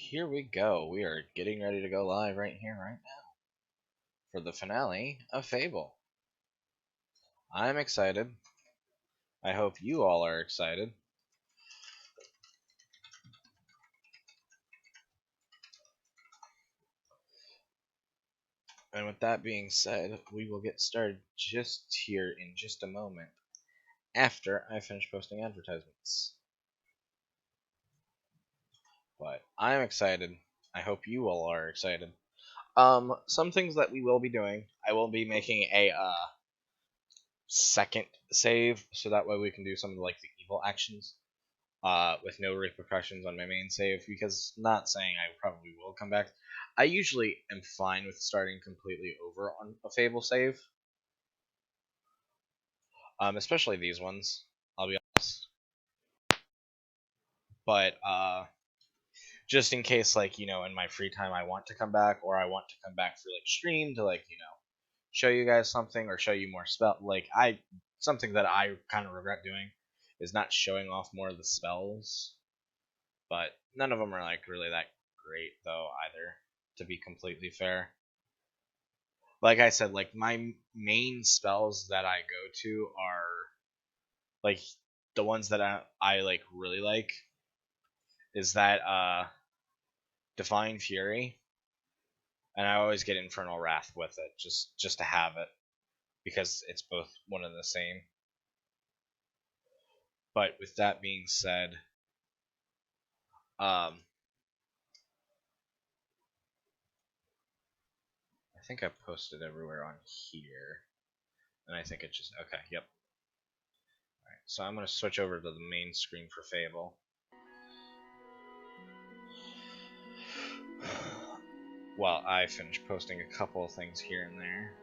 Here we go. We are getting ready to go live right here, right now, for the finale of Fable. I'm excited. I hope you all are excited. And with that being said, we will get started just here in just a moment, after I finish posting advertisements. But I'm excited. I hope you all are excited. Some things that we will be doing. I will be making a second save, so that way we can do some of like the evil actions with no repercussions on my main save, because not saying I probably will come back. I usually am fine with starting completely over on a Fable save, especially these ones, I'll be honest. But just in case, like, you know, in my free time I want to come back, or I want to come back for like stream to, like, you know, show you guys something or show you more spell. Like, something that I kind of regret doing is not showing off more of the spells, but none of them are like really that great though either, to be completely fair. Like I said, like my main spells that I go to are like the ones that I like really like is that Divine Fury, and I always get Infernal Wrath with it just to have it, because it's both one and the same. But with that being said, I think I posted everywhere on here, and I think it just okay. Yep. All right, so I'm gonna switch over to the main screen for Fable. While I finish posting a couple of things here and there.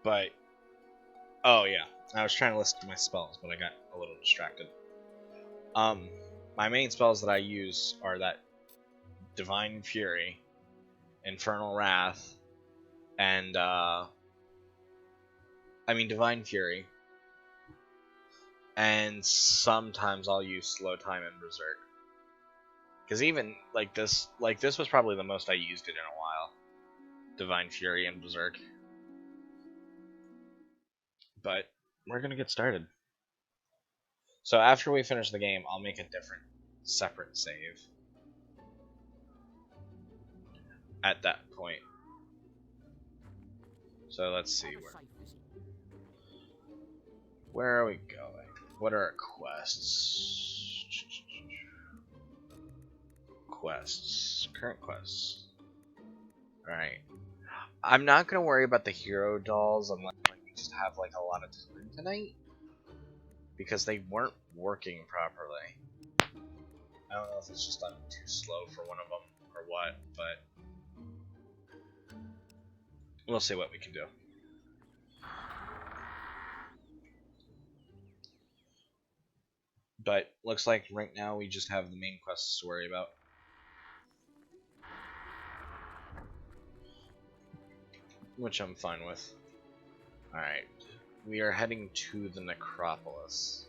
But, oh yeah, I was trying to list my spells, but I got a little distracted. My main spells that I use are that Divine Fury, Infernal Wrath, and Divine Fury, and sometimes I'll use Slow Time and Berserk. Because even like this was probably the most I used it in a while. Divine Fury and Berserk. But we're gonna get started. So after we finish the game, I'll make a different, separate save at that point. So let's see, where are we going? What are our quests? Current quests. Alright. I'm not gonna worry about the hero dolls unless we just have like a lot of time tonight, because they weren't working properly. I don't know if it's just I'm too slow for one of them or what, but we'll see what we can do. But looks like right now we just have the main quests to worry about. Which I'm fine with. Alright. We are heading to the Necropolis.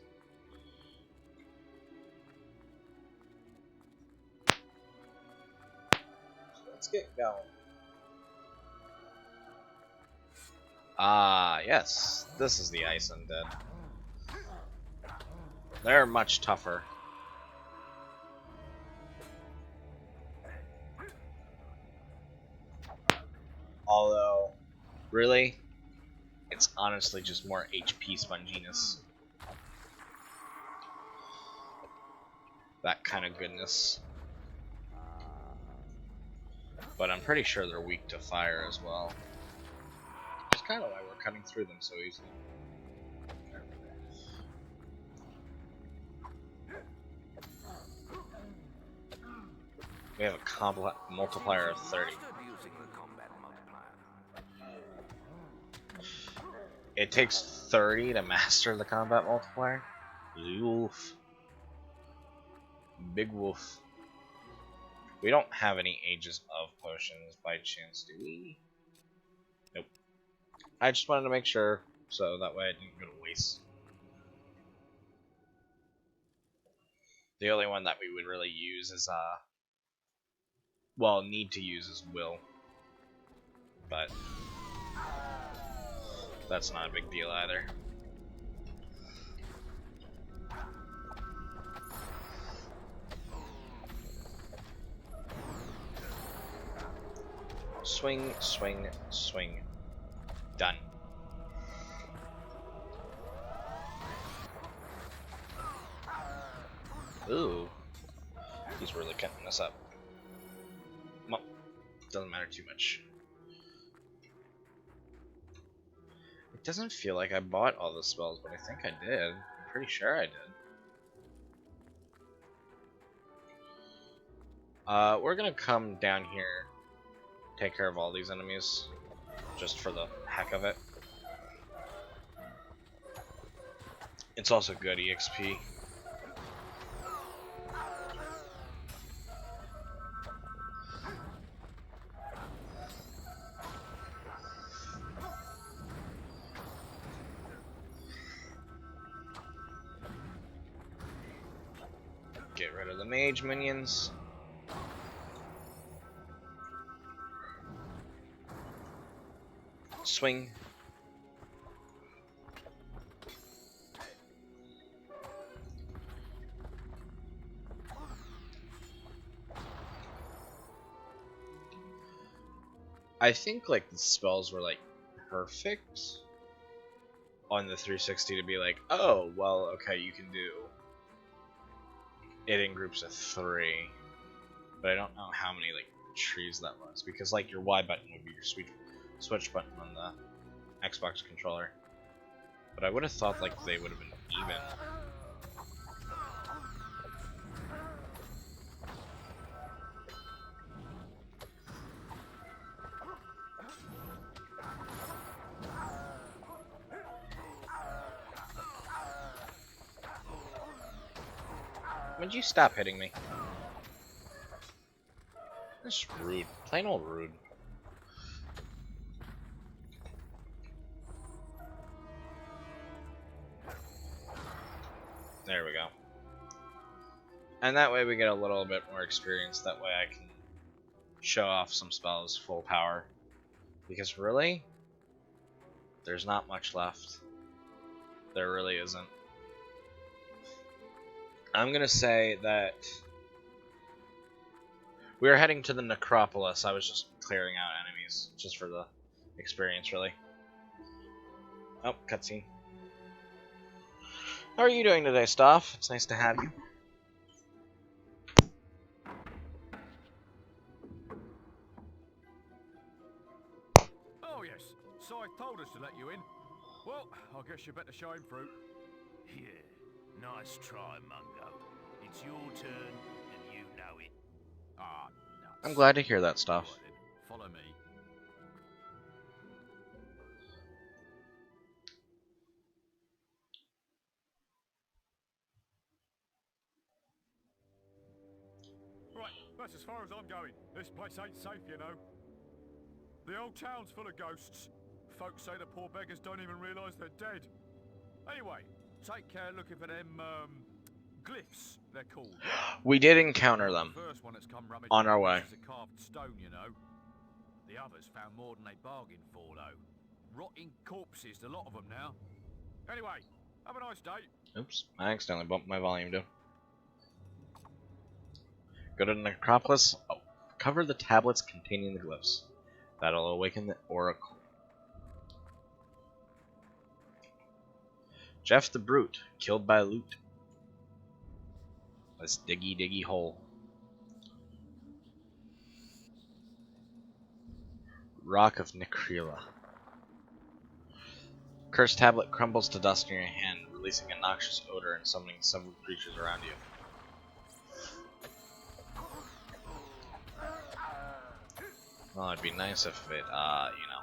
Let's get going. Ah, yes. This is the Ice Undead. They're much tougher. Although, really, it's honestly just more HP sponginess. That kind of goodness. But I'm pretty sure they're weak to fire as well. That's kind of why we're cutting through them so easily. We have a multiplier of 30. It takes 30 to master the combat multiplier. Wolf. Big wolf. We don't have any Ages of Potions by chance, do we? Nope. I just wanted to make sure, so that way I didn't go to waste. The only one that we would really use is, well, need to use is Will. But that's not a big deal either. Swing, swing, swing. Done. Ooh. He's really cutting this up. Well, doesn't matter too much. It doesn't feel like I bought all the spells, but I think I did. I'm pretty sure I did. We're gonna come down here, take care of all these enemies, just for the heck of it. It's also good EXP. Get rid of the mage minions. Swing. I think like the spells were like perfect on the 360 to be like, oh, well, okay, you can do it in groups of 3, but I don't know how many like trees that was, because like your Y button would be your switch button on the Xbox controller, but I would have thought like they would have been even. Would you stop hitting me? That's rude. Plain old rude. There we go. And that way we get a little bit more experience. That way I can show off some spells full power. Because really, there's not much left. There really isn't. I'm gonna say that we are heading to the Necropolis. I was just clearing out enemies, just for the experience, really. Oh, cutscene. How are you doing today, Stoff? It's nice to have you. Oh yes, Syke told us to let you in. Well, I guess you better show him through. Yeah, nice try, Mungo. It's your turn, and you know it. Ah, nuts. I'm glad to hear that, Stoff. Right then, follow me. Right, that's as far as I'm going. This place ain't safe, you know. The old town's full of ghosts. Folks say the poor beggars don't even realise they're dead. Anyway, take care looking for them, glyphs, they're called. We did encounter them The first one that's come rummaging on our way. is a carved stone, you know. The others found more than they bargained for, though. Rotting corpses, a lot of them now. Anyway, have a nice day. Oops, I accidentally bumped my volume down. Go to the Necropolis. Oh, cover the tablets containing the glyphs. That'll awaken the Oracle. Jeff the Brute, killed by loot. This diggy hole. Rock of Necrela. Cursed tablet crumbles to dust in your hand, releasing a noxious odor and summoning several creatures around you. Well, it'd be nice if it, you know.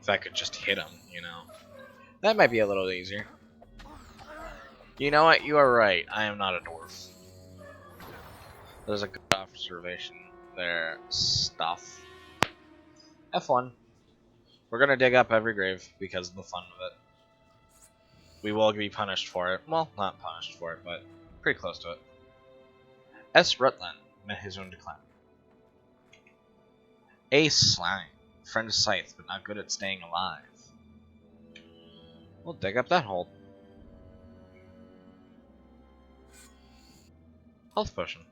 If I could just hit him, you know. That might be a little easier. You know what? You are right. I am not a dwarf. There's a good observation there. Stuff. F1. We're gonna dig up every grave because of the fun of it. We will be punished for it. Well, not punished for it, but pretty close to it. S. Rutland met his own decline. A. Slime. Friend of Scythe, but not good at staying alive. We'll dig up that hole. Health potion.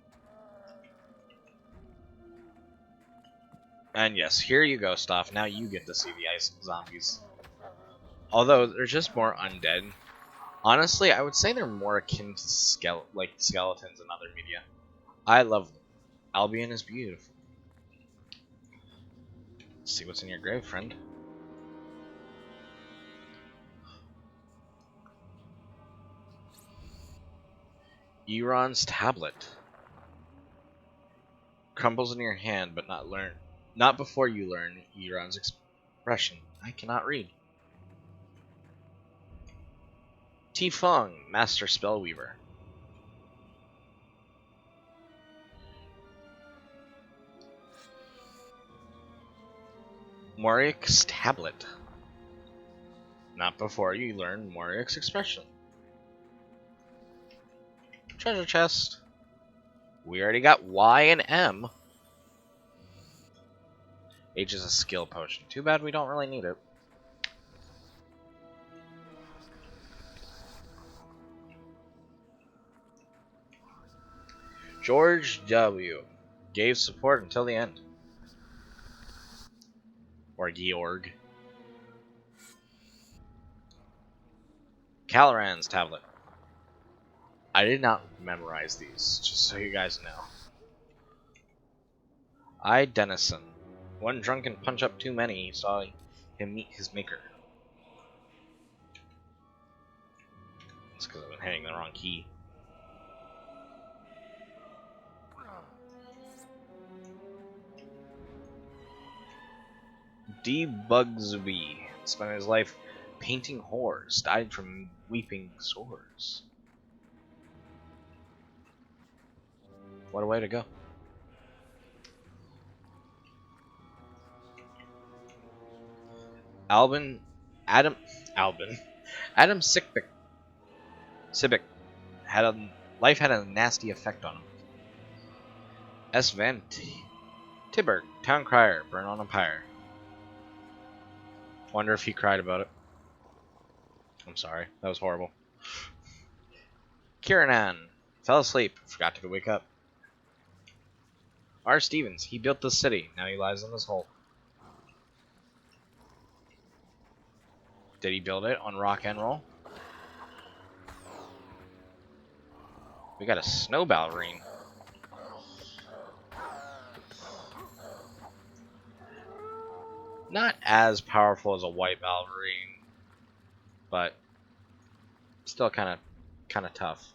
And yes, here you go, Stoff. Now you get to see the ice zombies. Although they're just more undead. Honestly, I would say they're more akin to skeletons in other media. I love them. Albion is beautiful. Let's see what's in your grave, friend. Euron's tablet. Crumbles in your hand, but not before you learn Euron's expression. I cannot read. Tifeng, Master Spellweaver. Morick's tablet. Not before you learn Morick's expression. Treasure chest. We already got Y and M. H is a skill potion. Too bad we don't really need it. George W. Gave support until the end. Or Georg. Caloran's tablet. I did not memorize these, just so you guys know. I, Dennison. One drunken punch up too many, he saw him meet his maker. It's because I've been hitting the wrong key. D. Bugsby spent his life painting whores, died from weeping sores. What a way to go. Adam Sickbick life had a nasty effect on him. S. Van Tibber, town crier, burn on a pyre. Wonder if he cried about it. I'm sorry, that was horrible. Kiranan fell asleep, forgot to wake up. R. Stevens, he built the city, now he lies in this hole. Did he build it on rock and roll? We got a snow ballerine. Not as powerful as a white ballerine, but still kind of tough.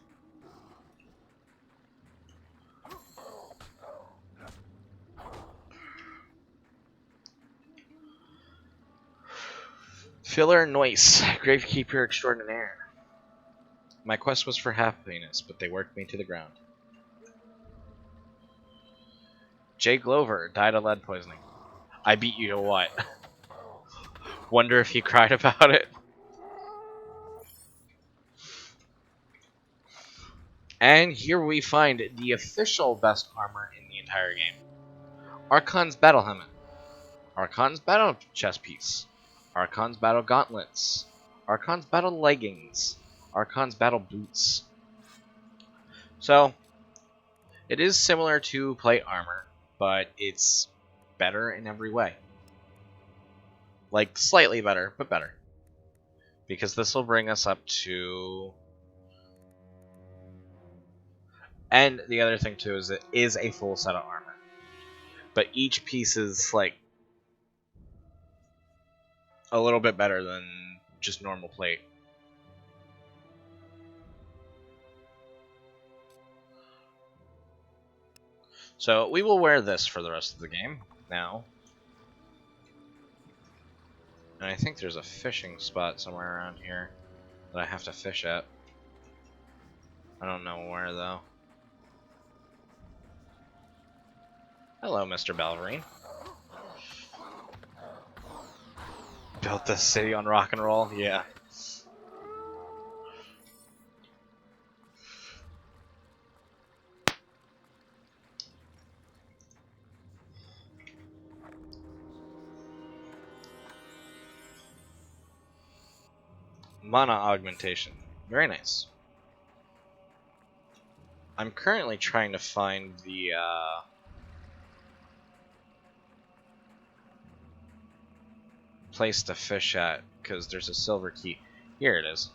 Filler Noyce, Gravekeeper Extraordinaire. My quest was for happiness, but they worked me to the ground. Jay Glover died of lead poisoning. I beat you to what? Wonder if he cried about it. And here we find the official best armor in the entire game. Archon's Battle Helmet. Archon's Battle Chest Piece. Archon's Battle Gauntlets. Archon's Battle Leggings. Archon's Battle Boots. So, it is similar to plate armor, but it's better in every way. Like, slightly better, but better. Because this will bring us up to... And the other thing, too, is it is a full set of armor. But each piece is, like, a little bit better than just normal plate. So we will wear this for the rest of the game now. And I think there's a fishing spot somewhere around here that I have to fish at. I don't know where though. Hello, Mr. Balverine. Built this city on rock and roll? Yeah. Mana augmentation. Very nice. I'm currently trying to find the place to fish at, because there's a silver key. Here it is.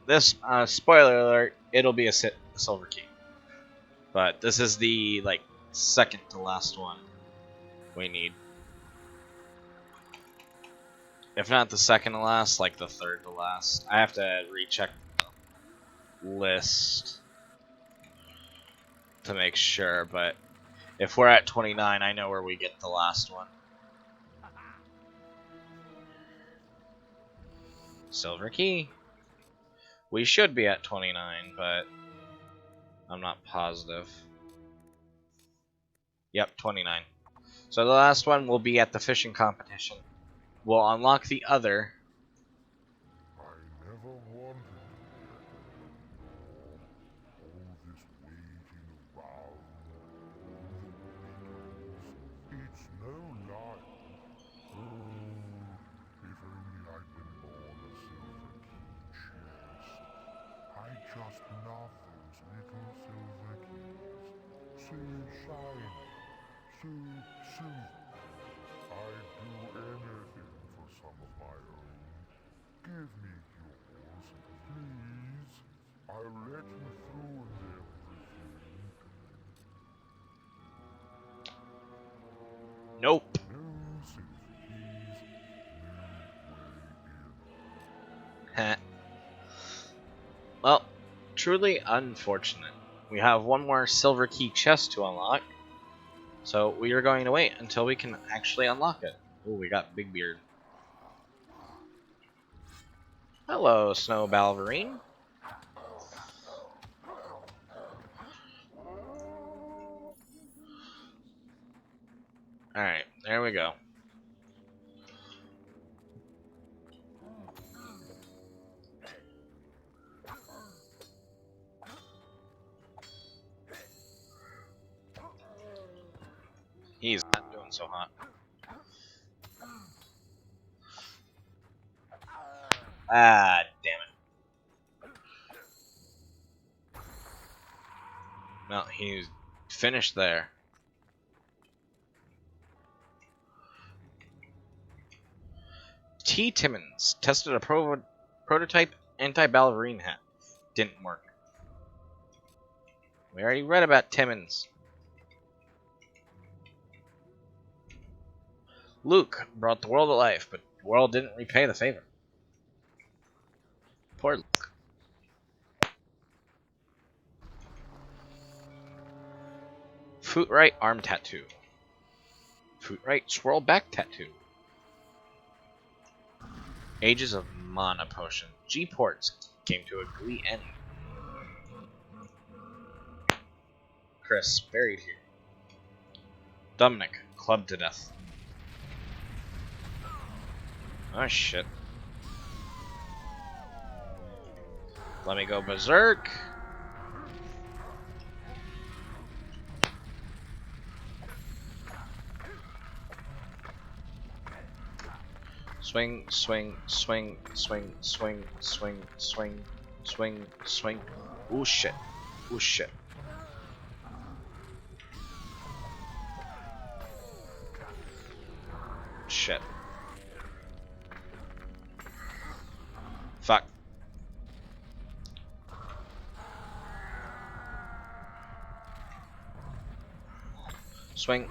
This, spoiler alert, it'll be a silver key. But this is the, like, second to last one we need. If not the second to last, like the third to last. I have to recheck the list to make sure, but if we're at 29, I know where we get the last one. Silver key. We should be at 29, but I'm not positive. Yep, 29. So the last one will be at the fishing competition. We'll unlock the other. I never wanted all this waiting around. It's no lie. Oh, if only I'd been born a silver key chest. I just love those little silver keys. So shiny, so silver. I'd do anything for some of my own. Give me yours, please. I'll let you through and everything. Nope. No silver keys, no way in. Heh. Well, truly unfortunate. We have one more silver key chest to unlock. So we are going to wait until we can actually unlock it. Ooh, we got Big Beard. Hello, Snow Balverine. Alright, there we go. He's not doing so hot. Ah, damn it. No, he's finished there. T. Timmons tested a prototype anti-ballerine hat. Didn't work. We already read about Timmons. Luke brought the world to life, but the world didn't repay the favor. Poor Luke. Foot-right arm tattoo. Foot-right swirl back tattoo. Ages of mana potion. G-ports came to a glee end. Chris, buried here. Dominic, clubbed to death. Oh shit. Let me go berserk. Swing, swing, swing, swing, swing, swing, swing, swing, swing. Ooh shit. Ooh shit. Shit. Fuck. Swing,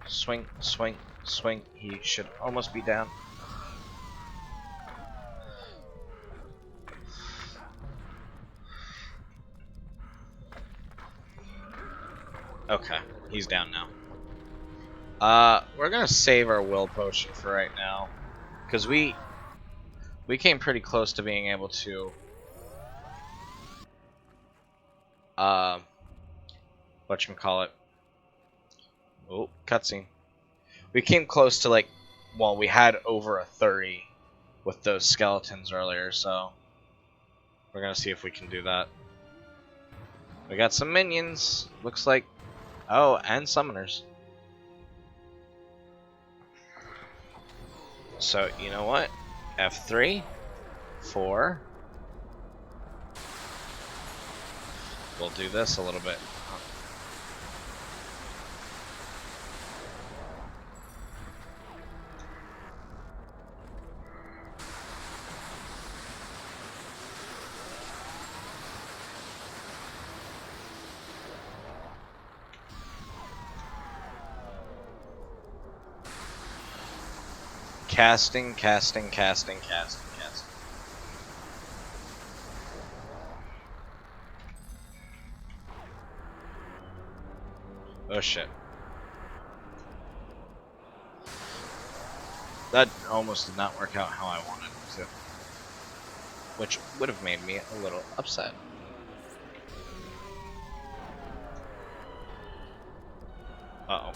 swing, swing, swing. He should almost be down. Okay, he's down now. We're gonna save our will potion for right now, because we came pretty close to being able to whatchamacallit. Oh, cutscene. We came close to like, well, we had over a 30 with those skeletons earlier, so we're gonna see if we can do that. We got some minions. Looks like, oh, and summoners. So you know what? F3, 4. We'll do this a little bit. Casting. Oh shit. That almost did not work out how I wanted it to. Which would have made me a little upset. Uh-oh.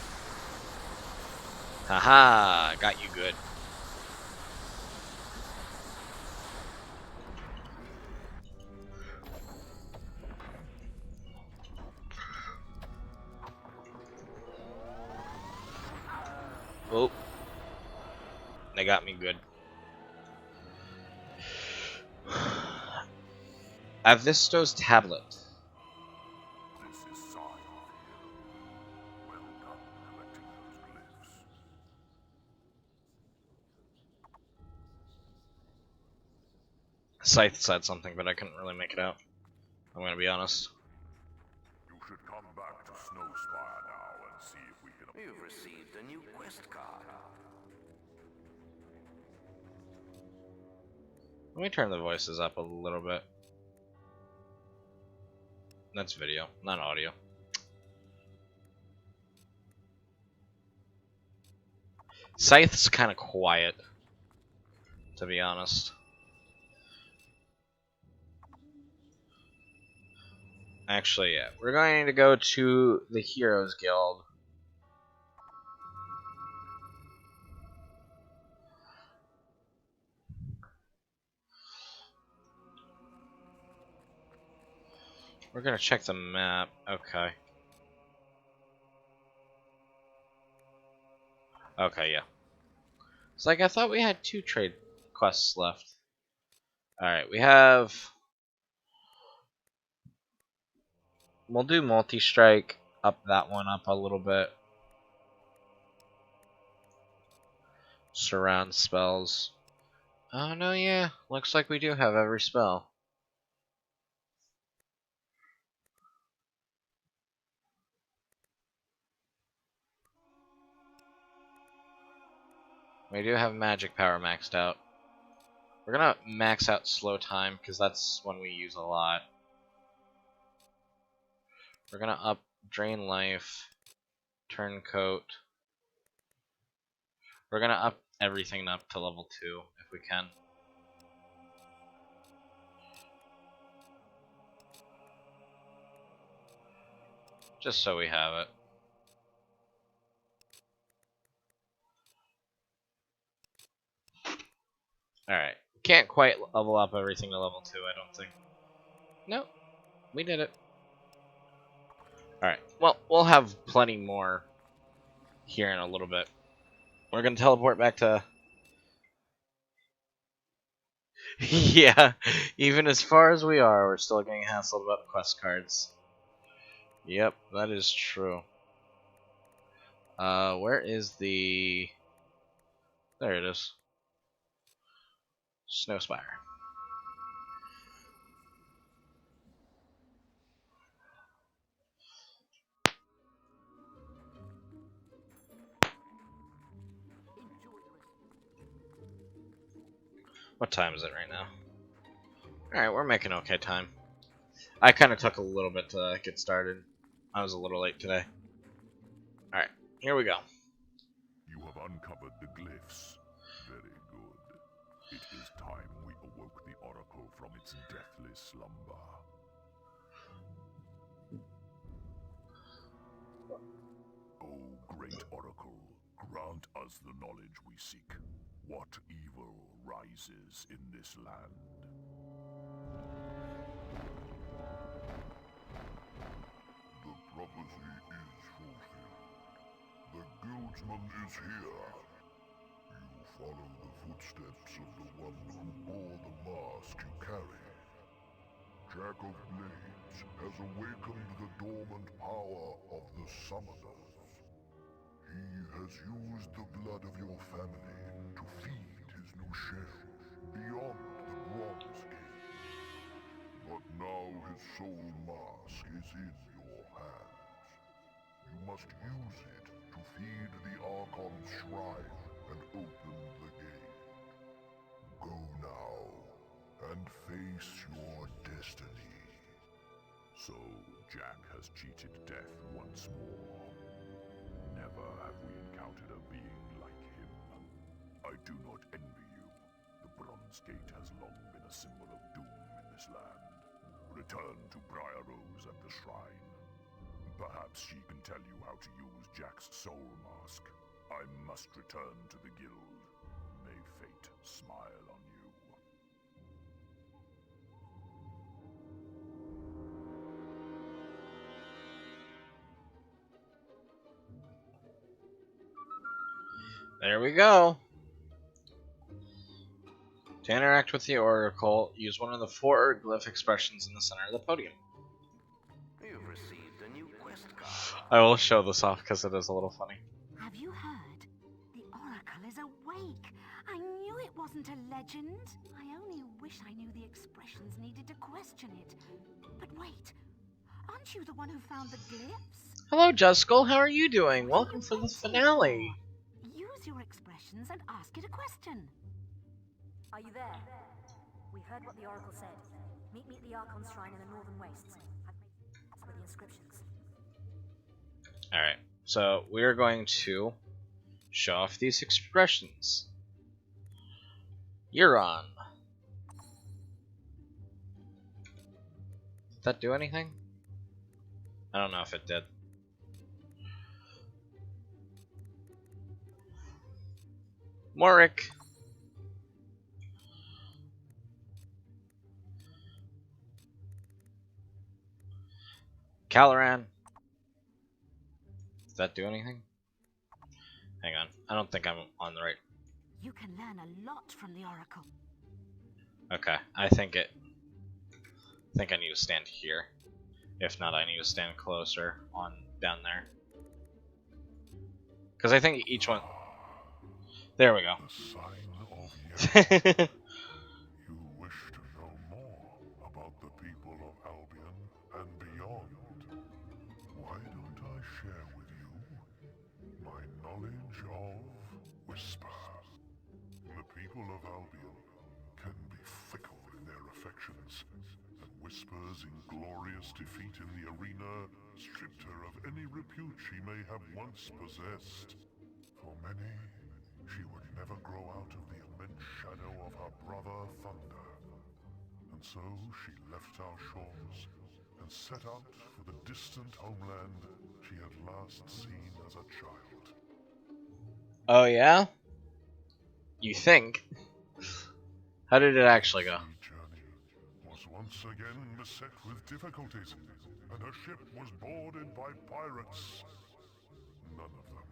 Haha, got you good. Oh. They got me good. Avisto's tablet. This is sign here. Well done collecting those glyphs. Scythe said something, but I couldn't really make it out. I'm gonna be honest. You should come back to Snowspire now and see if we can... You've received a new quest card. Let me turn the voices up a little bit. That's video, not audio. Scythe's kind of quiet, to be honest. Actually, yeah. We're going to go to the Heroes Guild. We're gonna check the map. Okay. Okay, yeah. It's like I thought we had 2 trade quests left. Alright, we have... We'll do multi-strike, up that one up a little bit. Surround spells. Oh no, yeah. Looks like we do have every spell. We do have magic power maxed out. We're gonna max out slow time, because that's one we use a lot. We're gonna up drain life, turncoat. We're gonna up everything up to level 2 if we can. Just so we have it. Alright. Can't quite level up everything to level 2, I don't think. Nope. We did it. Alright. Well, we'll have plenty more here in a little bit. We're gonna teleport back to... Yeah. Even as far as we are, we're still getting hassled about quest cards. Yep, that is true. Where is the... There it is. Snowspire. What time is it right now? Alright, we're making okay time. I kind of took a little bit to get started. I was a little late today. Alright, here we go. uncovered the glyphs. Very good. It is time we awoke the Oracle from its deathless slumber. O great Oracle, grant us the knowledge we seek. What evil rises in this land? The prophecy is fulfilled. The guildsman is here. You follow the footsteps of the one who bore the mask you carry. Jack of Blades has awakened the dormant power of the Summoners. He has used the blood of your family to feed his new shell beyond the Bronze Gate. But now his soul mask is in your hands. You must use it to feed the Arken's shrine and open the gate. Go now and face your destiny. So Jack has cheated death once more. Never have we encountered a being like him. I do not envy you. The Bronze Gate has long been a symbol of doom in this land. Return to Briar Rose at the shrine. Perhaps she can tell you how to use Jack's soul mask. I must return to the guild. May fate smile on you. There we go. To interact with the Oracle, use one of the 4 glyph expressions in the center of the podium. You've received a new quest card. I will show this off because it is a little funny. Have you heard? The Oracle is awake. I knew it wasn't a legend. I only wish I knew the expressions needed to question it. But wait, aren't you the one who found the glyphs? Hello, Juskull. How are you doing? Welcome for the finale. Use your expressions and ask it a question. Are you there? We heard what the Oracle said. Meet me at the Arken's shrine in the Northern Wastes. I've made maps with the inscriptions. Alright, so we are going to show off these expressions. Euron. Did that do anything? I don't know if it did. Morik. Caloran. Does that do anything? Hang on. I don't think I'm on the right. You can learn a lot from the Oracle. Okay. I think I need to stand here. If not, I need to stand closer on down there. Because I think each one. There we go. The sign of Yellow. You wish to know more about the people of Albion and beyond. Why don't I share with you my knowledge of Whisper? The people of Albion can be fickle in their affections, and Whisper's inglorious defeat in the arena stripped her of any repute she may have once possessed. For many, she would never grow out of the immense shadow of her brother Thunder. And so she left our shores and set out for the distant homeland she had last seen as a child. Oh yeah? You think? How did it actually go? The journey was once again beset with difficulties, and her ship was boarded by pirates. None of them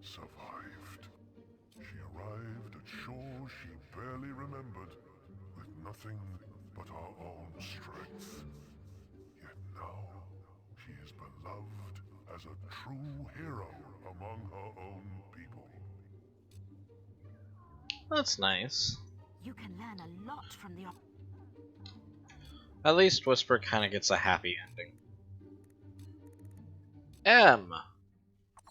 survived. She arrived at shore she barely remembered, with nothing but her own strength. Yet now, she is beloved as a true hero among her own people. That's nice. You can learn a lot from the Oracle. At least Whisper kind of gets a happy ending. M.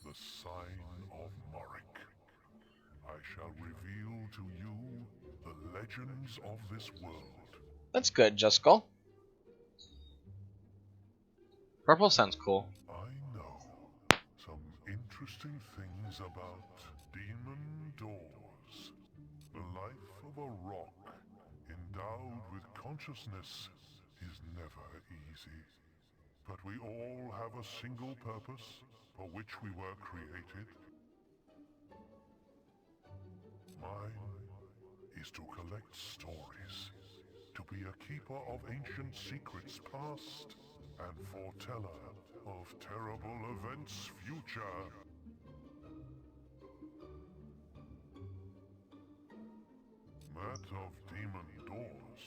The sign of Morik. I shall reveal to you the legends of this world. That's good, Juskull. Purple sounds cool. I know some interesting interesting things about demon doors. The life of a rock endowed with consciousness is never easy. But we all have a single purpose for which we were created. Mine is to collect stories, to be a keeper of ancient secrets past, and foreteller of terrible events future. That of demon doors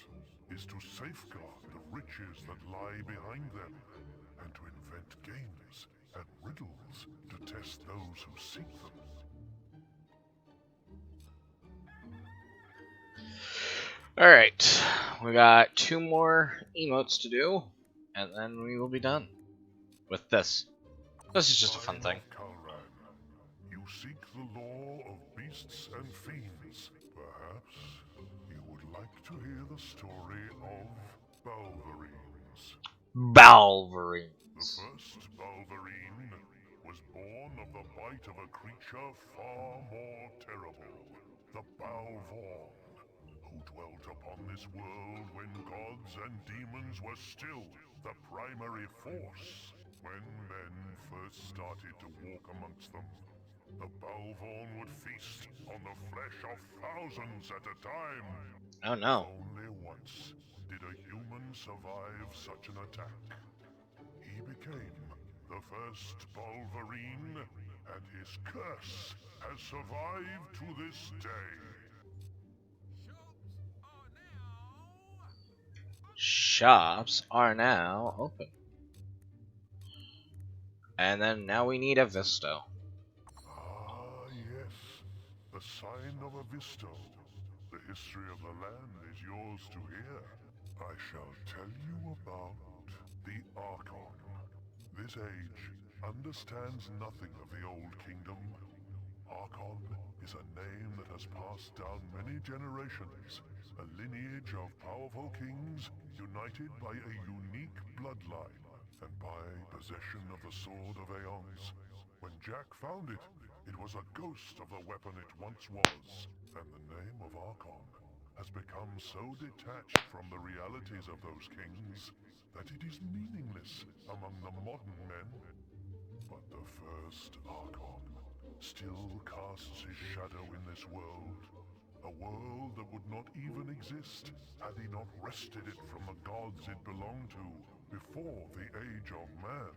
is to safeguard the riches that lie behind them, and to invent games and riddles to test those who seek them. Alright, we got 2 more emotes to do, and then we will be done with this. This is just a fun thing. You seek the lore of beasts and fiends. Perhaps you would like to hear the story of Balverines. Balverines. The first Balverine was born of the bite of a creature far more terrible, the Balvorn, who dwelt upon this world when gods and demons were still the primary force. When men first started to walk amongst them, the Balvorn would feast on the flesh of thousands at a time. Oh no. Only once did a human survive such an attack. He became the first Balverine, and his curse has survived to this day. Shops are now open. And then now we need a Visto. Ah, yes. The sign of a Visto. The history of the land is yours to hear. I shall tell you about the Arken. This age understands nothing of the Old Kingdom. Arken is a name that has passed down many generations, a lineage of powerful kings united by a unique bloodline, and by possession of the Sword of Aeons. When Jack found it, it was a ghost of the weapon it once was, and the name of Arken has become so detached from the realities of those kings that it is meaningless among the modern men. But the first Arken still casts his shadow in this world, a world that would not even exist had he not wrested it from the gods it belonged to before the Age of Man.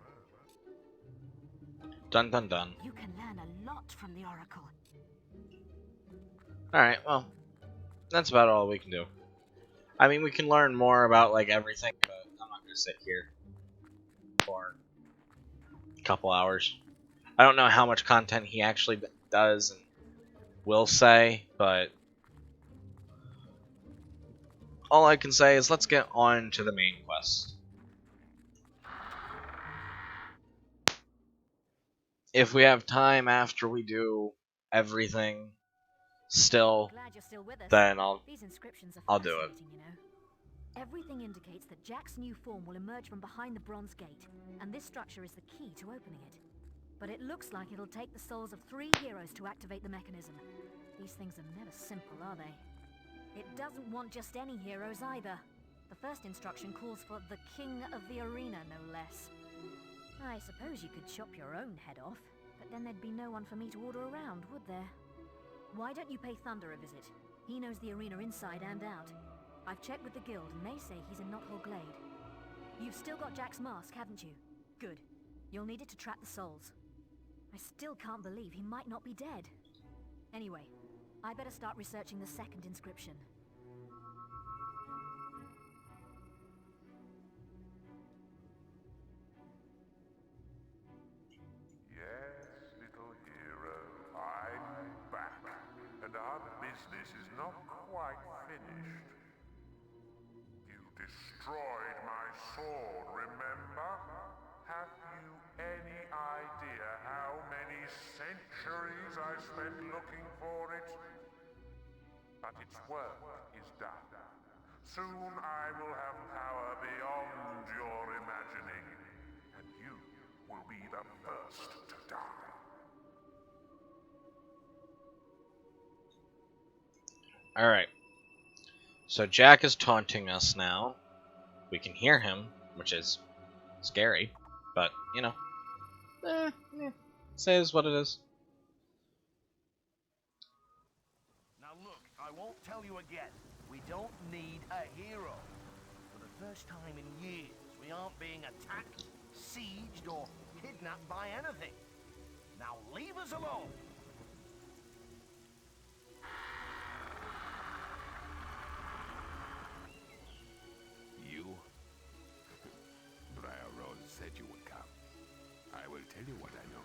Dun dun dun. You can learn a lot from the Oracle. Alright, well, that's about all we can do. I mean, we can learn more about, like, everything, but I'm not gonna sit here for a couple hours. I don't know how much content he actually does and will say, but all I can say is let's get on to the main quest. If we have time after we do everything still, Glad you're still with us. then These inscriptions are I'll do it. fascinating, you know. Everything indicates that Jack's new form will emerge from behind the bronze gate, and this structure is the key to opening it. But it looks like it'll take the souls of 3 heroes to activate the mechanism. These things are never simple, are they? It doesn't want just any heroes either. The first instruction calls for the King of the Arena, no less. I suppose you could chop your own head off, but then there'd be no one for me to order around, would there? Why don't you pay Thunder a visit? He knows the arena inside and out. I've checked with the guild, and they say he's in Knothole Glade. You've still got Jack's mask, haven't you? Good. You'll need it to trap the souls. I still can't believe he might not be dead. Anyway, I better start researching the second inscription. Yes, little hero, I'm back, and our business is not quite finished. You destroyed my sword, remember? Have you any idea how many centuries I spent looking for it? But its work is done. Soon I will have power beyond your imagining, and you will be the first to die. Alright. So Jack is taunting us now. We can hear him, which is scary. But, you know. It is what it is. Now look, I won't tell you again. We don't need a hero. For the first time in years, we aren't being attacked, sieged, or kidnapped by anything. Now leave us alone. You? Briar Rose said you would come. I will tell you what I know.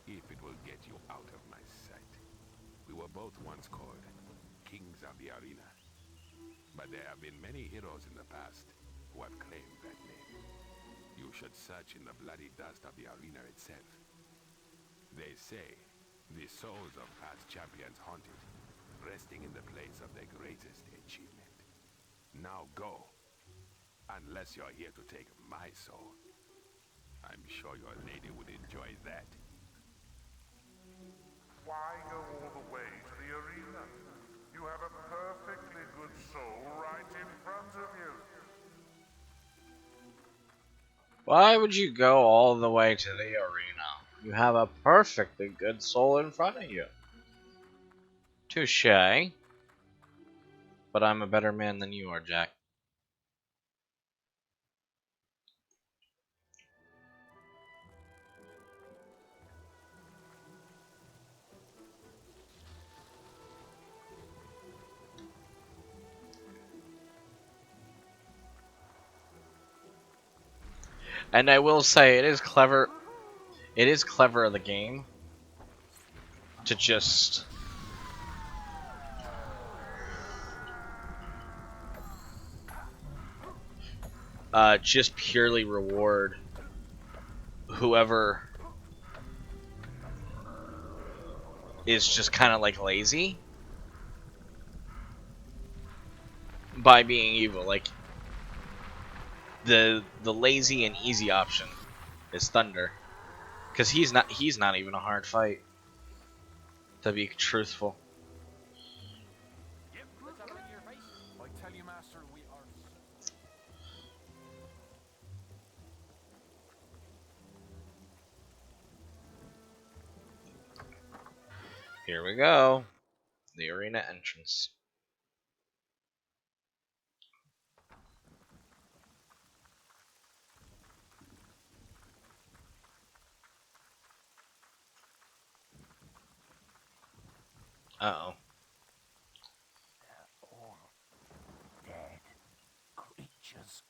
If it will get you out of my sight. We were both once called Kings of the Arena. But there have been many heroes in the past who have claimed that name. You should search in the bloody dust of the arena itself. They say the souls of past champions haunt it, resting in the place of their greatest achievement. Now go. Unless you're here to take my soul. I'm sure your lady would enjoy that. Why go all the way to the arena? You have a perfectly good soul right in front of you. Why would you go all the way to the arena? You have a perfectly good soul in front of you. Touché. But I'm a better man than you are, Jack. And I will say, it is clever. It is clever of the game to just purely reward whoever is just kind of like lazy by being evil. Like the lazy and easy option is Thunder, because he's not even a hard fight, to be truthful. Yep, let's have a look at your face. I tell you, Master, we are. Here we go. The arena entrance. Uh-oh. They're all dead. Creatures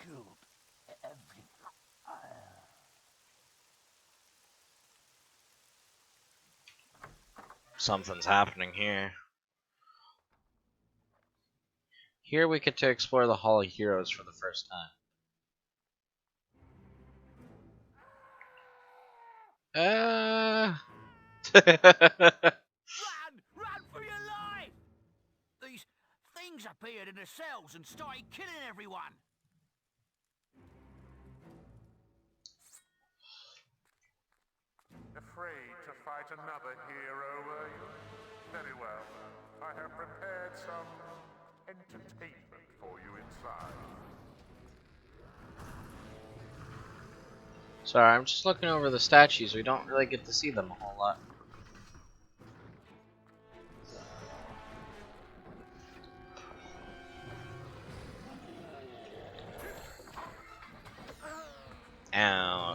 killed every... Something's happening here. Here we get to explore the Hall of Heroes for the first time. Run for your life! These things appeared in the cells and started killing everyone. Afraid to fight another hero, were you? Very well. I have prepared some entertainment for you inside. Sorry, I'm just looking over the statues. We don't really get to see them a whole lot.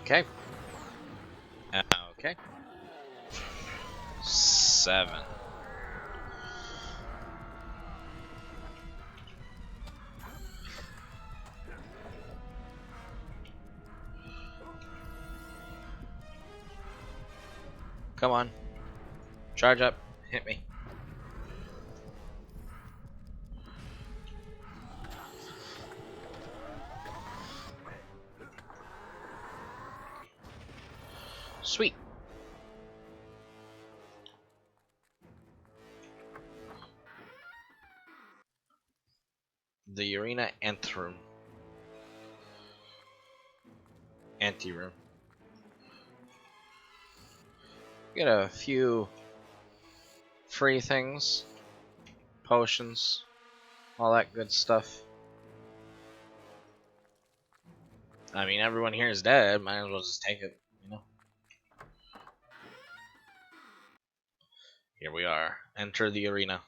Okay. Okay. 7. Come on. Charge up. Hit me. Sweet. The arena anteroom. Anteroom. Get a few free things. potions, all that good stuff. I mean, everyone here is dead. Might as well just take it, you know. Here we are. Enter the arena.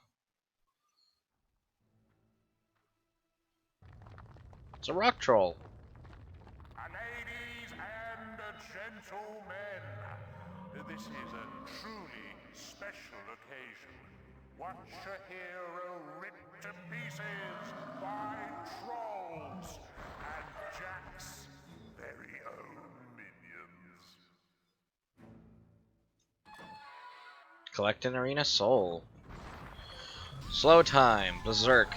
It's a rock troll. Ladies and gentlemen, this is a truly special occasion. Watch a hero ripped to pieces by trolls and Jack's very own minions. Collect an arena soul. Slow time. Berserk.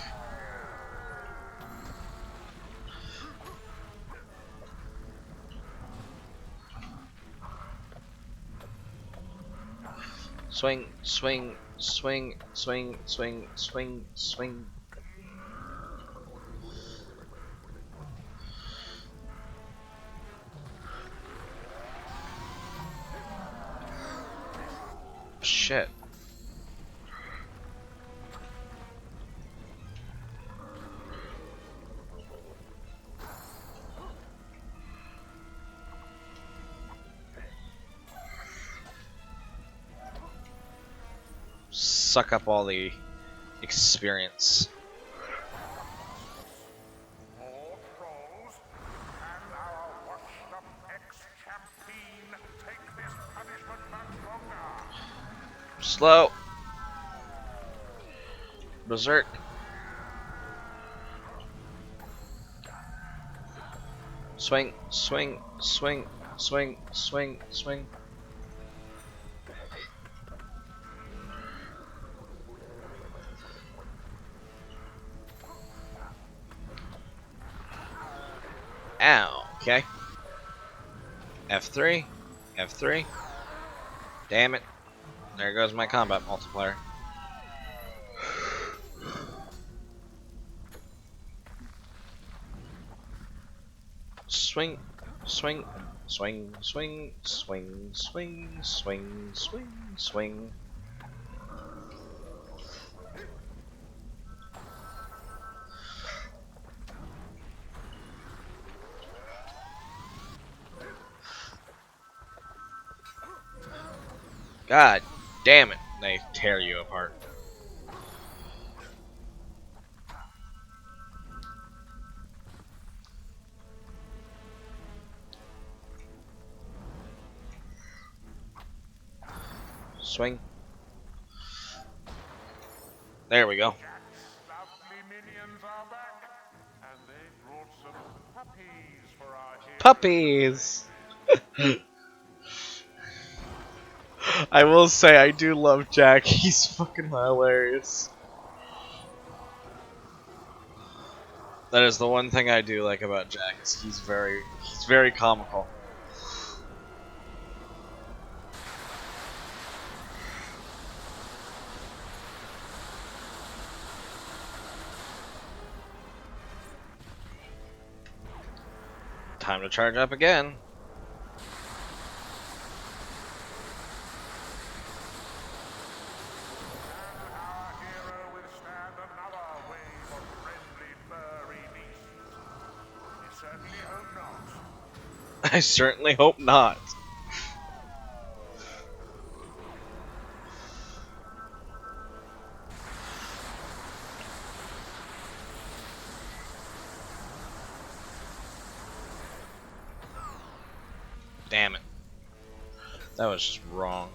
Swing, swing, swing, swing, swing, swing, swing. Shit. Suck up all the experience. More trolls, and our washed-up ex-champion take this punishment much longer. Slow. Berserk. Swing, swing, swing, swing, swing, swing. Ow. Okay. F3. F3. Damn it. There goes my combat multiplier. Swing, swing, swing, swing, swing, swing, swing, swing, swing. God damn it, they tear you apart. Swing. There we go. Jack's lovely minions are back, and they brought some puppies for our hero. Puppies! I will say, I do love Jack. He's fucking hilarious. That is the one thing I do like about Jack, is he's very comical. Time to charge up again. Our hero will stand another wave of friendly furry beasts. We certainly hope not. I certainly hope not. Damn it. That was just wrong.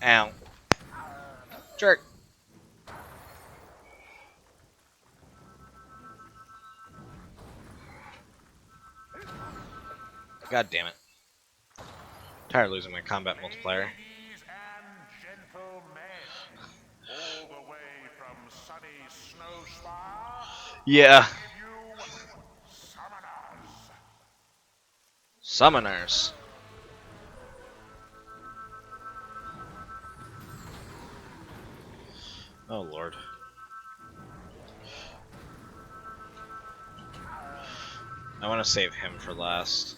Ow. Jerk. God damn it. Tired of losing my combat multiplier. Ladies and gentlemen, all the way from sunny Snowspire, Yeah. give you summoners. Summoners. Oh lord. I want to save him for last.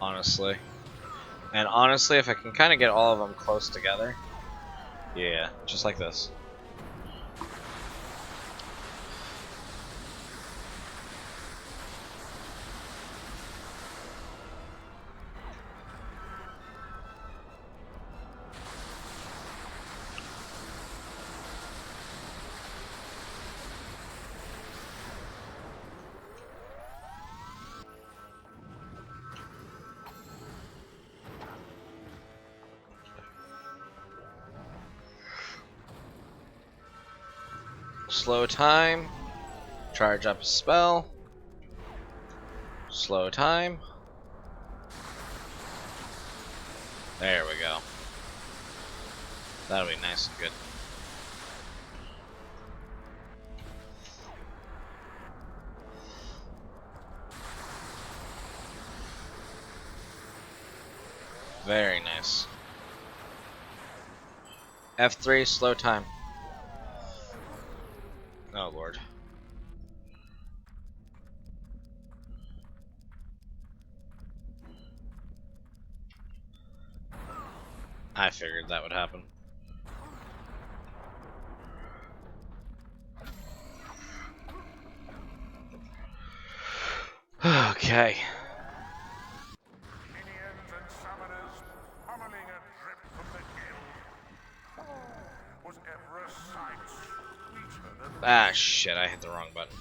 Honestly. And honestly, if I can kind of get all of them close together. Yeah, just like this. Slow time. Charge up a spell. Slow time. There we go. That'll be nice and good. Very nice. F3, slow time. Oh lord. I figured that would happen. Okay. Minions and summoners pummeling a drip from the guild. Was ever a sight sweeter than Ah, shit, I hit the wrong button.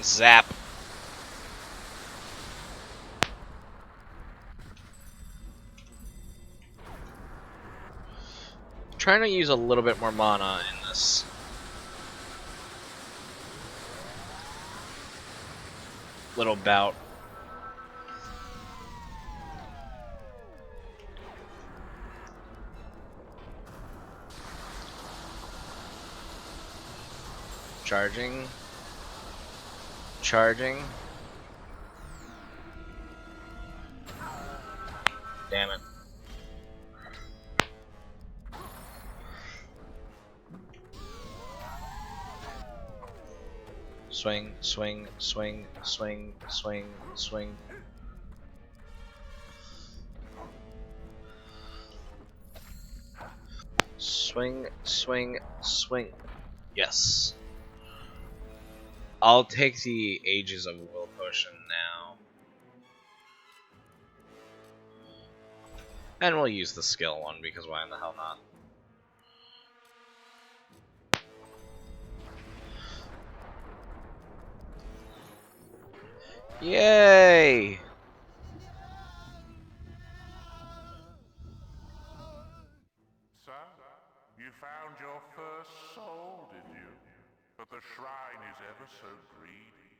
Zap. Trying to use a little bit more mana in this. Little bout. Charging. Charging. Damn it. Swing, swing, swing, swing, swing, swing. Swing, swing, swing. Yes. I'll take the Ages of Will Potion now. And we'll use the skill one because why in the hell not? Yay! So, you found your first soul, did you? But the shrine is ever so greedy.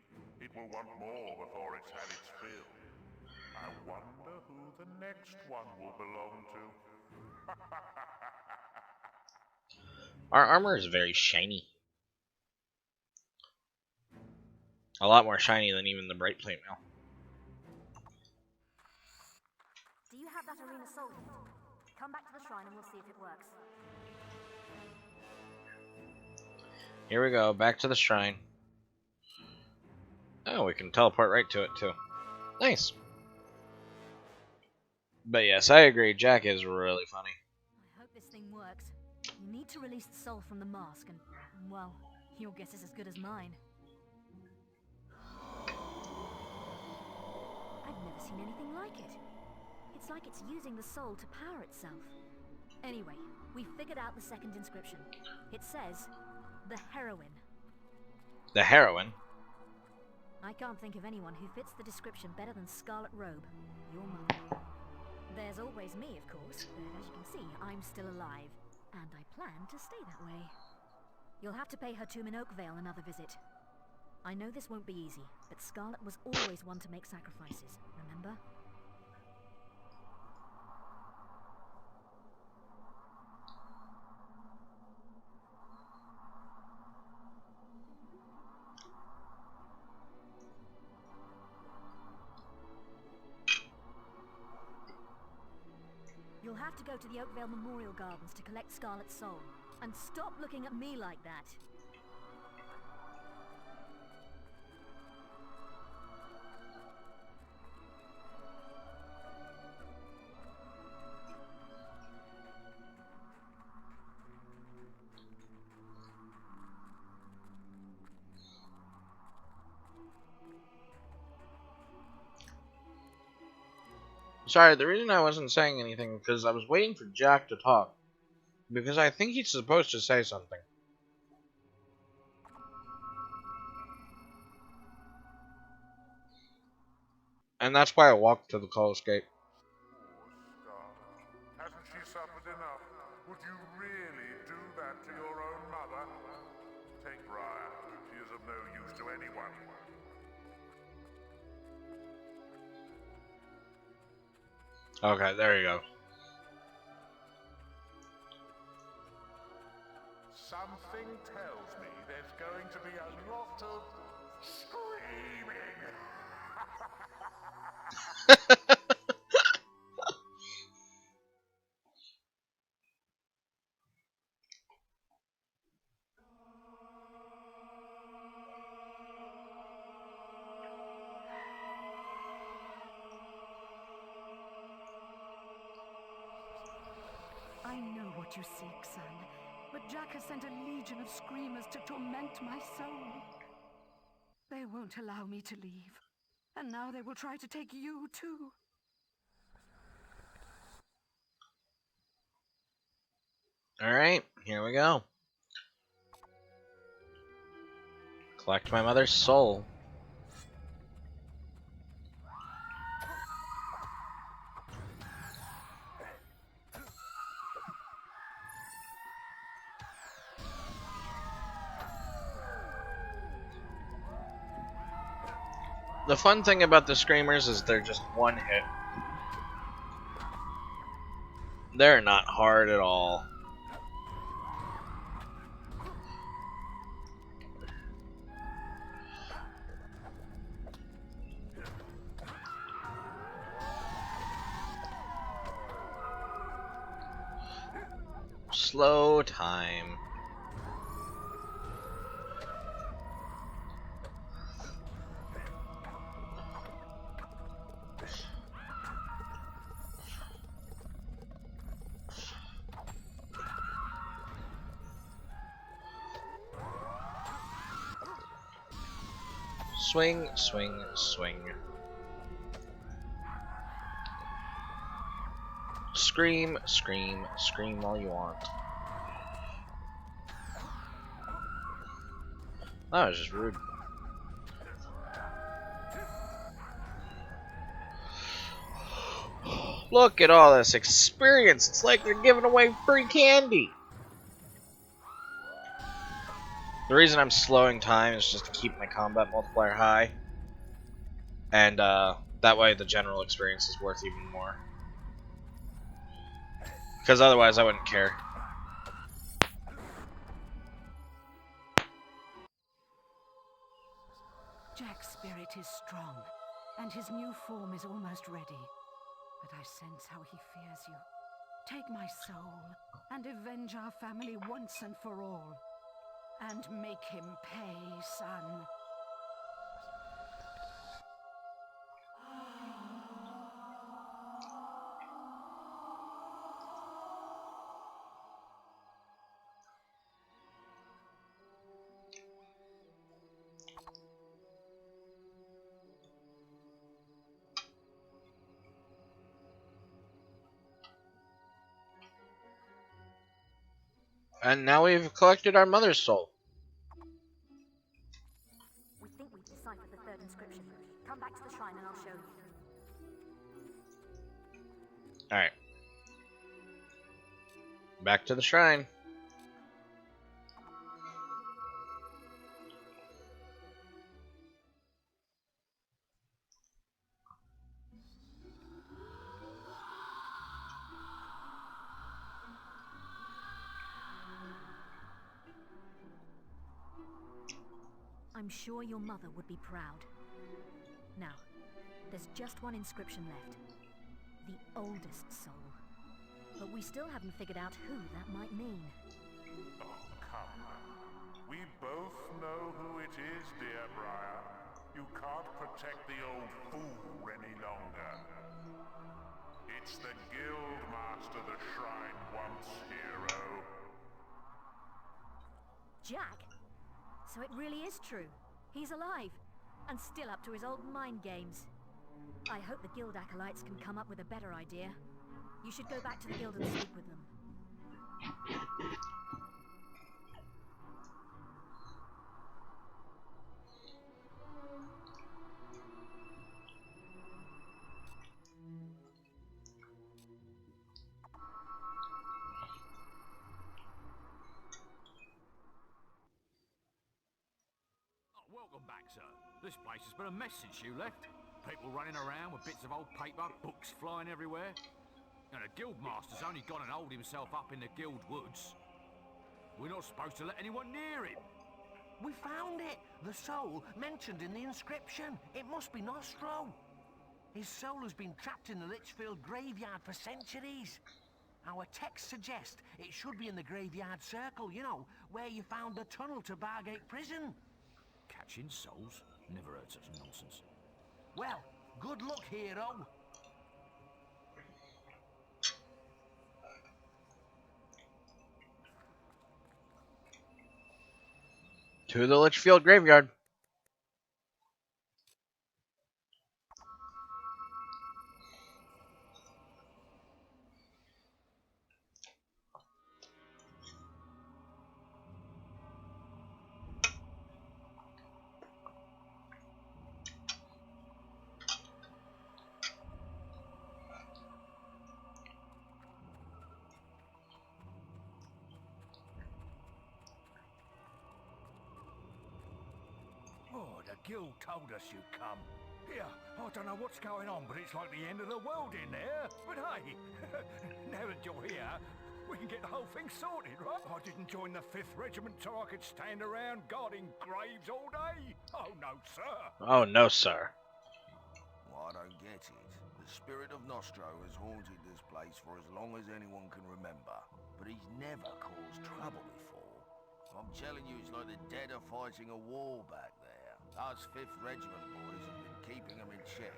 It will want more before it's had its fill. I wonder who the next one will belong to. Our armor is very shiny. A lot more shiny than even the Bright Plate Mail. Do you have that arena soul kit? Come back to the shrine and we'll see if it works. Here we go, back to the shrine. Oh, we can teleport right to it too. Nice. But yes, I agree, Jack is really funny. I hope this thing works. You need to release the soul from the mask and, well, your guess is as good as mine. I've never seen anything like it. It's like it's using the soul to power itself. Anyway, we figured out the second inscription. It says, the heroine. The heroine? I can't think of anyone who fits the description better than Scarlet Robe, your mother. There's always me, of course, but as you can see, I'm still alive. And I plan to stay that way. You'll have to pay her tomb in Oakvale another visit. I know this won't be easy, but Scarlet was always one to make sacrifices, remember? to go to the Oakvale Memorial Gardens to collect Scarlet's soul. And stop looking at me like that. Sorry, the reason I wasn't saying anything because I was waiting for Jack to talk. Because I think he's supposed to say something. And that's why I walked to the call escape. Hasn't she suffered enough? Would you really do that to your own mother? Take Briar. She is of no use to anyone. Okay, there you go. Something tells me there's going to be a lot of screaming. I know what you seek, son, but Jack has sent a legion of screamers to torment my soul. They won't allow me to leave, and now they will try to take you too. Alright, here we go. Collect my mother's soul. The fun thing about the Screamers is they're just one hit. They're not hard at all. Slow time. Swing, swing, swing. Scream, scream, scream all you want. That was just rude. Look at all this experience. It's like they're giving away free candy. The reason I'm slowing time is just to keep my combat multiplier high. And that way the general experience is worth even more. Because otherwise I wouldn't care. Jack's spirit is strong, and his new form is almost ready. But I sense how he fears you. Take my soul, and avenge our family once and for all. And make him pay, son. And now we've collected our mother's soul. We think we've deciphered the third inscription. Come back to the shrine and I'll show you. Alright. Back to the shrine. I'm sure your mother would be proud. Now, there's just one inscription left. The oldest soul. but we still haven't figured out who that might mean. Oh, come. We both know who it is, dear Briar. You can't protect the old fool any longer. It's the guild master the shrine wants, hero. Jack? So it really is true. He's alive, and still up to his old mind games. I hope the guild acolytes can come up with a better idea. You should go back to the guild and speak with them. Welcome back, sir. This place has been a mess since you left. People running around with bits of old paper, books flying everywhere. And the guildmaster's only gone and holed himself up in the guild woods. We're not supposed to let anyone near him. We found it! The soul mentioned in the inscription. It must be Nostro. His soul has been trapped in the Litchfield graveyard for centuries. Our text suggests it should be in the graveyard circle, you know, where you found the tunnel to Bargate Prison. Catching souls? Never heard such nonsense. Well, good luck, hero. To the Litchfield graveyard. Oh, the guild told us you'd come. Yeah, I don't know what's going on, but it's like the end of the world in there. But hey, now that you're here, we can get the whole thing sorted, right? I didn't join the 5th Regiment so I could stand around guarding graves all day. Oh, no, sir. Oh, no, sir. Well, I don't get it. The spirit of Nostro has haunted this place for as long as anyone can remember. But he's never caused trouble before. I'm telling you, it's like the dead are fighting a war back there. Us 5th Regiment boys have been keeping them in check.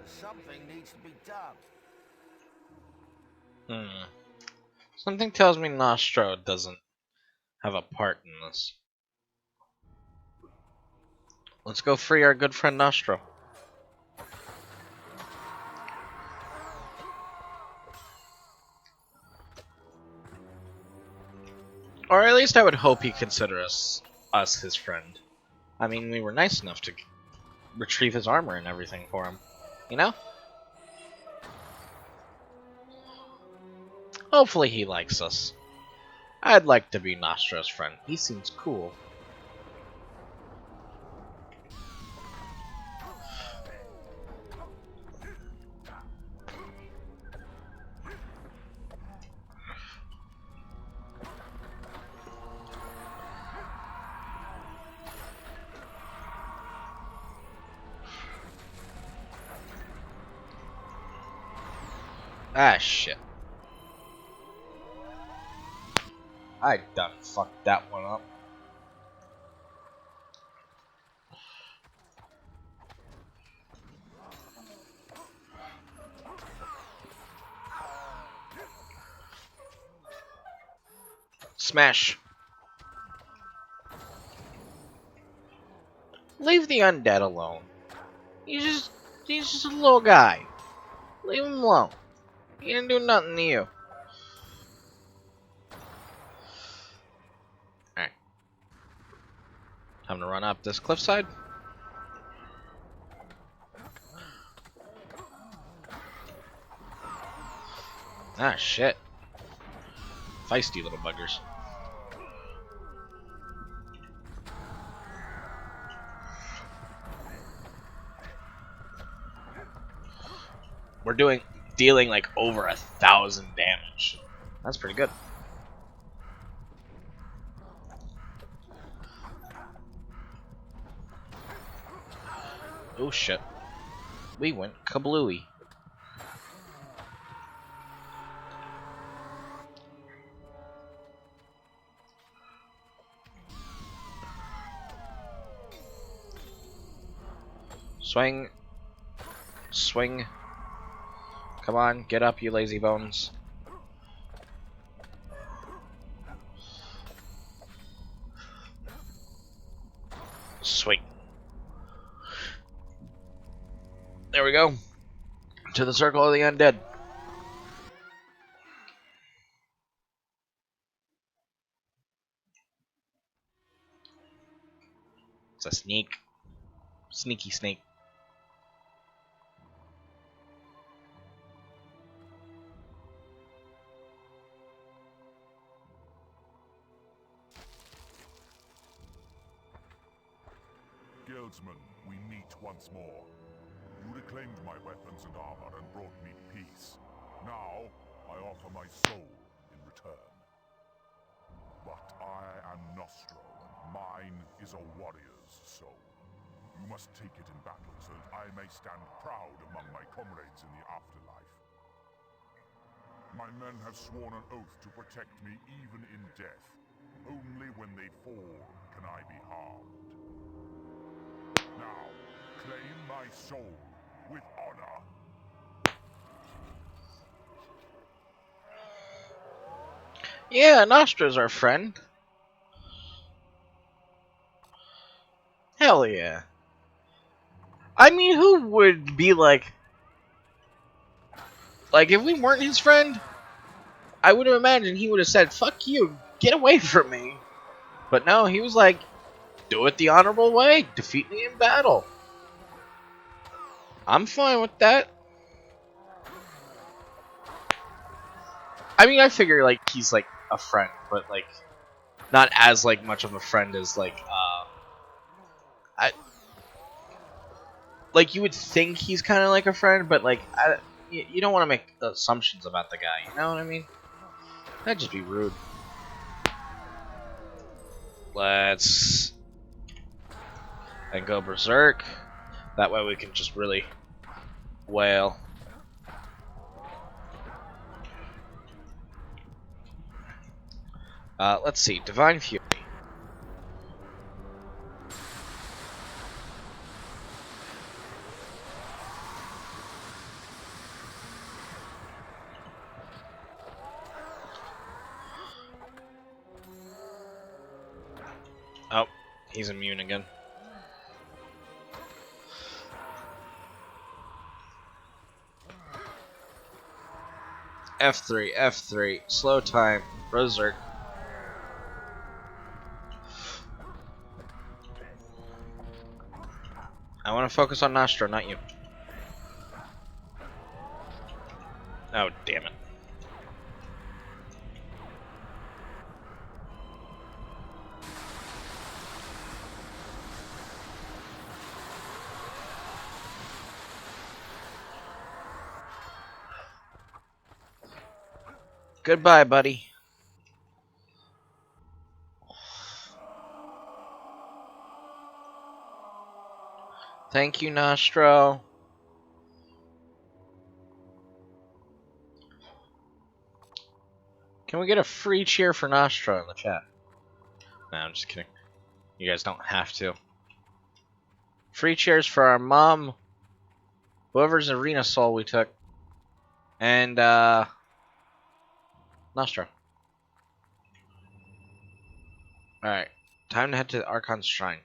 Something needs to be done. Something tells me Nostro doesn't have a part in this. Let's go free our good friend Nostro. Or at least I would hope he considers us his friend. I mean, we were nice enough to retrieve his armor and everything for him. You know? Hopefully he likes us. I'd like to be Nostro's friend. He seems cool. Ah, shit. I done fucked that one up. Smash. Leave the undead alone. He's just a little guy. Leave him alone. He didn't do nothing to you. Alright. Time to run up this cliffside. Ah, shit. Feisty little buggers. We're dealing like over 1,000 damage. That's pretty good. Oh shit. We went kablooey. Swing. Swing. Come on, get up, you lazy bones. Swing. There we go. To the circle of the undead. It's a sneak. Sneaky snake. Guildsman, we meet once more. You reclaimed my weapons and armor and brought me peace. Now, I offer my soul in return. But I am Nostro, and mine is a warrior's soul. You must take it in battle so that I may stand proud among my comrades in the afterlife. My men have sworn an oath to protect me even in death. Only when they fall can I be harmed. Now, claim my soul with honor. Yeah, Nostra's our friend. Hell yeah. I mean, who would be like if we weren't his friend, I would have imagined he would have said, fuck you, get away from me. But no, he was like, do it the honorable way, defeat me in battle. I'm fine with that. I mean, I figure, like, he's, like, a friend, but, like, not as, like, much of a friend as, like, like, you would think he's kind of like a friend, but, like, you don't want to make assumptions about the guy, you know what I mean? That'd just be rude. Let's... and go berserk. That way we can just really wail. Let's see. Divine Fury. Oh, he's immune again. F3, F3, slow time, berserk. I want to focus on Nostro, not you. Oh, damn it. Goodbye, buddy. Thank you, Nostro. Can we get a free cheer for Nostro in the chat? No, I'm just kidding. You guys don't have to. Free cheers for our mom, whoever's arena soul we took, and Nostro. Alright, time to head to Arken's shrine.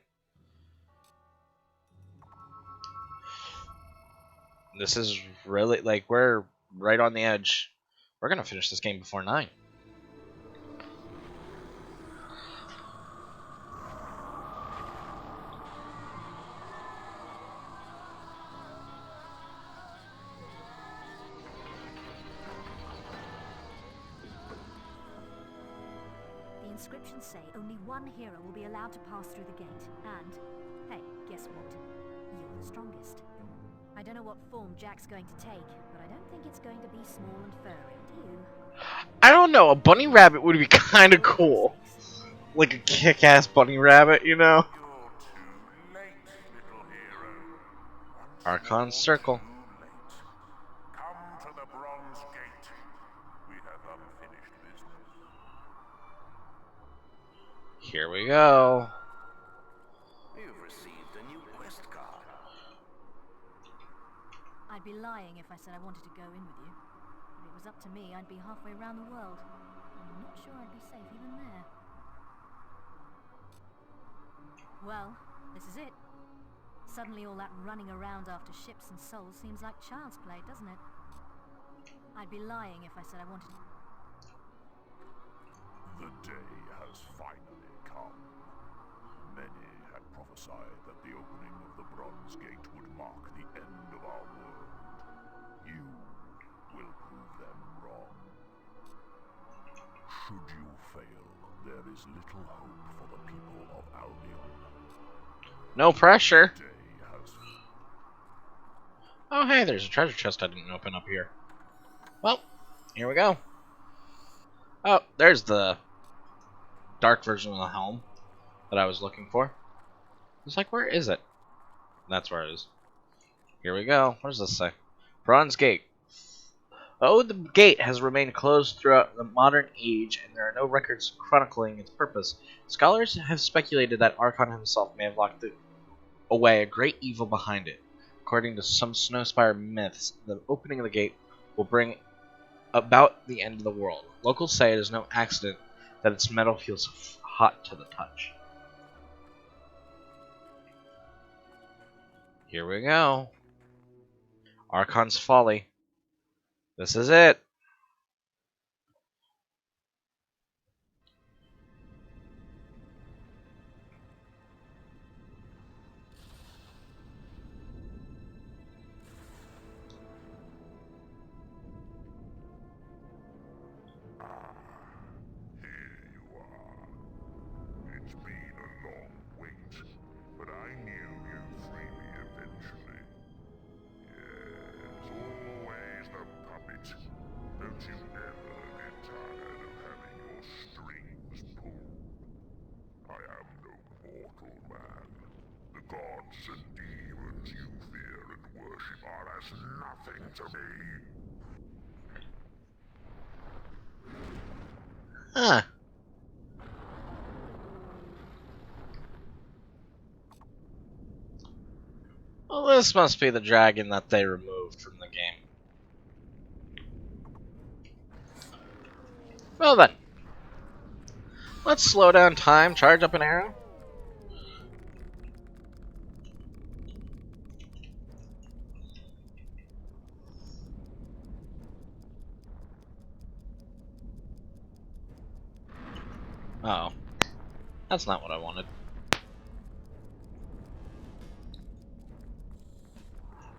This is really, like, we're right on the edge. We're gonna finish this game before 9. The inscriptions say only one hero will be allowed to pass through the gate. And, hey, guess what? You're the strongest. I don't know what form Jack's going to take, but I don't think it's going to be small and furry, do you? I don't know, a bunny rabbit would be kind of cool. Like a kick-ass bunny rabbit, you know? You're too late, little hero. Archon Circle. Come to the Bronze Gate. We have unfinished business. Here we go. You've received a new quest card. be lying if I said I wanted to go in with you. If it was up to me, I'd be halfway around the world. I'm not sure I'd be safe even there. Well, this is it. Suddenly all that running around after ships and souls seems like child's play, doesn't it? I'd be lying if I said I wanted to... The day has finally come. Many had prophesied that the opening of the Bronze Gate would mark the end of our world. You will prove them wrong. Should you fail, there is little hope for the people of Albion. No pressure. The day has... Oh, hey, there's a treasure chest I didn't open up here. Well, here we go. Oh, there's the dark version of the helm that I was looking for. It's like, where is it? That's where it is. Here we go. What does this say? Bronze Gate. Oh, the gate has remained closed throughout the modern age, and there are no records chronicling its purpose. Scholars have speculated that Arken himself may have locked away a great evil behind it. According to some Snowspire myths, the opening of the gate will bring about the end of the world. Locals say it is no accident that its metal feels hot to the touch. Here we go. Archon's Folly. This is it. Here you are. It's been a long wait, but I knew you'd free me eventually. Yes, always the puppet. Don't you ever get tired of having your strings pulled? I am no mortal man. The gods and demons you fear and worship are as nothing to me. Huh. Well, this must be the dragon that they removed from the game. Well then. Let's slow down time, charge up an arrow. Uh oh. That's not what I wanted.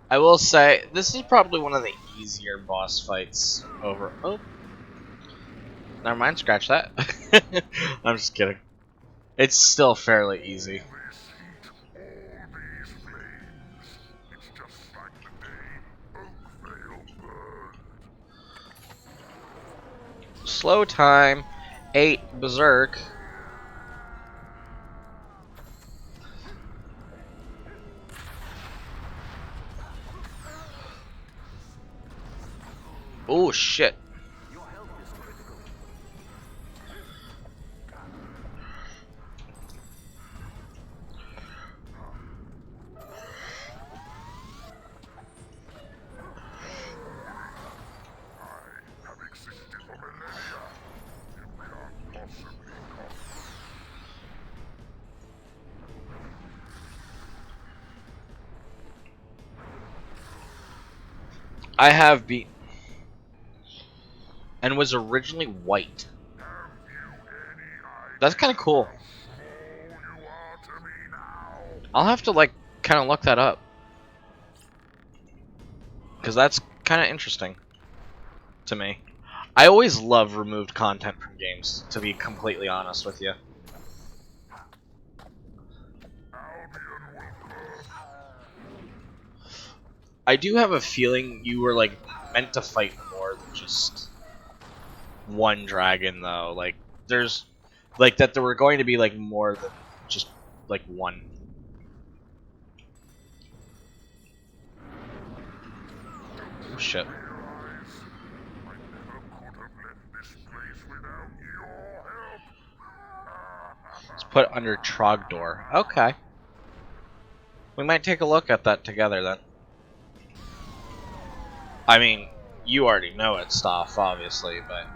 I will say, this is probably one of the easier boss fights over... Oh. Never mind, scratch that. I'm just kidding. It's still fairly easy. All these flames. It's just like the day Oakvale burned. Slow time, 8 berserk. Oh shit. Your health is critical. I have existed for millennia. You can't possibly cause... I have beaten. And was originally white. Have you any idea That's kind of cool. how small you are to me now? I'll have to like kind of look that up. Because that's kind of interesting to me. I always love removed content from games, to be completely honest with you. Albion will burn. I do have a feeling you were like meant to fight more than just one dragon though. Like there's like that there were going to be like more than just like one. Oh shit. Realize I never could have left this place without your help. It's put under Trogdor. Okay. We might take a look at that together then. I mean, you already know it's stuff, obviously, but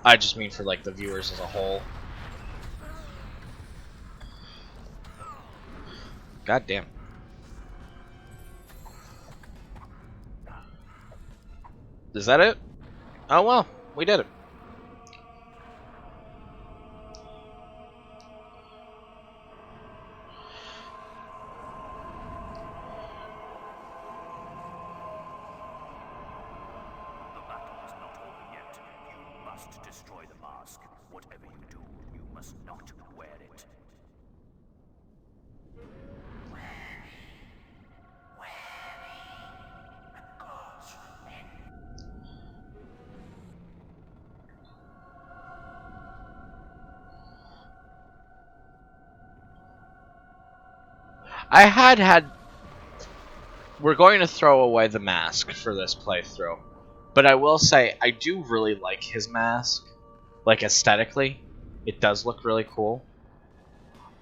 I just mean for like the viewers as a whole. God damn. Is that it? Oh well, we did it. The battle is not over yet. You must destroy the mask. Whatever you do, you must not wear it. I had. We're going to throw away the mask for this playthrough, but I will say I do really like his mask. Like aesthetically, it does look really cool.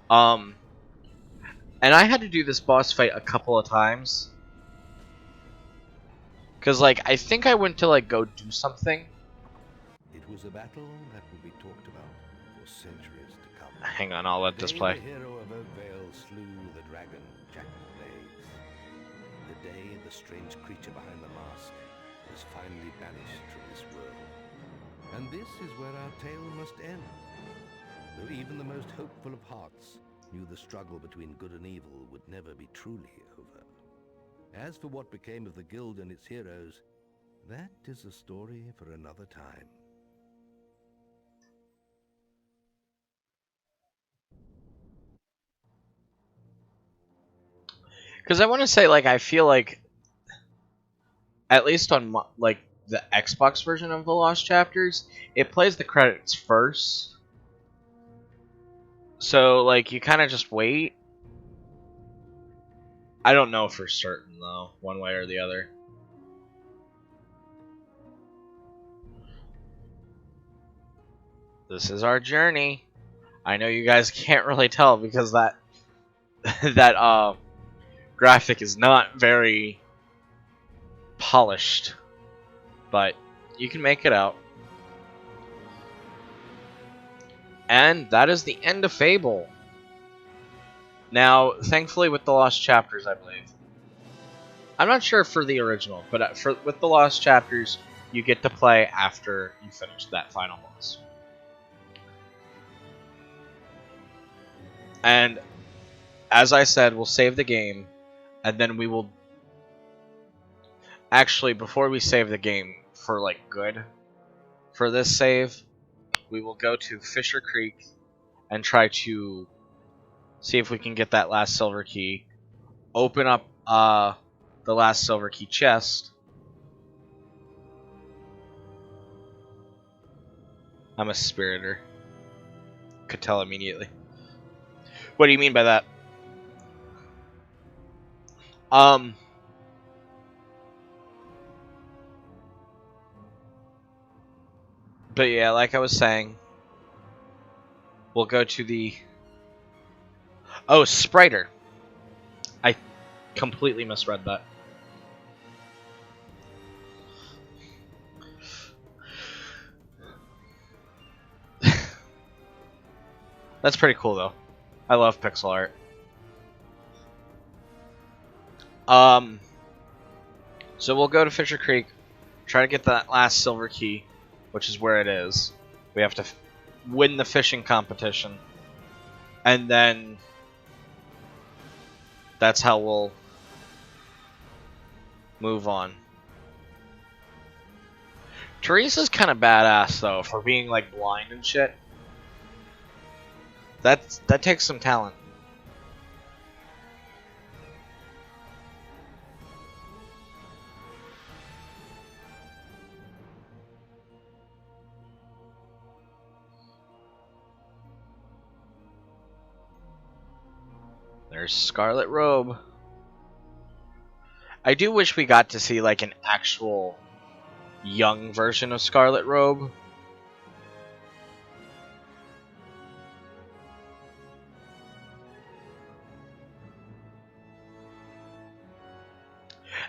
And I had to do this boss fight a couple of times. Cause like I think I went to like go do something. It was a battle that would be talked about for centuries to come. Hang on, I'll let this The play. hero of Oakvale slew the dragon, Jack of Blades. The day the strange creature behind the mask was finally banished from this world. And this is where our tale must end. Though even the most hopeful of hearts knew the struggle between good and evil would never be truly over. As for what became of the guild and its heroes, that is a story for another time. Because I want to say, like, I feel like, at least on like the Xbox version of the Lost Chapters, it plays the credits first. So, like, you kind of just wait. I don't know for certain, though, one way or the other. This is our journey. I know you guys can't really tell because that graphic is not very polished, but you can make it out. And that is the end of Fable. Now, thankfully with the Lost Chapters, I believe. I'm not sure for the original, but with the Lost Chapters, you get to play after you finish that final boss. And as I said, we'll save the game, and then we will... Actually, before we save the game for, like, good, for this save, we will go to Fisher Creek and try to see if we can get that last silver key, open up the last silver key chest. I'm a spiritor. Could tell immediately. What do you mean by that? But yeah, like I was saying, we'll go to the... Oh, Spriter. I completely misread that. That's pretty cool, though. I love pixel art. So we'll go to Fisher Creek, try to get that last silver key, which is where it is. We have to win the fishing competition, and then that's how we'll move on. Teresa's kind of badass, though, for being, like, blind and shit. That takes some talent. There's Scarlet Robe. I do wish we got to see, like, an actual young version of Scarlet Robe.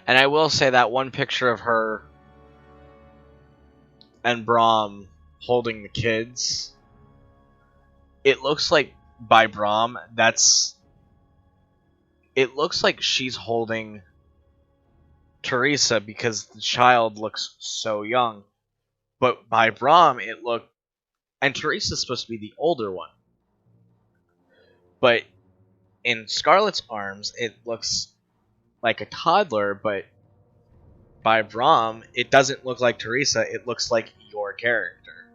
And I will say that one picture of her and Braum holding the kids, it looks like by Braum, it looks like she's holding Teresa because the child looks so young. But by Braum, it looked, and Teresa's supposed to be the older one. But in Scarlett's arms, it looks like a toddler, but by Braum, it doesn't look like Teresa, it looks like your character.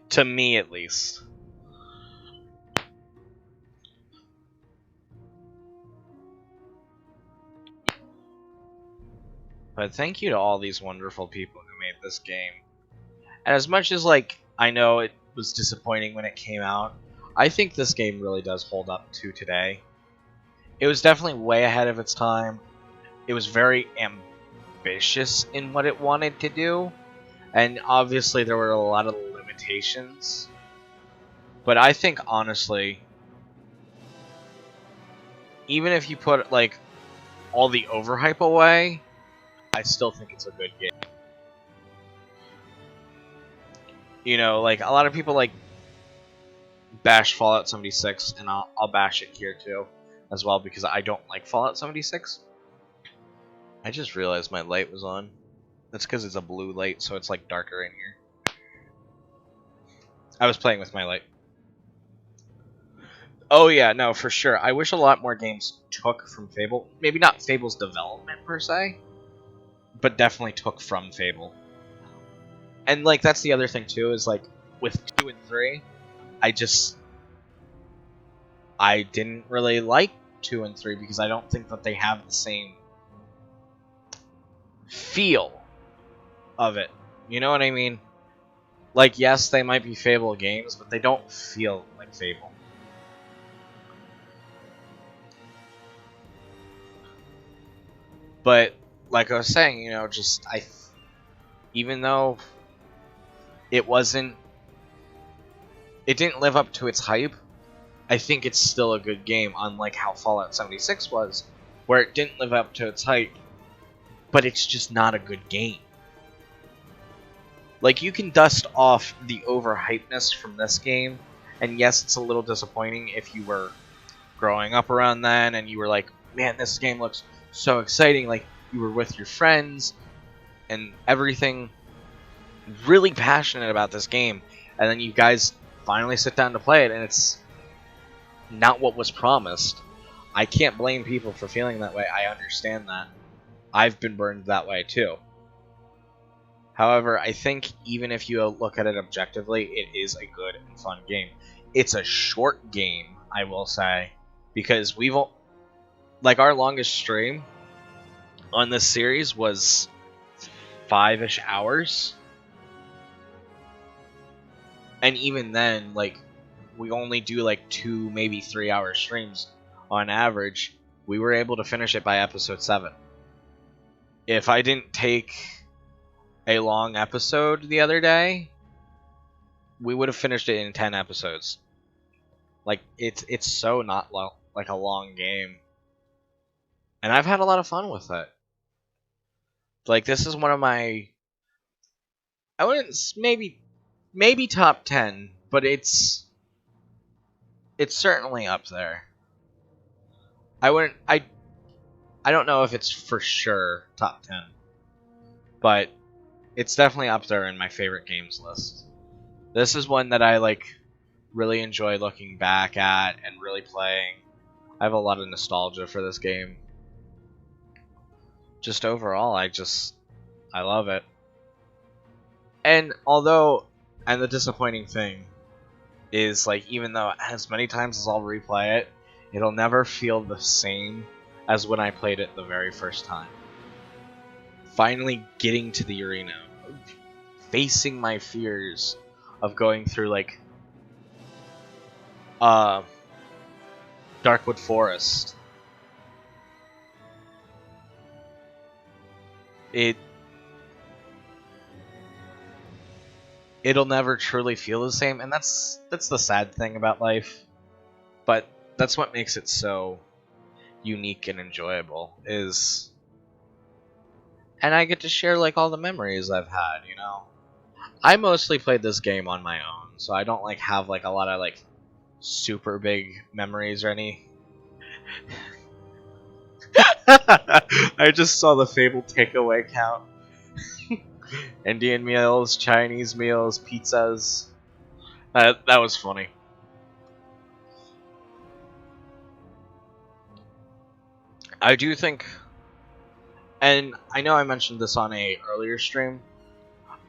To me, at least. But thank you to all these wonderful people who made this game. And as much as, like, I know it was disappointing when it came out, I think this game really does hold up to today. It was definitely way ahead of its time. It was very ambitious in what it wanted to do. And obviously there were a lot of limitations. But I think, honestly, even if you put, like, all the overhype away, I still think it's a good game. You know, like, a lot of people, like, bash Fallout 76, and I'll bash it here, too, as well, because I don't like Fallout 76. I just realized my light was on. That's because it's a blue light, so it's, like, darker in here. I was playing with my light. Oh yeah, no, for sure. I wish a lot more games took from Fable. Maybe not Fable's development, per se, but definitely took from Fable. And, like, that's the other thing, too, is, like, with 2 and 3, I didn't really like 2 and 3 because I don't think that they have the same feel of it. You know what I mean? Like, yes, they might be Fable games, but they don't feel like Fable. But, like I was saying, you know, even though it didn't live up to its hype, I think it's still a good game, unlike how Fallout 76 was, where it didn't live up to its hype, but it's just not a good game. Like, you can dust off the overhypeness from this game, and yes, it's a little disappointing if you were growing up around then, and you were like, man, this game looks so exciting, like, you were with your friends, and everything, really passionate about this game, and then you guys finally sit down to play it, and it's not what was promised. I can't blame people for feeling that way. I understand that. I've been burned that way too. However, I think even if you look at it objectively, it is a good and fun game. It's a short game, I will say, because like, our longest stream on this series was 5-ish hours. And even then, like, we only do like 2, maybe 3 hour streams on average. We were able to finish it by episode 7. If I didn't take a long episode the other day, we would have finished it in 10 episodes. Like, it's so not like a long game. And I've had a lot of fun with it. Like, this is one of my, I wouldn't, maybe top 10, but it's certainly up there. I don't know if it's for sure top 10, but it's definitely up there in my favorite games list. This is one that I, like, really enjoy looking back at and really playing. I have a lot of nostalgia for this game. Just overall, I love it. And the disappointing thing is, like, even though as many times as I'll replay it, it'll never feel the same as when I played it the very first time. Finally getting to the arena, facing my fears of going through, like, Darkwood Forest. It'll never truly feel the same, and that's the sad thing about life. But that's what makes it so unique and enjoyable is, and I get to share like all the memories I've had, you know. I mostly played this game on my own, so I don't like have like a lot of like super big memories or any. I just saw the Fable takeaway count. Indian meals, Chinese meals, pizzas. That was funny. I do think, and I know I mentioned this on a earlier stream,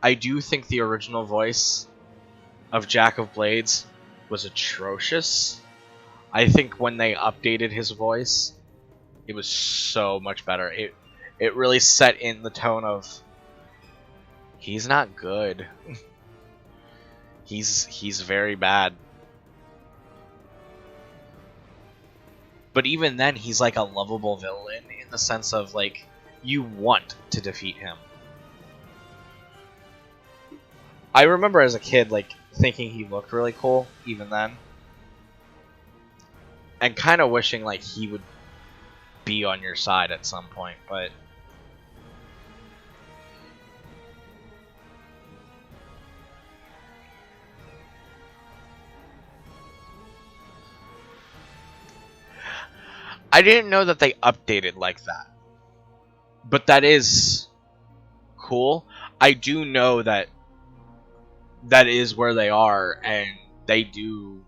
I do think the original voice of Jack of Blades was atrocious. I think when they updated his voice, it was so much better. It really set in the tone of he's not good. he's very bad. But even then, he's like a lovable villain in the sense of like you want to defeat him. I remember as a kid like thinking he looked really cool even then, and kind of wishing like he would be on your side at some point, but I didn't know that they updated like that. But that is cool. I do know that that is where they are, and they do,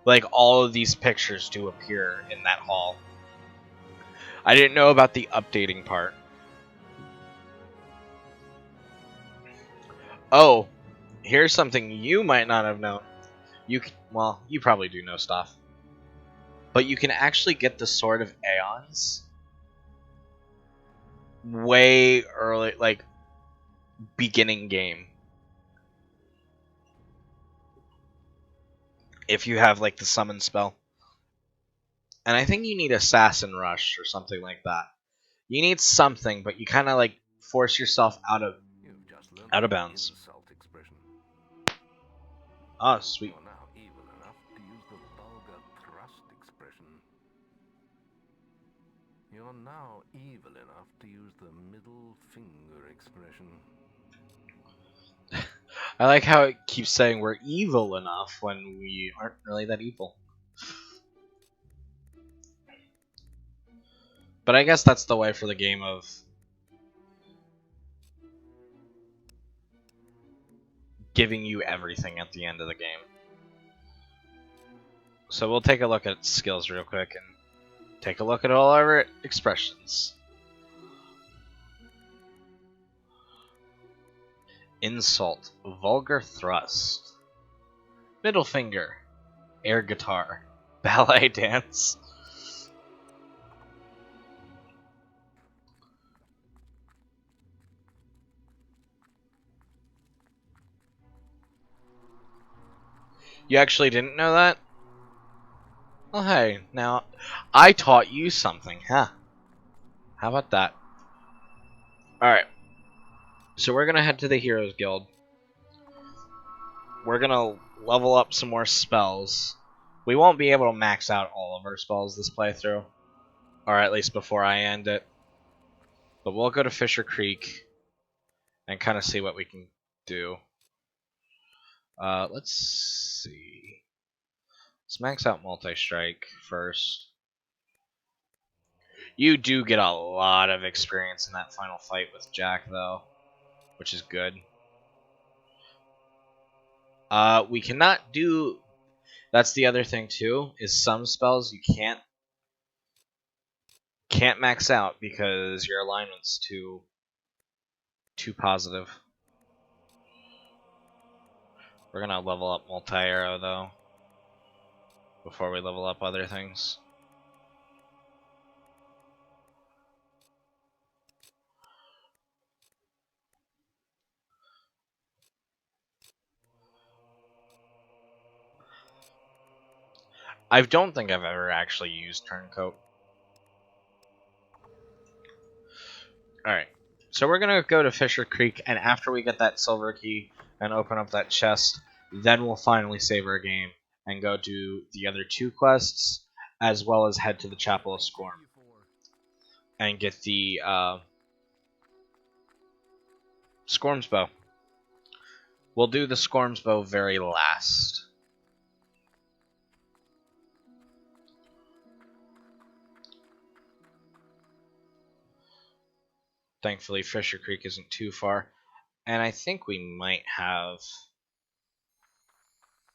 like, all of these pictures do appear in that hall. I didn't know about the updating part. Oh, here's something you might not have known. Well, you probably do know stuff. But you can actually get the Sword of Aeons way early, like, beginning game. If you have, like, the summon spell. And I think you need Assassin Rush or something like that. You need something, but you kind of, like, force yourself out of bounds. Oh, sweet. You're now evil enough to use the vulgar thrust expression. You're now evil enough to use the middle finger expression. I like how it keeps saying we're evil enough when we aren't really that evil. But I guess that's the way for the game of giving you everything at the end of the game. So we'll take a look at skills real quick and take a look at all our expressions. Insult, vulgar thrust, middle finger, air guitar, ballet dance. You actually didn't know that? Well, hey, now I taught you something, huh? How about that? Alright. So we're gonna head to the Heroes Guild. We're gonna level up some more spells. We won't be able to max out all of our spells this playthrough. Or at least before I end it. But we'll go to Fisher Creek and kind of see what we can do. Let's see. Let's max out Multi-Strike first. You do get a lot of experience in that final fight with Jack, though, which is good. We cannot do... That's the other thing, too, is some spells you can't max out because your alignment's too positive. We're gonna level up Multi-Arrow, though, before we level up other things. I don't think I've ever actually used Turncoat. Alright, so we're gonna go to Fisher Creek, and after we get that silver key and open up that chest, then we'll finally save our game and go do the other two quests, as well as head to the Chapel of Scorn and get the Scorm's Bow. We'll do the Scorm's Bow very last. Thankfully, Fisher Creek isn't too far. And I think we might have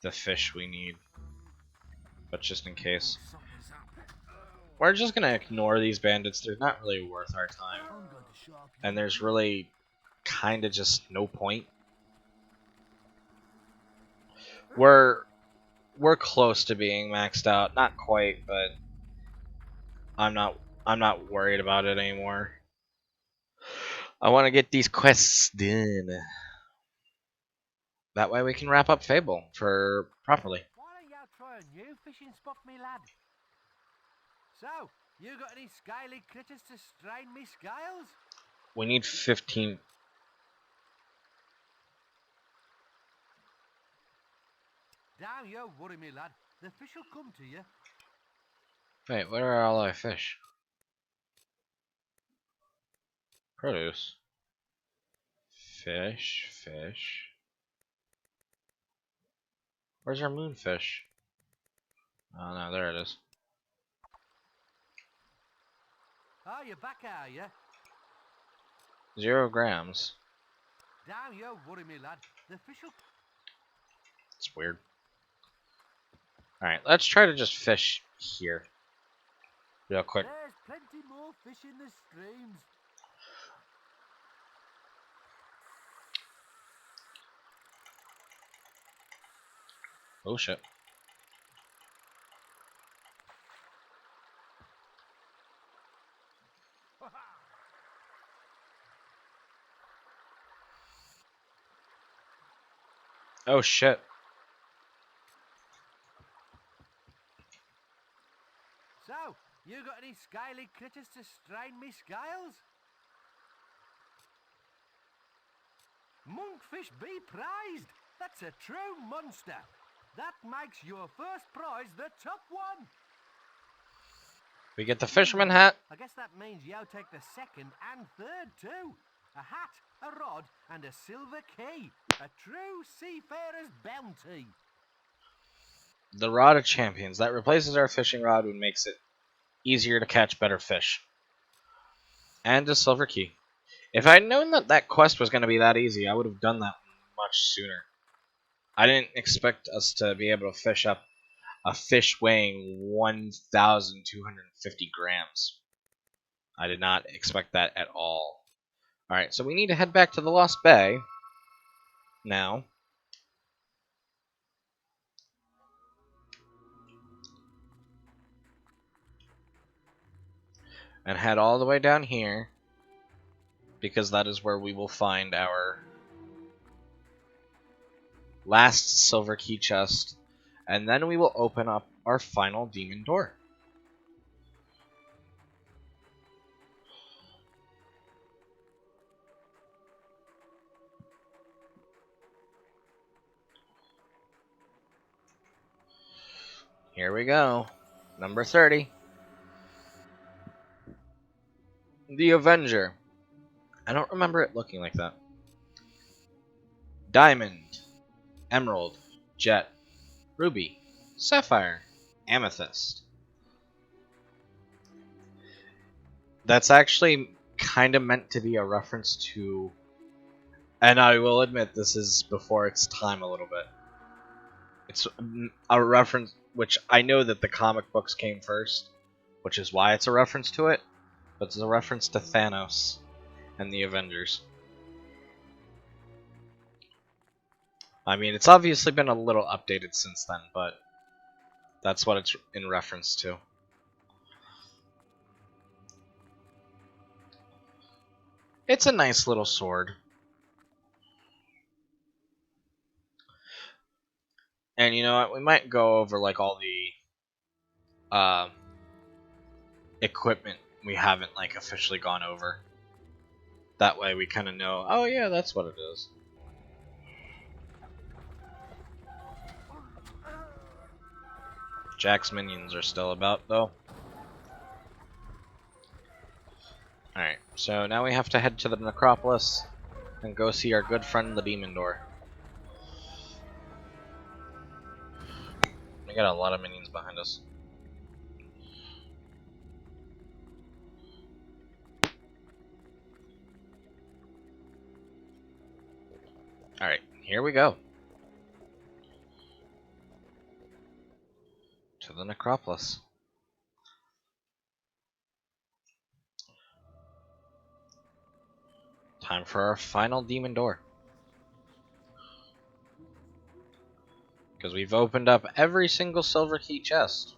the fish we need. But just in case. We're just going to ignore these bandits. They're not really worth our time. And there's really kind of just no point. We're close to being maxed out. Not quite, but I'm not worried about it anymore. I want to get these quests done. That way we can wrap up Fable properly. Why don't you try a new fishing spot, me lad? So, you got any scaly critters to strain me scales? We need 15. Don't you worry, me lad. The fish will come to you. Wait, where are all our fish? Produce. Fish. Where's our moonfish? Oh no, there it is. Oh, you're back, are you? 0 grams. Don't you worry, me lad. The fish will... It's weird. Alright, let's try to just fish here. Real quick. There's plenty more fish in the streams. Oh shit. Oh shit. So, you got any scaly critters to strain me scales? Monkfish be prized. That's a true monster. That makes your first prize the top one. We get the Fisherman Hat. I guess that means you take the second and third too. A hat, a rod, and a silver key. A true seafarer's bounty. The Rod of Champions. That replaces our fishing rod and makes it easier to catch better fish. And a silver key. If I'd known that that quest was going to be that easy, I would have done that much sooner. I didn't expect us to be able to fish up a fish weighing 1,250 grams. I did not expect that at all. Alright, so we need to head back to the Lost Bay now. And head all the way down here, because that is where we will find our last silver key chest, and then we will open up our final demon door. Here we go. Number 30. The Avenger. I don't remember it looking like that. Diamond. Emerald. Jet. Ruby. Sapphire. Amethyst. That's actually kind of meant to be a reference to... And I will admit this is before its time a little bit. It's a reference, which I know that the comic books came first, which is why it's a reference to it, but it's a reference to Thanos and the Avengers. I mean, it's obviously been a little updated since then, but that's what it's in reference to. It's a nice little sword. And you know what, we might go over like all the equipment we haven't like officially gone over. That way we kind of know, oh yeah, that's what it is. Jack's minions are still about, though. Alright, so now we have to head to the Necropolis and go see our good friend the Demon Door. We got a lot of minions behind us. Alright, here we go. To the Necropolis. Time for our final Demon Door. Because we've opened up every single silver key chest.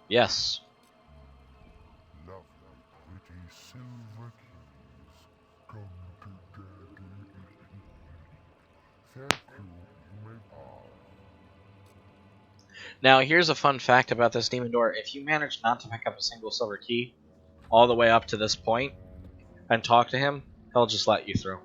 Yes. Lovely, pretty silver keys. Come to daddy. Thank you, you may pass. Now, here's a fun fact about this Demon Door. If you manage not to pick up a single silver key all the way up to this point and talk to him, he'll just let you through.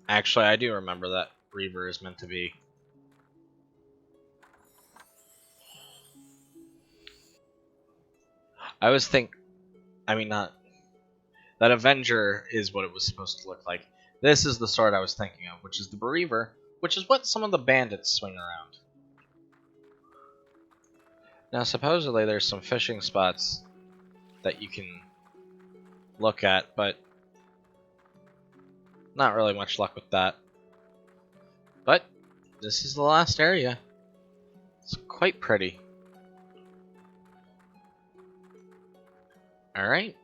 Actually, I do remember that Reaver is meant to be. That Avenger is what it was supposed to look like. This is the sword I was thinking of, which is the Bereaver, which is what some of the bandits swing around. Now, supposedly there's some fishing spots that you can look at, but not really much luck with that. But this is the last area. It's quite pretty. Alright.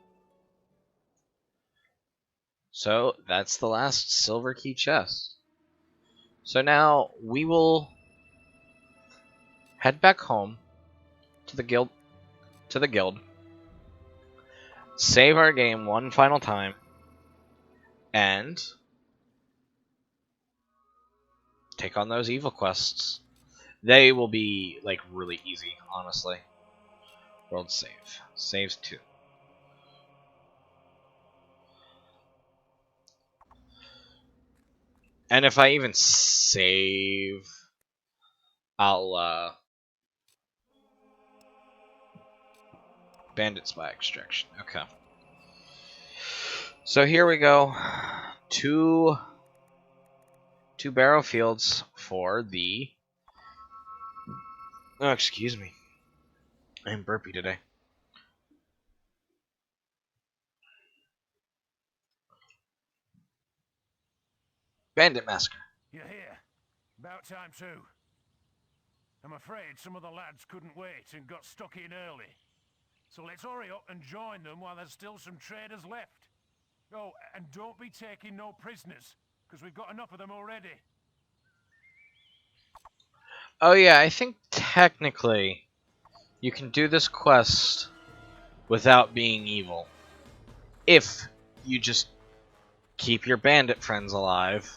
So that's the last silver key chest. So now we will head back home to the guild, save our game one final time, and take on those evil quests. They will be like really easy, honestly. World save. Saves 2. And if I even save, I'll bandit spy extraction. Okay. So here we go. Two barrow fields for the... Oh, excuse me. I am burpy today. Bandit Massacre. You're here. About time too. I'm afraid some of the lads couldn't wait and got stuck in early. So let's hurry up and join them while there's still some traders left. Oh, and don't be taking no prisoners, because we've got enough of them already. Oh yeah, I think technically you can do this quest without being evil. If you just keep your bandit friends alive.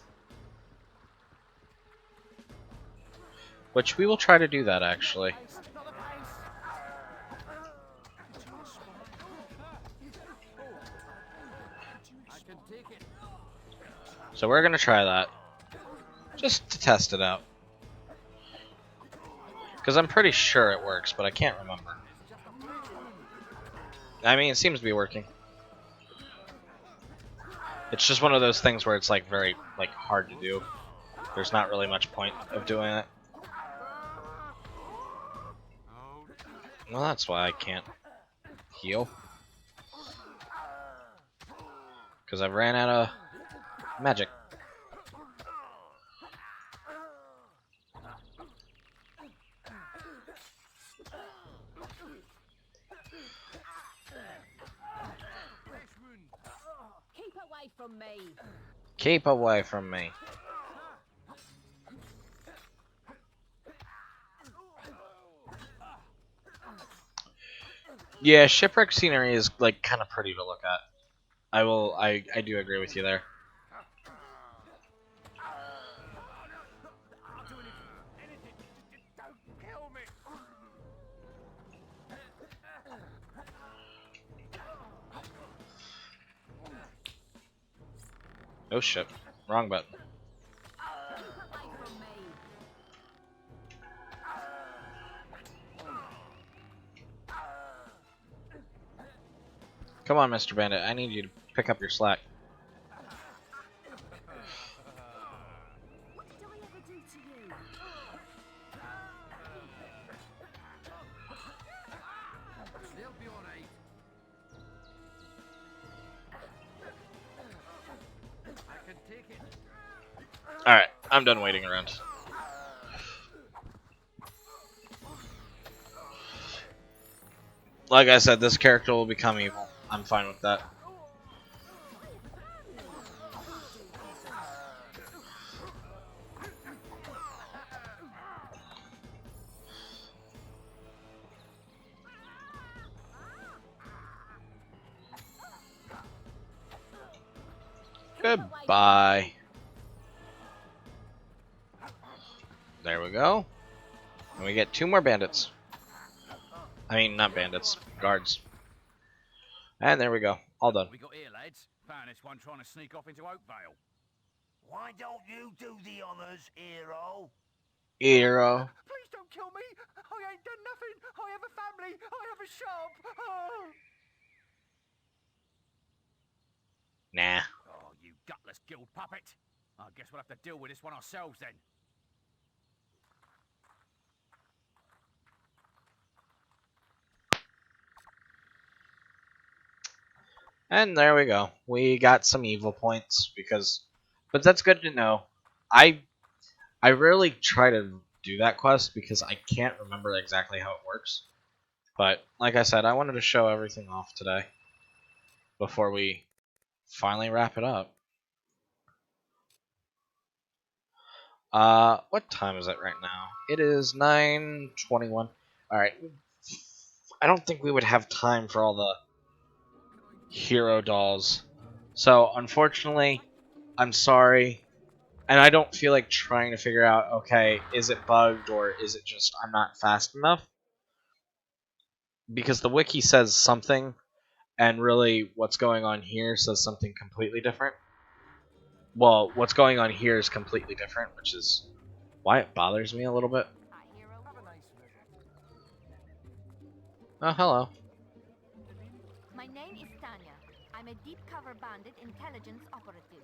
Which we will try to do that, actually. So we're gonna try that. Just to test it out. Because I'm pretty sure it works, but I can't remember. I mean, it seems to be working. It's just one of those things where it's like very hard to do. There's not really much point of doing it. Well, that's why I can't heal. Because I've ran out of magic. Keep away from me. Keep away from me. Yeah, shipwreck scenery is like kind of pretty to look at. I do agree with you there. I'll do anything. Just don't kill me. Oh shit, wrong button. Come on, Mr. Bandit, I need you to pick up your slack. What did I ever do to you? They'll be all right. I can take it. Alright, I'm done waiting around. Like I said, this character will become evil. I'm fine with that. Goodbye. There we go. And we get 2 more bandits. I mean, not bandits, guards. And there we go. All done. We got here, lads. Found this one trying to sneak off into Oakvale. Why don't you do the honors, hero? Hero. Please don't kill me. I ain't done nothing. I have a family. I have a shop. Oh. Nah. Oh, you gutless guild puppet. I guess we'll have to deal with this one ourselves then. And there we go. We got some evil points because, but that's good to know. I rarely try to do that quest because I can't remember exactly how it works. But like I said, I wanted to show everything off today before we finally wrap it up. What time is it right now? It is 9:21. Alright. I don't think we would have time for all the hero dolls. So, unfortunately, I'm sorry. And I don't feel like trying to figure out, okay, is it bugged or is it just I'm not fast enough? Because the wiki says something, and really what's going on here says something completely different. Well, what's going on here is completely different, which is why it bothers me a little bit. Oh, hello. My name is Tanya. I'm a deep cover bandit intelligence operative.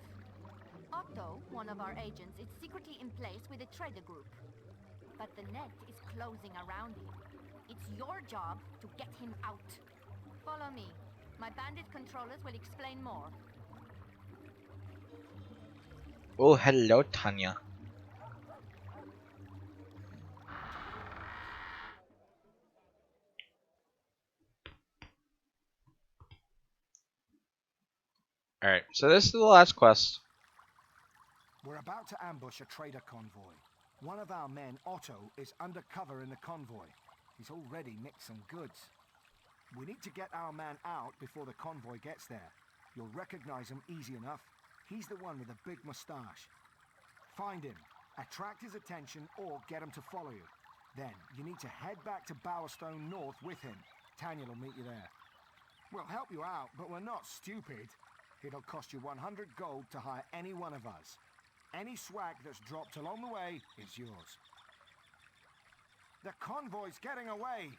Otto, one of our agents, is secretly in place with a trader group. But the net is closing around him. It's your job to get him out. Follow me. My bandit controllers will explain more. Oh, hello, Tanya. Alright, so this is the last quest. We're about to ambush a trader convoy. One of our men, Otto, is undercover in the convoy. He's already nicked some goods. We need to get our man out before the convoy gets there. You'll recognize him easy enough. He's the one with the big mustache. Find him, attract his attention, or get him to follow you. Then, you need to head back to Bowerstone North with him. Tanya will meet you there. We'll help you out, but we're not stupid. It'll cost you 100 gold to hire any one of us. Any swag that's dropped along the way is yours. The convoy's getting away!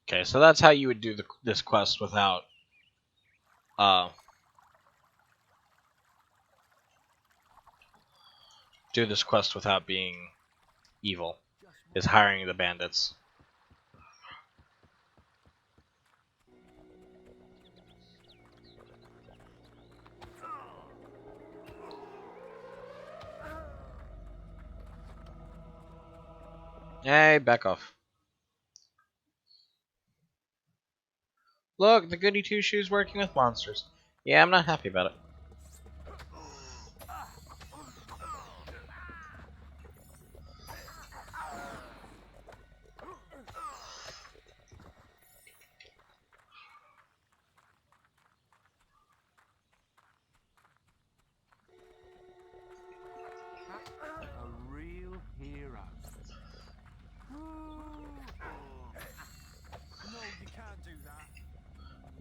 Okay, so that's how you would do this quest without, do this quest without being evil, is hiring the bandits. Hey, back off. Look, the goody two-shoes working with monsters. Yeah, I'm not happy about it.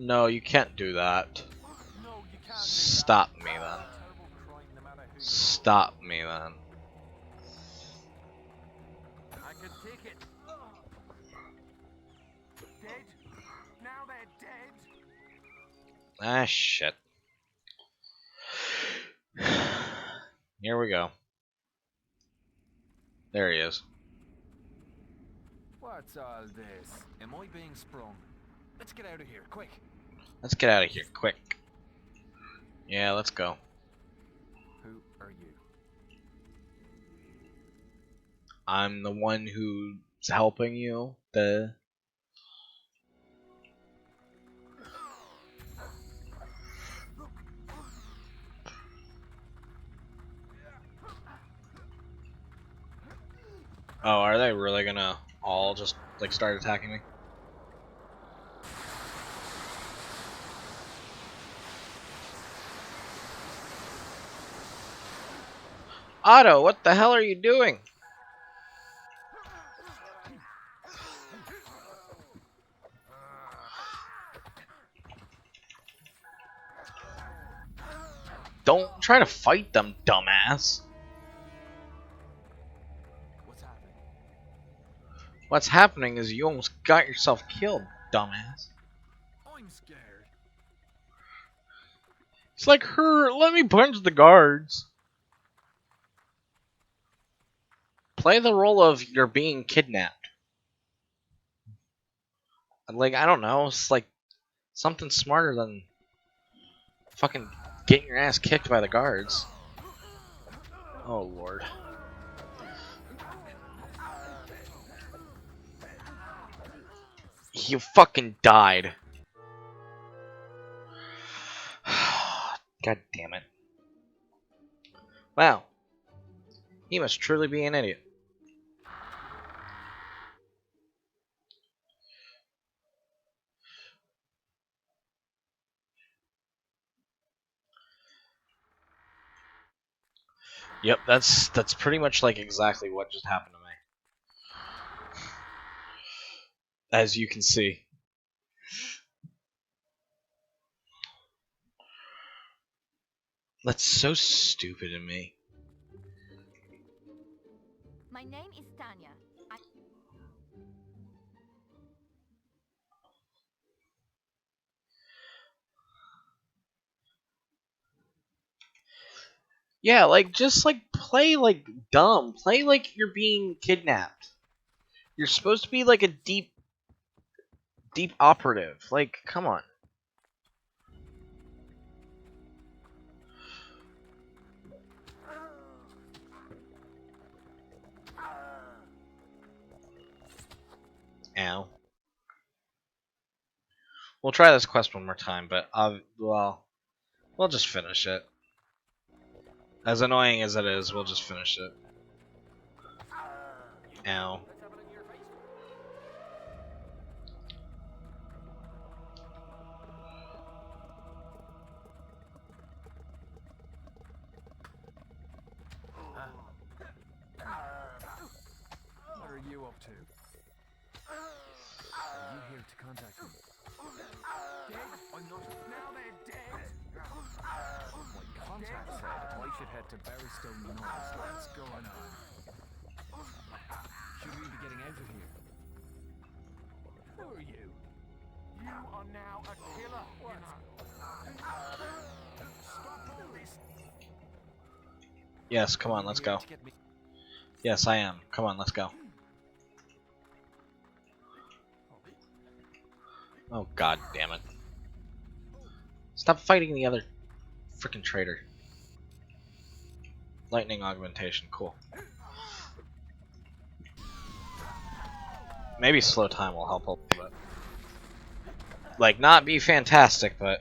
No, you can't do that. No, you can't. Stop me then. Terrible crime, no matter who you Stop me then. are. I can take it. Dead? Now they're dead? Ah, shit. Here we go. There he is. What's all this? Am I being sprung? Let's get out of here, quick. Let's get out of here, quick. Yeah, let's go. Who are you? I'm the one who's helping you. The Oh, are they really gonna all just like start attacking me? Otto, what the hell are you doing? Don't try to fight them, dumbass. What's happening? What's happening is you almost got yourself killed, dumbass. I'm scared. It's like her. Let me punch the guards. Play the role of you're being kidnapped. Like, I don't know. It's like something smarter than fucking getting your ass kicked by the guards. Oh, Lord. You fucking died. God damn it. Wow. He must truly be an idiot. Yep, that's pretty much like exactly what just happened to me. As you can see. That's so stupid of me. My name is Tanya. Yeah, like just like play like dumb. Play like you're being kidnapped. You're supposed to be like a deep operative. Like, come on. Ow. We'll try this quest one more time, but well, we'll just finish it. As annoying as it is, we'll just finish it. Ow. What are you up to? Are you here to contact me? Dead? I'm not. Now they're dead? My contact said I should head to Berrystone North. What's going on? Should we be getting out of here? Who are you? You are now a killer, you know. Stop all this. Yes, come on, let's Here go. to get me- Yes, I am. Come on, let's go. Oh, god damn it. Stop fighting the other freaking traitor. Lightning augmentation, cool. Maybe slow time will help a little bit. Like, not be fantastic, but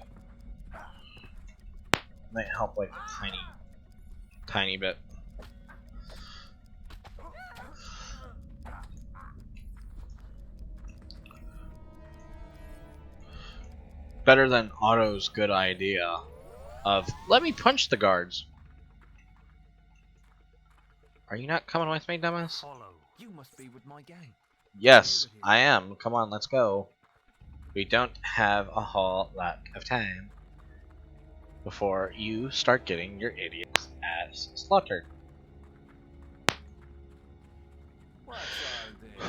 might help like a tiny bit. Better than Otto's good idea of, let me punch the guards. Are you not coming with me, dumbass? Follow. You must be with my gang. Yes, I am. Come on, let's go. We don't have a whole lot of time before you start getting your idiots ass slaughtered. What's all this?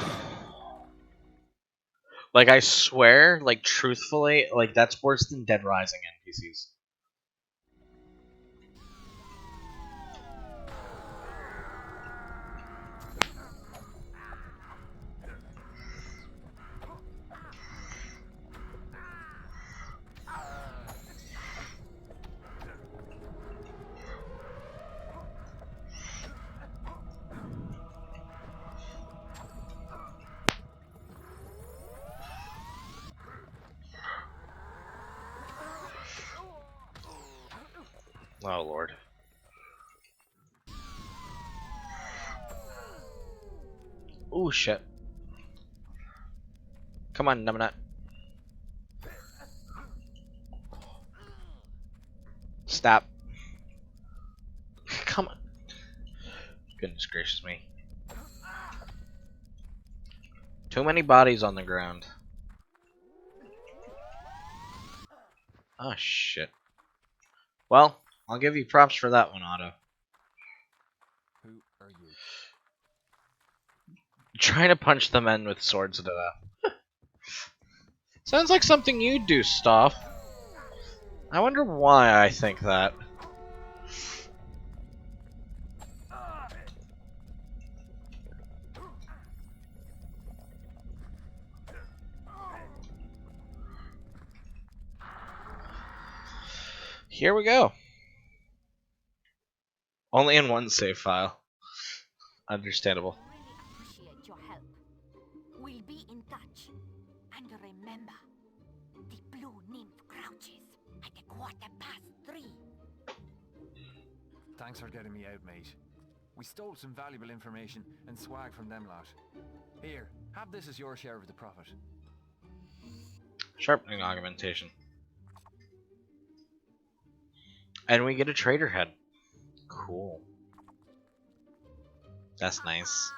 Like, I swear, like, truthfully, like, that's worse than Dead Rising NPCs. Oh, Lord. Ooh, shit. Come on, Numbnut. Stop. Come on. Goodness gracious me. Too many bodies on the ground. Oh, shit. Well, I'll give you props for that one, Otto. Who are you? Trying to punch the men with swords to death. Sounds like something you'd do, Stoff. I wonder why I think that. Here we go. Only in one save file. Understandable. Really appreciate your help. We'll be in touch. And remember, the blue nymph crouches at 3:15. Thanks for getting me out, mate. We stole some valuable information and swag from them lot. Here, have this as your share of the profit. Sharpening augmentation. And we get a trader head. Cool. That's nice.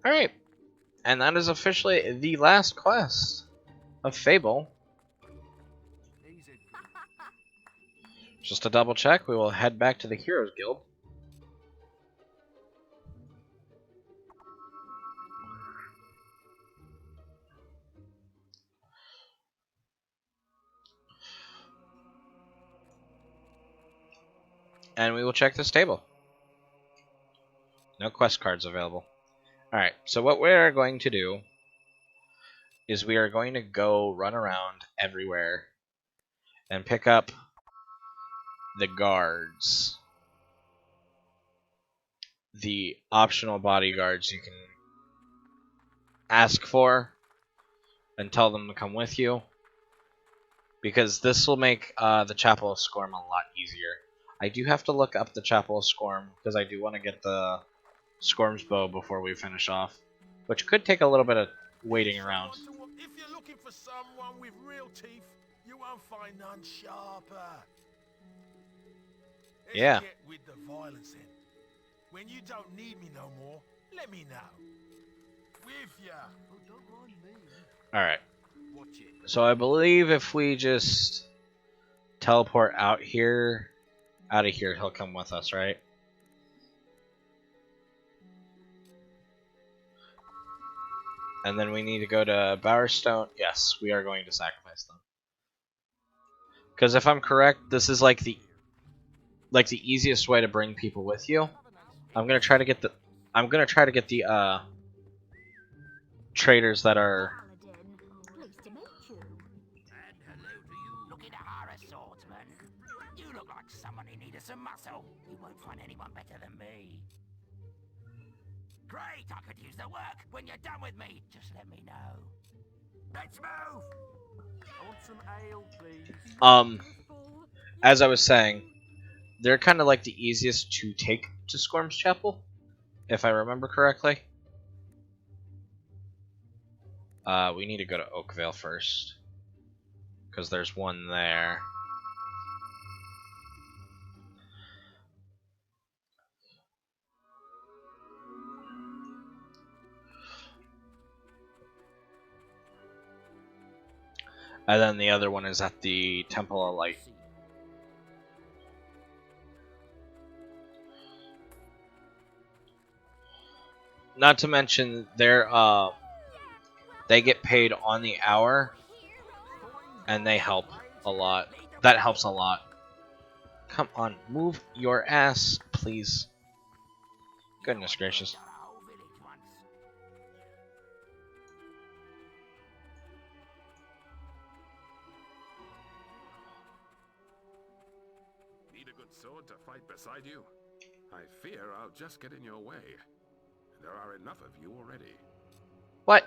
Alright. And that is officially the last quest of Fable. Just to double check, we will head back to the Heroes Guild. And we will check this table. No quest cards available. Alright, so what we are going to do is we are going to go run around everywhere and pick up the guards. The optional bodyguards you can ask for and tell them to come with you. Because this will make the Chapel of Scorn a lot easier. I do have to look up the Chapel of Scorn because I do want to get the Scorm's bow before we finish off, which could take a little bit of waiting around. If you're looking for someone with real teeth, you won't find none sharper. Let's Yeah. get with the violence then. When you don't need me no more, let me know. With ya. Oh, don't mind me. Alright. Watch it. So I believe if we just teleport out of here, he'll come with us, right? And then we need to go to Bowerstone. Yes, we are going to sacrifice them. Because if I'm correct, this is like the easiest way to bring people with you. I'm gonna try to get the traders that are. Pleased to meet you. And hello to you. Looking to hire a swordsman? You look like someone who needed some muscle. You won't find anyone better than me. Great, I could use the work. When you're done with me, just let me know. Let's move! I want some ale, please. As I was saying, they're kind of like the easiest to take to Scorm's Chapel, if I remember correctly. We need to go to Oakvale first, because there's one there. And then the other one is at the Temple of Light. Not to mention, they get paid on the hour, and they help a lot. That helps a lot. Come on, move your ass, please. Goodness gracious. Need a good sword to fight beside you? I fear I'll just get in your way. There are enough of you already. What?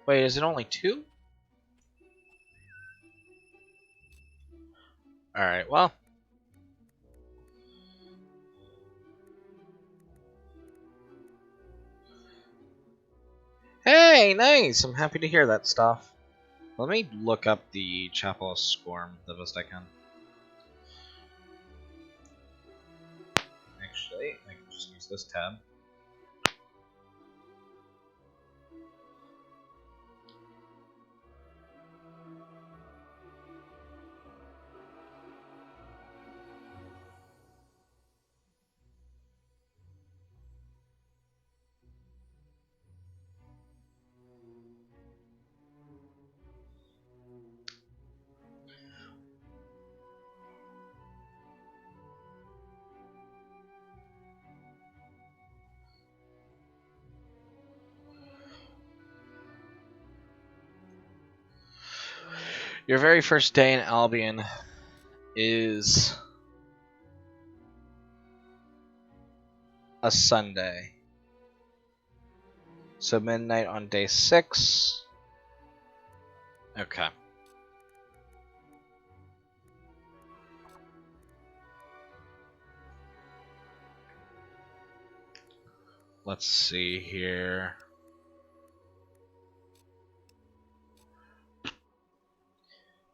Wait, is it only 2? Alright, well. Hey, nice! I'm happy to hear that stuff. Let me look up the Chapel of Scorn the best I can. Actually, I can just use this tab. Your very first day in Albion is a Sunday. So midnight on day 6. Okay. Let's see here.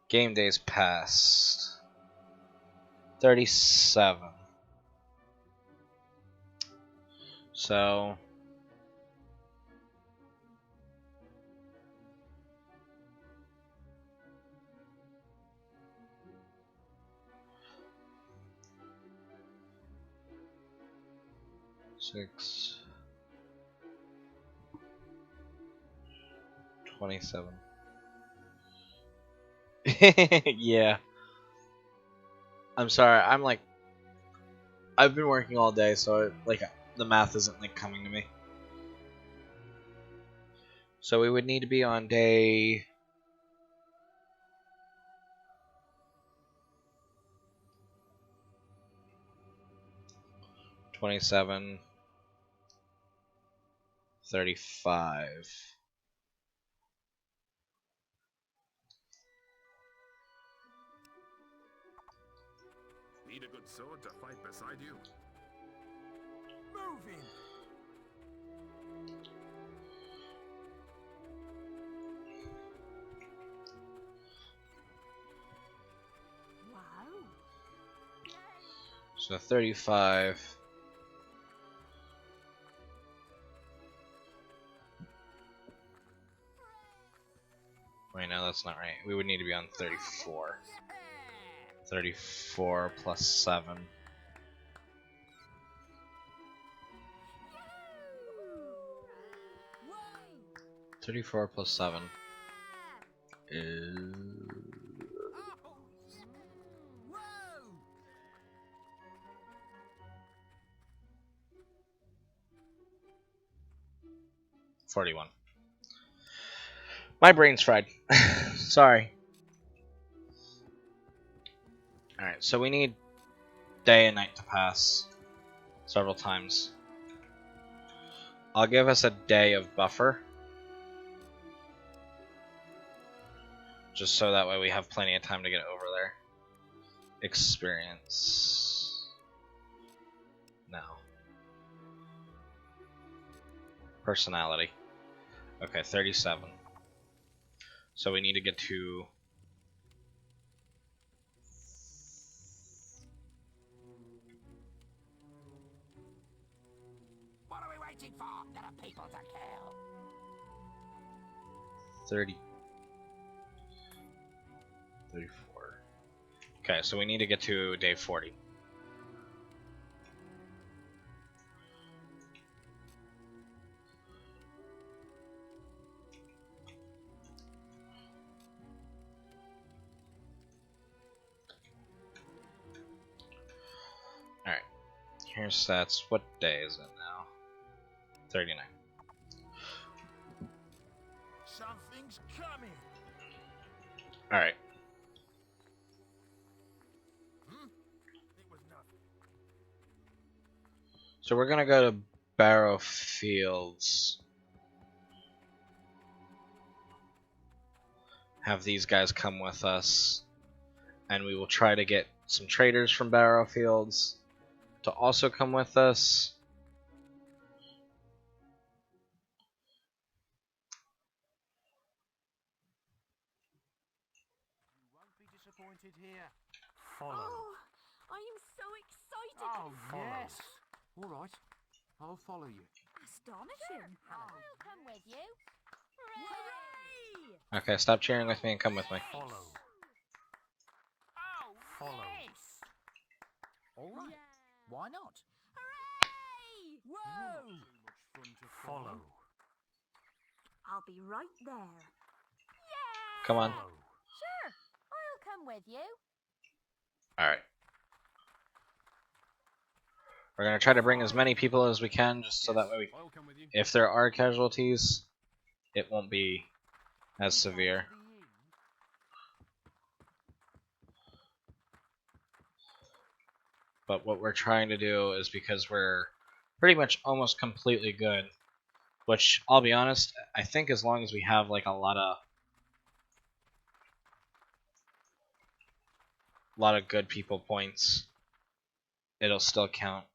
Game days passed. 37. So six 27. Yeah. I'm sorry. I've been working all day, so the math isn't coming to me. So we would need to be on day 27, 35. Need a good sword to fight beside you? Moving. Wow. So 35. Wait, no, that's not right. We would need to be on 34. 34 plus 7. Whoa. 34 plus 7 is... Whoa. 41. My brain's fried. Sorry. Alright, so we need day and night to pass several times. I'll give us a day of buffer. Just so that way we have plenty of time to get over there. Experience. No. Personality. Okay, 37. So we need to get to... What are we waiting for? There are people to kill. 30. 34. Okay, so we need to get to day 40. Alright, here's stats. What day is it now? 39. Something's coming. Alright. It was nothing. So we're gonna go to Barrow Fields. Have these guys come with us. And we will try to get some traders from Barrow Fields to also come with us. You won't be disappointed here. Follow. Oh, I am so excited. Oh, yes. All right. I'll follow you. Astonishing. I'll come with you. Hooray! Okay, stop cheering with me and come with me. Follow. Oh, Follow. yes! All right. Yeah. Why not? Hooray! Whoa! Too much fun to follow. I'll be right there. Yeah! Come on. Follow. Sure, I'll come with you. Alright. We're going to try to bring as many people as we can, just so that way I'll come with you. if there are casualties, it won't be as severe. But what we're trying to do is, because we're pretty much almost completely good, which, I'll be honest, I think as long as we have like a lot of good people points, it'll still count.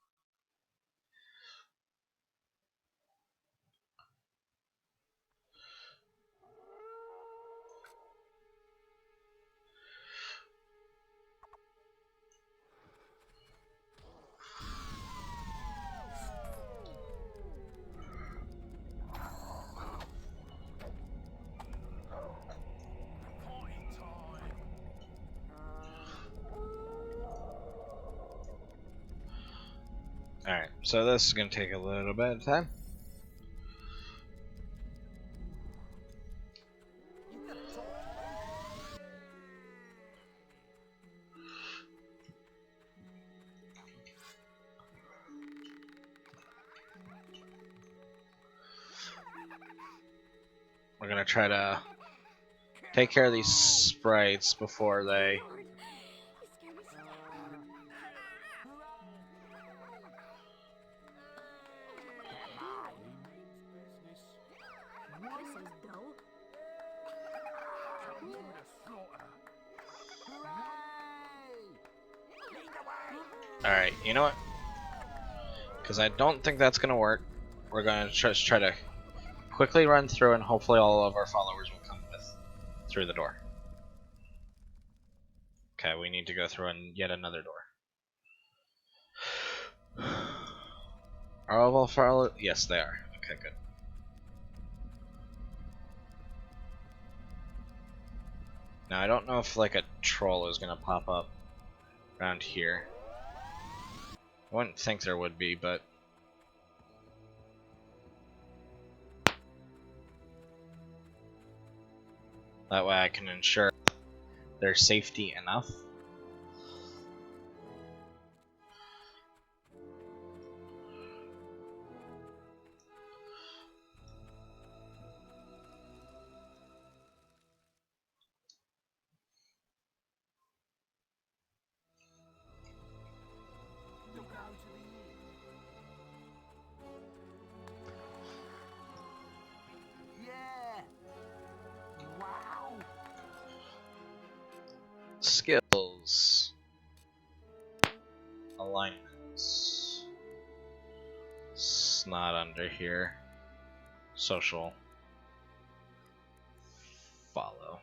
Alright, so this is going to take a little bit of time. We're going to try to take care of these sprites before they... This is dull. Alright, you know what? Because I don't think that's going to work. We're going to just try to quickly run through, and hopefully all of our followers will come through the door. Okay, we need to go through yet another door. Are all of our followers? Yes, they are. Okay, good. Now, I don't know if like a troll is going to pop up around here. I wouldn't think there would be, but... that way I can ensure their safety enough. Yeah. Wow. Skills. Alignments. It's not under here. Social. Follow.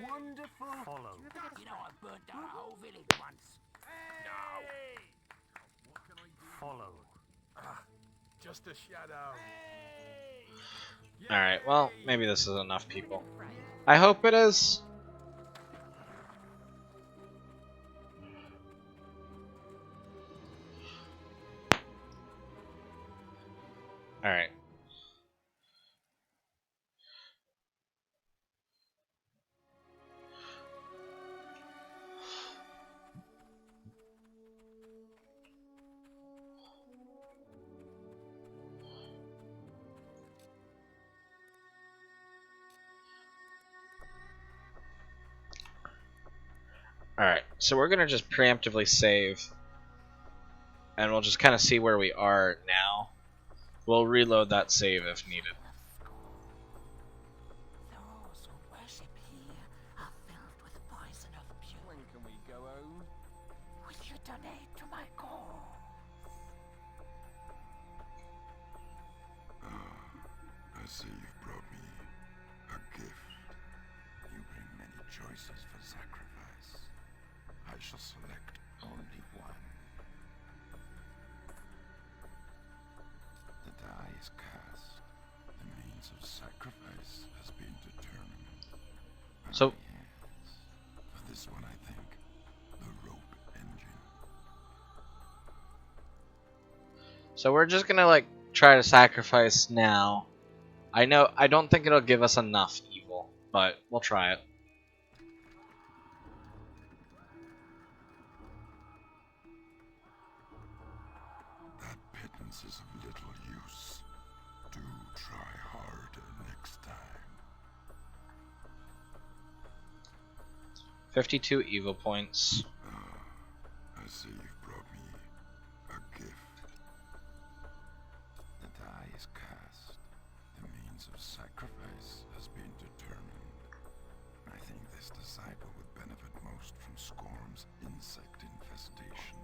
Wonderful. Follow. You know, I burnt down a whole village once. No. What can I do? Follow. Just a shadow. Alright, well, maybe this is enough people. I hope it is. Alright. Alright, so we're gonna just preemptively save. And we'll just kind of see where we are now. We'll reload that save if needed. Those who worship here are filled with poison of pure. When can we go home? Will you donate to my cause? I see you've brought me a gift. You bring many choices for sacrifice. I shall select only one. The die is cast. The means of sacrifice has been determined. So, Yes. For this one, I think the rope engine. so we're just gonna like try to sacrifice now. I don't think it'll give us enough evil, but we'll try it. That pittance is of little use. Do try harder next time. 52 evil points. I see you've brought me a gift. The die is cast. The means of sacrifice has been determined. I think this disciple would benefit most from Scorm's insect infestation.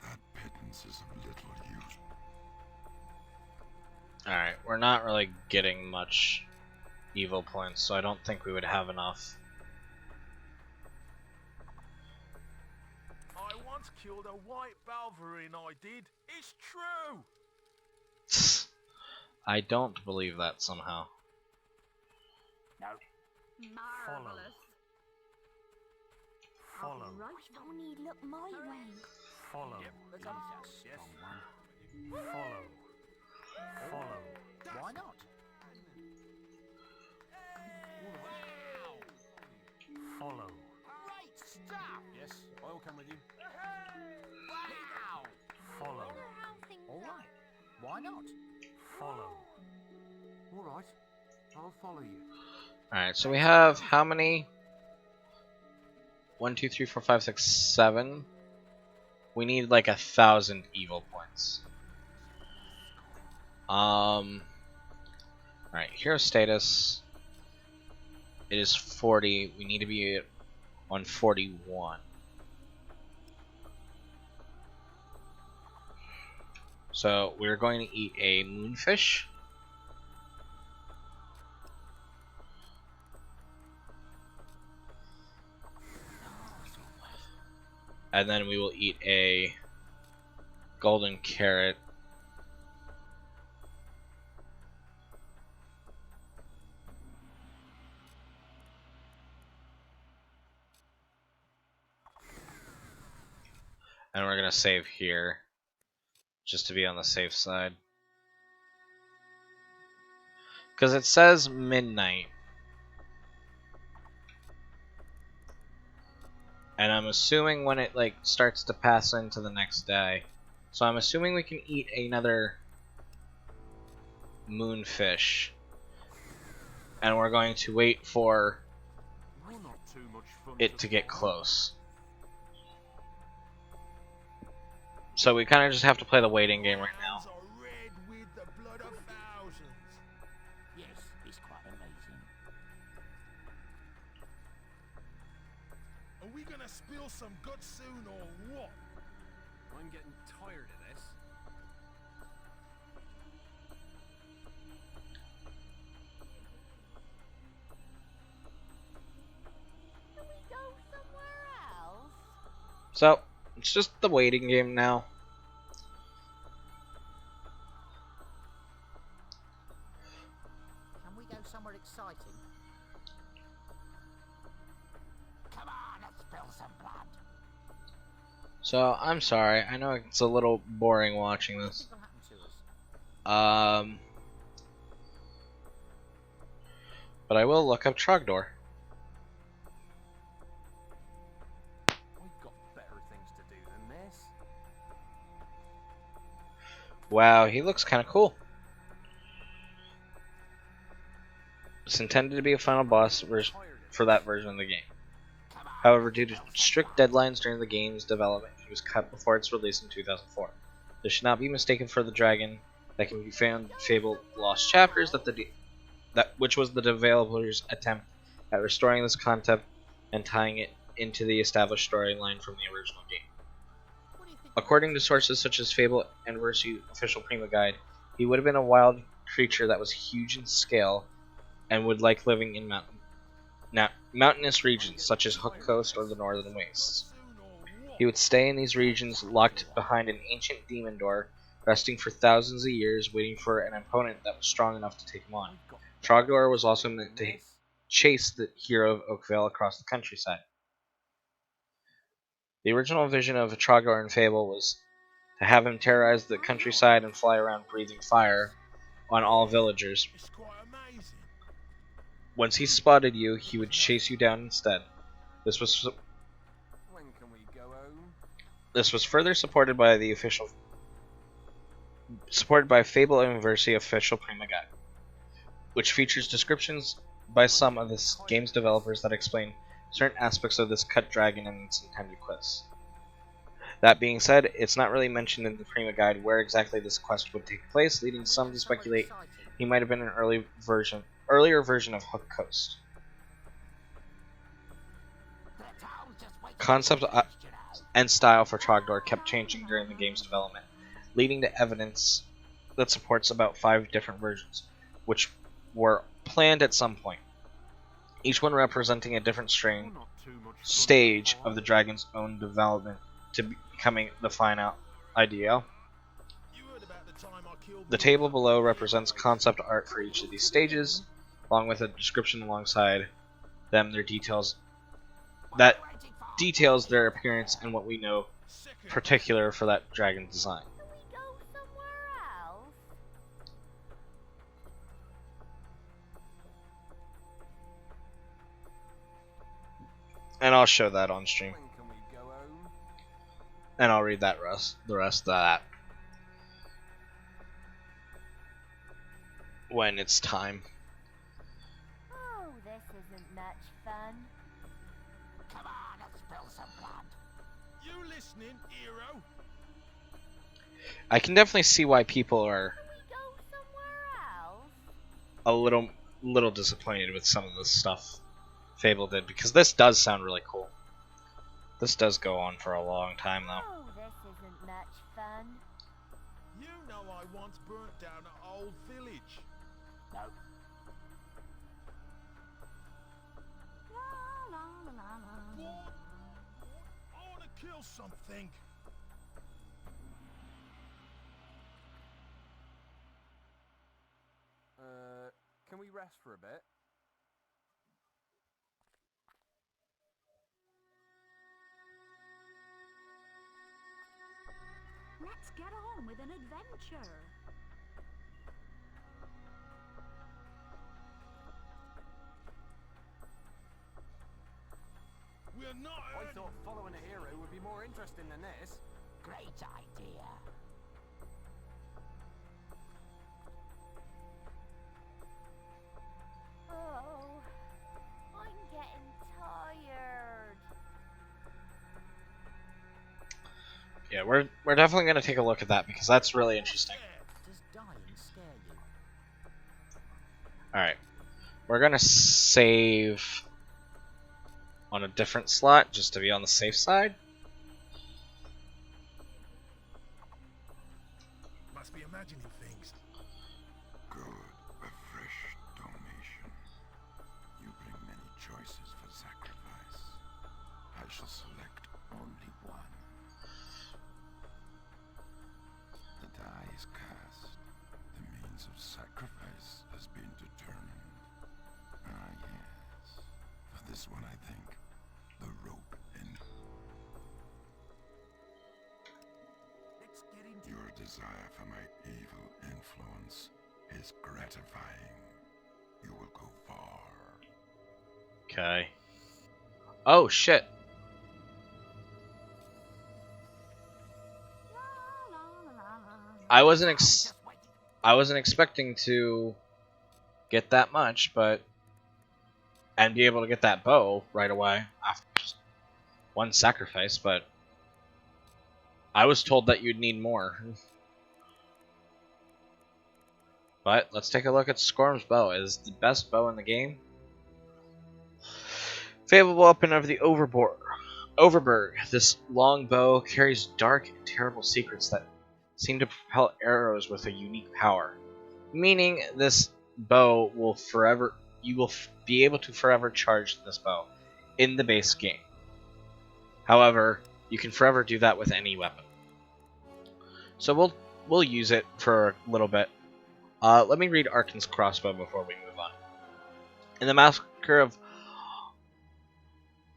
That pittance is of little use. Alright, we're not really getting much evil points, so I don't think we would have enough. I once killed a white Balverine, I did. It's true! I don't believe that somehow. Marvelous. Follow. Right. If only he'd look my way. Follow. Let's have this. Yes. Follow. Follow. Why not? Follow. Great stuff. Yes, I'll come with you. Wow. Follow. All right. Why not? Follow. All right. I'll follow you. Alright, so we have how many? 1, 2, 3, 4, 5, 6, 7. We need like 1,000 evil points. Alright, hero status. It is 40. We need to be on 41. So we're going to eat a moonfish. And then we will eat a golden carrot. And we're going to save here, just to be on the safe side. Because it says midnight. And I'm assuming when it like starts to pass into the next day. So I'm assuming we can eat another moonfish. And we're going to wait for it to get close. So we kind of just have to play the waiting game right now. Yes, it's quite amazing. Are we gonna spill some guts soon or what? I'm getting tired of this. So, it's just the waiting game now. Can we go somewhere exciting? Come on, let's spill some blood. So, I'm sorry. I know it's a little boring watching What do you this. think will happen to us? But I will look up Trogdor. We've got better things to do than this. Wow, he looks kind of cool. It's intended to be a final boss for that version of the game. However, due to strict deadlines during the game's development, he was cut before its release in 2004. This should not be mistaken for the dragon that can be found in Fable Lost Chapters, which was the developers' attempt at restoring this concept and tying it into the established storyline from the original game. According to sources such as Fable Anniversary Official Prima Guide, he would have been a wild creature that was huge in scale and would like living in mountainous regions such as Hook Coast or the Northern Wastes. He would stay in these regions locked behind an ancient demon door, resting for thousands of years waiting for an opponent that was strong enough to take him on. Trogdor was also meant to chase the hero of Oakvale across the countryside. The original vision of Trogdor in Fable was to have him terrorize the countryside and fly around breathing fire on all villagers. It's quite amazing. Once he spotted you, he would chase you down instead. This was When can we go home? further supported by Fable Anniversary Official Prima Guide, which features descriptions by some of this game's developers that explain certain aspects of this cut dragon and its intended quests. That being said, it's not really mentioned in the Prima Guide where exactly this quest would take place, leading some to speculate he might have been an earlier version of Hook Coast. Concept and style for Trogdor kept changing during the game's development, leading to evidence that supports about 5 different versions, which were planned at some point, each one representing a different stage of the dragon's own development to becoming the final ideal. The table below represents concept art for each of these stages, along with a description alongside them that details their appearance and what we know particular for that dragon design. Can we go somewhere else? And I'll show that on stream. When can we go home? And I'll read the rest of that when it's time. Oh, this isn't much fun. Come on, let's spill some blood. You listening, hero? I can definitely see why people are Can we go somewhere else? a little disappointed with some of the stuff Fable did, because this does sound really cool. This does go on for a long time though. Oh, this isn't much fun. You know I once burnt down an old village. No. La la la la la. What? I want to kill something. Can we rest for a bit? Let's get on with an adventure. We're not. I thought following a hero would be more interesting than this. Great idea. Oh, I'm getting tired. Yeah, we're definitely gonna take a look at that because that's really interesting. Does dying scare you? Alright. We're gonna save on a different slot just to be on the safe side. Must be imagining things. Good. A fresh donation. You bring many choices for sacrifice. I shall serve. select only one. The die is cast. The means of sacrifice has been determined. Ah, yes. For this one, I think the rope and your desire for my evil influence is gratifying. You will go far. Okay. Oh shit. I wasn't expecting to get that much, but and be able to get that bow right away after just one sacrifice, but I was told that you'd need more. But let's take a look at Skorm's bow. It is the best bow in the game. Fable weapon of the Overberg. This long bow carries dark and terrible secrets that seem to propel arrows with a unique power. Meaning this bow will forever... You will be able to forever charge this bow in the base game. However, you can forever do that with any weapon. So we'll use it for a little bit. Let me read Arken's crossbow before we move on. In the massacre of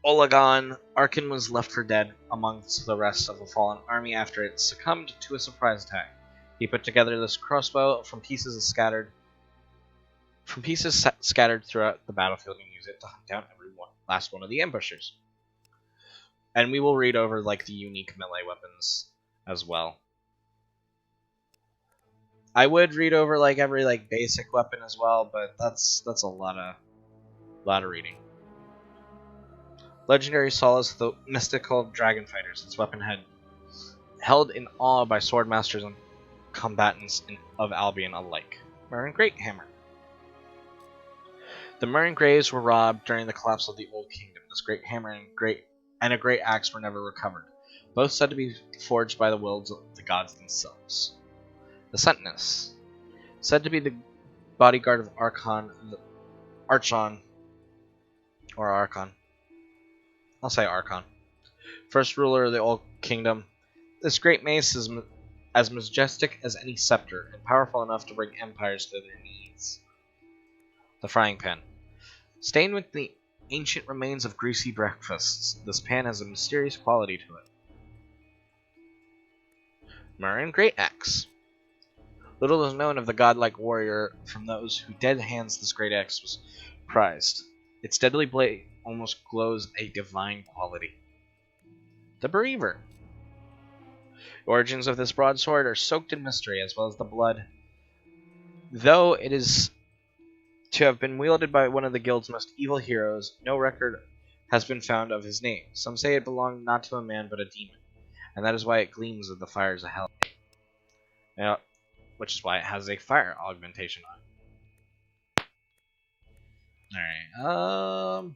Olagon, Arken was left for dead amongst the rest of the fallen army after it succumbed to a surprise attack. He put together this crossbow from pieces scattered throughout the battlefield and used it to hunt down last one of the ambushers. And we will read over like the unique melee weapons as well. I would read over like every like basic weapon as well, but that's a lot of reading. Legendary Solace, the mystical dragon fighters. Its weapon held in awe by sword masters and combatants of Albion alike. Murren Great Hammer. The Murren Graves were robbed during the collapse of the Old Kingdom. This great hammer and a great axe were never recovered, both said to be forged by the wills of the gods themselves. The Sentinus, said to be the bodyguard of Archon. I'll say Archon. First ruler of the Old Kingdom. This great mace is as majestic as any scepter, and powerful enough to bring empires to their knees. The Frying Pan. Stained with the ancient remains of greasy breakfasts, this pan has a mysterious quality to it. Murren Great Axe. Little is known of the godlike warrior from those whose dead hands this great axe was prized. Its deadly blade almost glows a divine quality. The Bereaver. The origins of this broadsword are soaked in mystery, as well as the blood. Though it is to have been wielded by one of the guild's most evil heroes, no record has been found of his name. Some say it belonged not to a man, but a demon, and that is why it gleams with the fires of hell. Now, which is why it has a fire augmentation on it. Alright,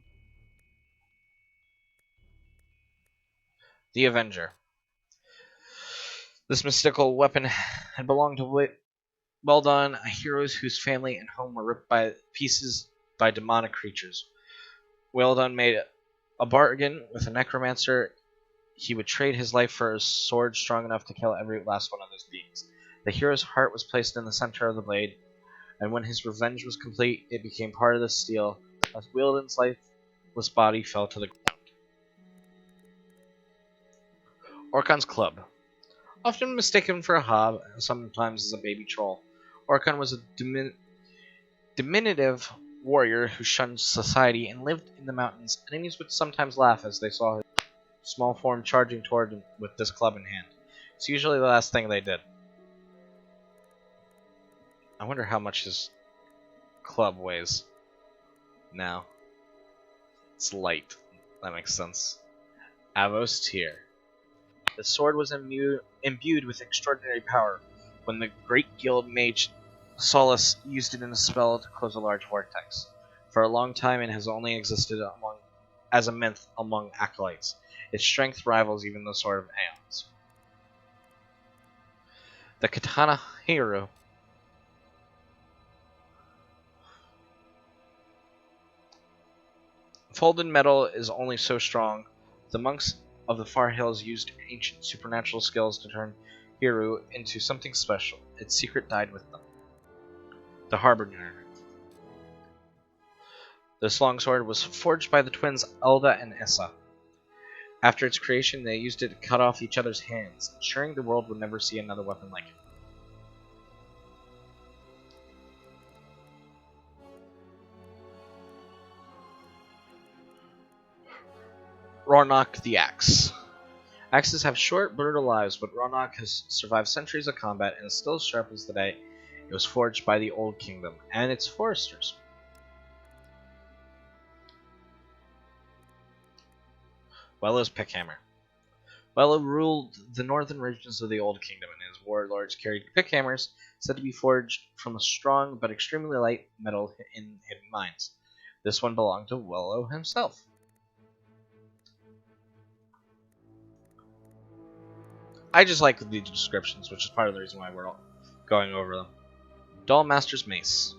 The Avenger. This mystical weapon had belonged to Weldon, heroes whose family and home were ripped by pieces by demonic creatures. Weldon made a bargain with a necromancer. He would trade his life for a sword strong enough to kill every last one of those beings. The hero's heart was placed in the center of the blade, and when his revenge was complete, it became part of the steel, as Weldon's lifeless body fell to the ground. Orkon's Club. Often mistaken for a hob, sometimes as a baby troll, Arken was a diminutive warrior who shunned society and lived in the mountains. Enemies would sometimes laugh as they saw his small form charging toward them with this club in hand. It's usually the last thing they did. I wonder how much his club weighs now. It's light. That makes sense. Avos Tyr. The sword was imbued with extraordinary power when the great guild mage Solace used it in a spell to close a large vortex. For a long time it has only existed as a myth among acolytes. Its strength rivals even the Sword of Aeons. The Katana Hero. Folded metal is only so strong. The monks of the Far Hills used ancient supernatural skills to turn Hiru into something special. Its secret died with them. The Harbinger. This longsword was forged by the twins Elda and Essa. After its creation, they used it to cut off each other's hands, ensuring the world would never see another weapon like it. Rornok the Axe. Axes have short, brutal lives, but Rornok has survived centuries of combat and is still as sharp as the day it was forged by the Old Kingdom and its foresters. Wello's Pickhammer. Wello ruled the northern regions of the Old Kingdom, and his warlords carried pickhammers said to be forged from a strong but extremely light metal in hidden mines. This one belonged to Wello himself. I just like the descriptions, which is part of the reason why we're all going over them. Doll Master's Mace.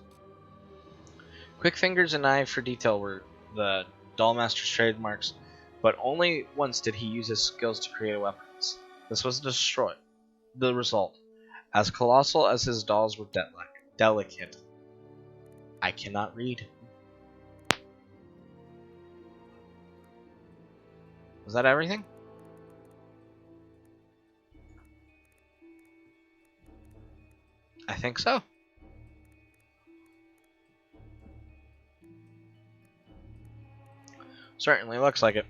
Quick fingers and eye for detail were the Doll Master's trademarks, but only once did he use his skills to create weapons. This was destroyed. The result, as colossal as his dolls were delicate. I cannot read. Was that everything? I think so. Certainly looks like it.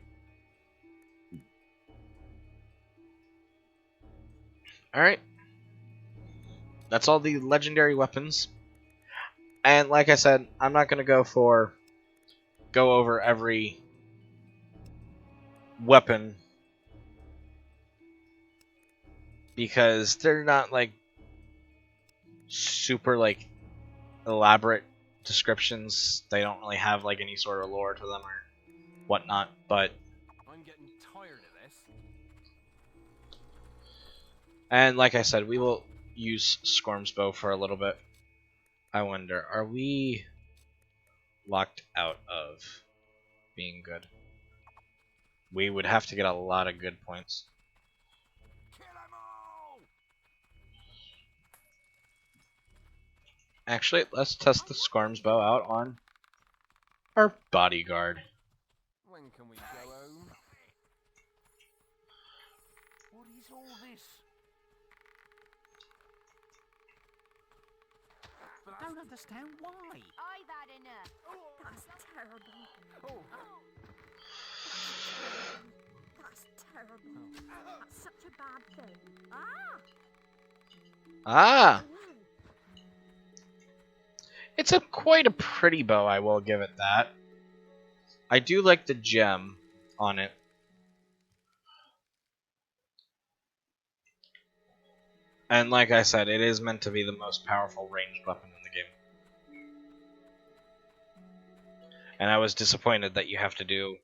Alright. That's all the legendary weapons. And like I said, I'm not going to go over every weapon because they're not like super like elaborate descriptions. They don't really have like any sort of lore to them or whatnot, but I'm getting tired of this. and like I said, we will use Scorm's bow for a little bit. I wonder, are we locked out of being good? We would have to get a lot of good points. Actually, let's test the Scorm's bow out on our bodyguard. When can we go home? What is all this? But I don't understand why. I've had enough. That's terrible. Oh. That's terrible. That's such a bad thing. Ah! It's quite a pretty bow, I will give it that. I do like the gem on it. And like I said, it is meant to be the most powerful ranged weapon in the game. And I was disappointed that you have to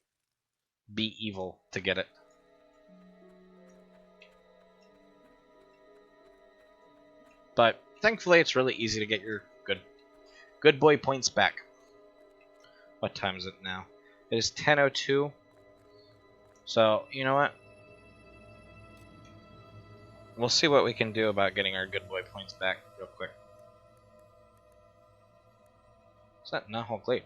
be evil to get it. But thankfully it's really easy to get your good boy points back. What time is it now? It is 10:02. So, you know what? We'll see what we can do about getting our good boy points back real quick. Is that not whole glade?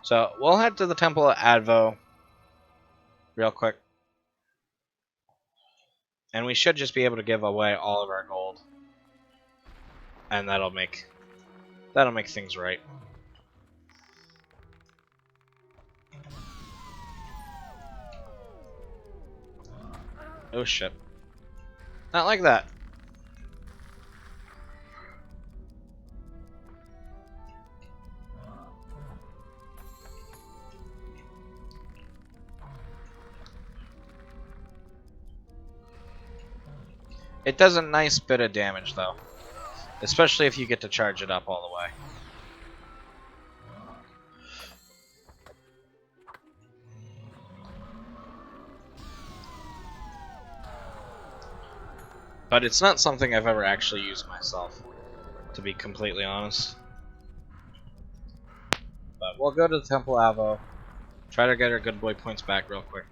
So, we'll head to the Temple of Advo real quick. And we should just be able to give away all of our gold. And that'll make things right. Oh shit. Not like that. It does a nice bit of damage though. Especially if you get to charge it up all the way. But it's not something I've ever actually used myself, to be completely honest. But we'll go to the Temple Avo, try to get our good boy points back real quick.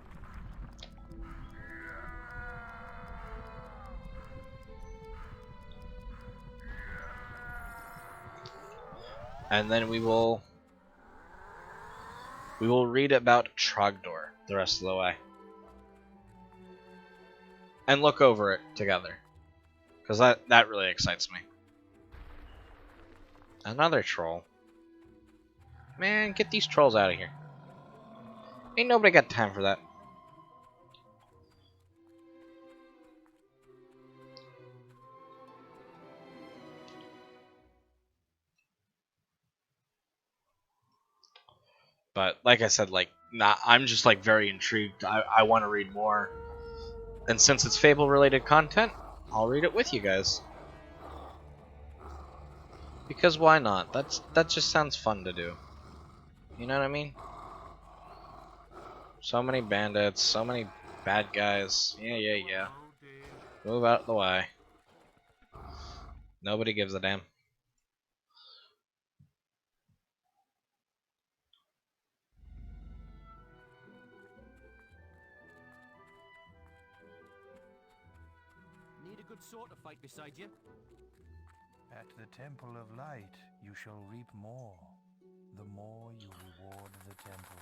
And then we will read about Trogdor the rest of the way. And look over it together. Because that really excites me. Another troll. Man, get these trolls out of here. Ain't nobody got time for that. But like I said, like, I'm just like very intrigued. I want to read more. And since it's Fable related content, I'll read it with you guys. Because why not? That just sounds fun to do. You know what I mean? So many bandits, so many bad guys. Yeah. Move out of the way. Nobody gives a damn. Need a good sword to fight beside you? At the Temple of Light, you shall reap more. The more you reward the temple.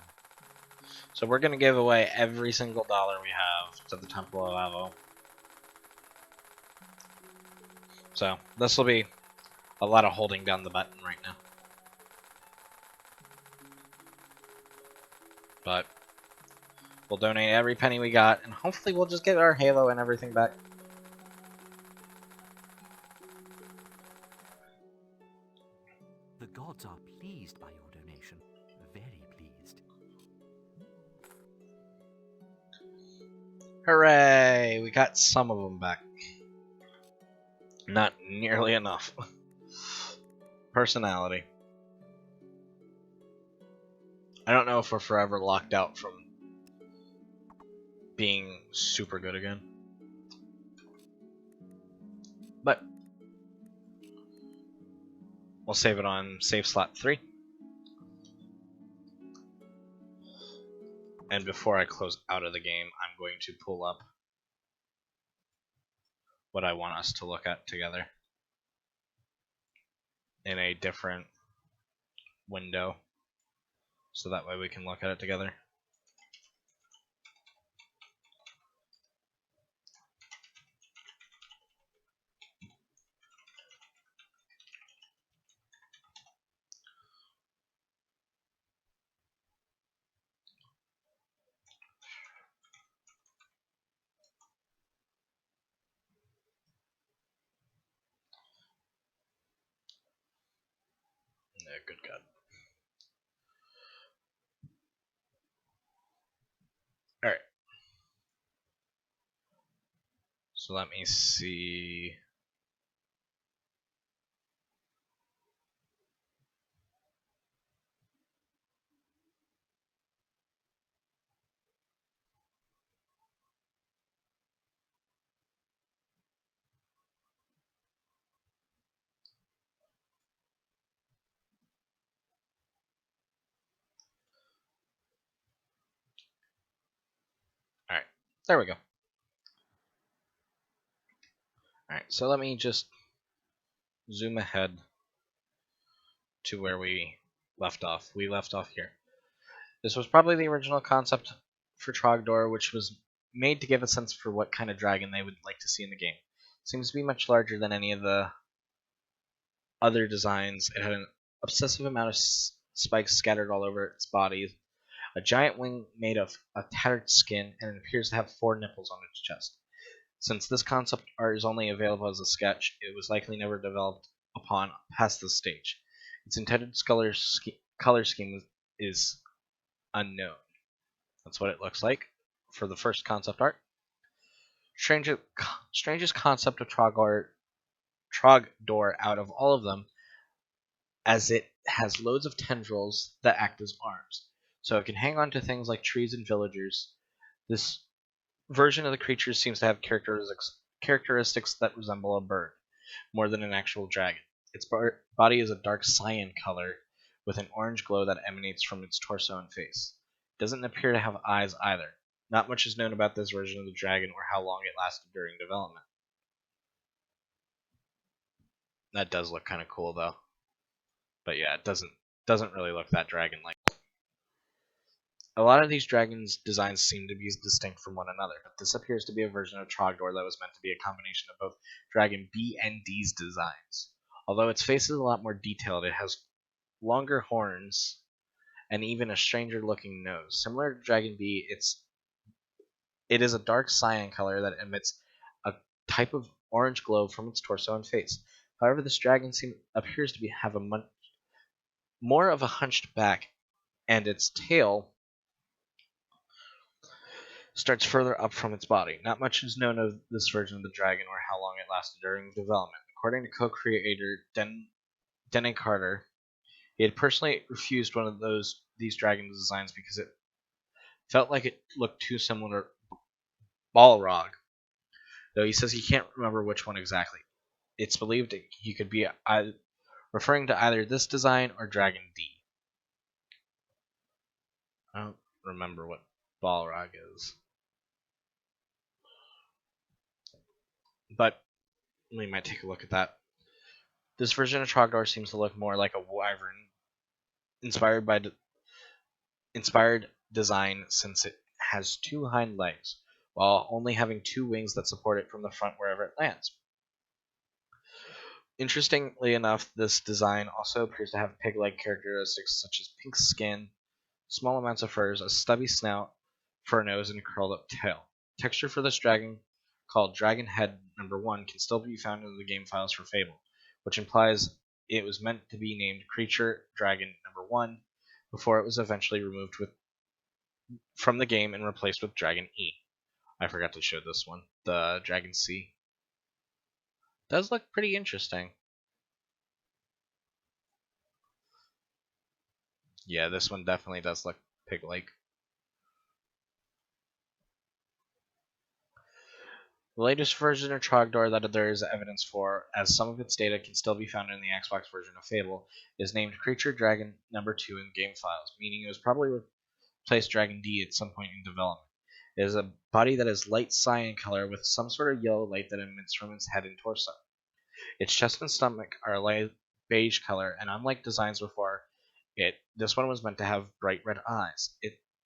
So we're gonna give away every single dollar we have to the Temple of Avo. So this will be a lot of holding down the button right now. But we'll donate every penny we got, and hopefully we'll just get our Halo and everything back. The gods are pleased by your donation. Very pleased. Hooray! We got some of them back. Not nearly enough. Personality. I don't know if we're forever locked out from being super good again. But we'll save it on save slot 3. And before I close out of the game, I'm going to pull up what I want us to look at together in a different window, so that way we can look at it together. Yeah, good God. Alright. So let me see. Alright, there we go. Alright, so let me just zoom ahead to where we left off. We left off here. This was probably the original concept for Trogdor, which was made to give a sense for what kind of dragon they would like to see in the game. Seems to be much larger than any of the other designs. It had an obsessive amount of spikes scattered all over its body, a giant wing made of a tattered skin, and it appears to have 4 nipples on its chest. Since this concept art is only available as a sketch, it was likely never developed upon past this stage. Its intended color scheme is unknown. That's what it looks like for the first concept art. Strangest concept of Trogdor out of all of them, as it has loads of tendrils that act as arms, so it can hang on to things like trees and villagers. This version of the creature seems to have characteristics that resemble a bird, more than an actual dragon. Its body is a dark cyan color, with an orange glow that emanates from its torso and face. It doesn't appear to have eyes either. Not much is known about this version of the dragon or how long it lasted during development. That does look kind of cool though. But yeah, it doesn't really look that dragon-like. A lot of these dragons' designs seem to be distinct from one another, but this appears to be a version of Trogdor that was meant to be a combination of both Dragon B and D's designs. Although its face is a lot more detailed, it has longer horns and even a stranger-looking nose. Similar to Dragon B, it is a dark cyan color that emits a type of orange glow from its torso and face. However, this dragon appears to have a more of a hunched back, and its tail starts further up from its body. Not much is known of this version of the dragon or how long it lasted during development. According to co-creator Denny Carter, he had personally refused one of these dragon designs because it felt like it looked too similar to Balrog, though he says he can't remember which one exactly. It's believed he could be referring to either this design or Dragon D. I don't remember what Balrog is. But we might take a look at that. This version of Trogdor seems to look more like a wyvern, inspired design since it has 2 hind legs, while only having 2 wings that support it from the front wherever it lands. Interestingly enough, this design also appears to have pig-like characteristics such as pink skin, small amounts of furs, a stubby snout, fur nose, and a curled-up tail. Texture for this dragon, called Dragon Head No. 1, can still be found in the game files for Fable, which implies it was meant to be named Creature Dragon No. 1 before it was eventually removed from the game and replaced with Dragon E. I forgot to show this one, the Dragon C. Does look pretty interesting. Yeah, this one definitely does look pig-like. The latest version of Trogdor that there is evidence for, as some of its data can still be found in the Xbox version of Fable, is named Creature Dragon No. 2 in game files, meaning it was probably replaced Dragon D at some point in development. It is a body that is light cyan color with some sort of yellow light that emits from its head and torso. Its chest and stomach are light beige color, and unlike designs before it, this one was meant to have bright red eyes.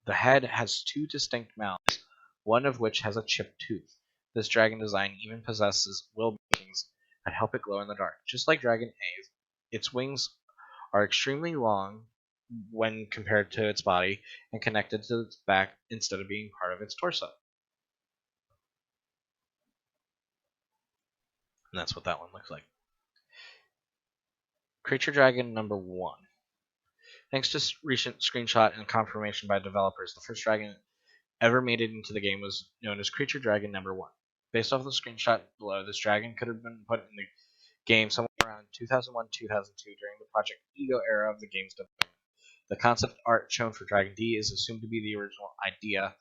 The head has 2 distinct mouths, one of which has a chipped tooth. This dragon design even possesses will markings that help it glow in the dark. Just like Dragon A's, its wings are extremely long when compared to its body and connected to its back instead of being part of its torso. And that's what that one looks like. Creature Dragon No. 1. Thanks to recent screenshot and confirmation by developers, the first dragon ever made it into the game was known as Creature Dragon No. 1. Based off the screenshot below, this dragon could have been put in the game somewhere around 2001-2002 during the Project Ego era of the game's development. The concept art shown for Dragon D is assumed to be the original idea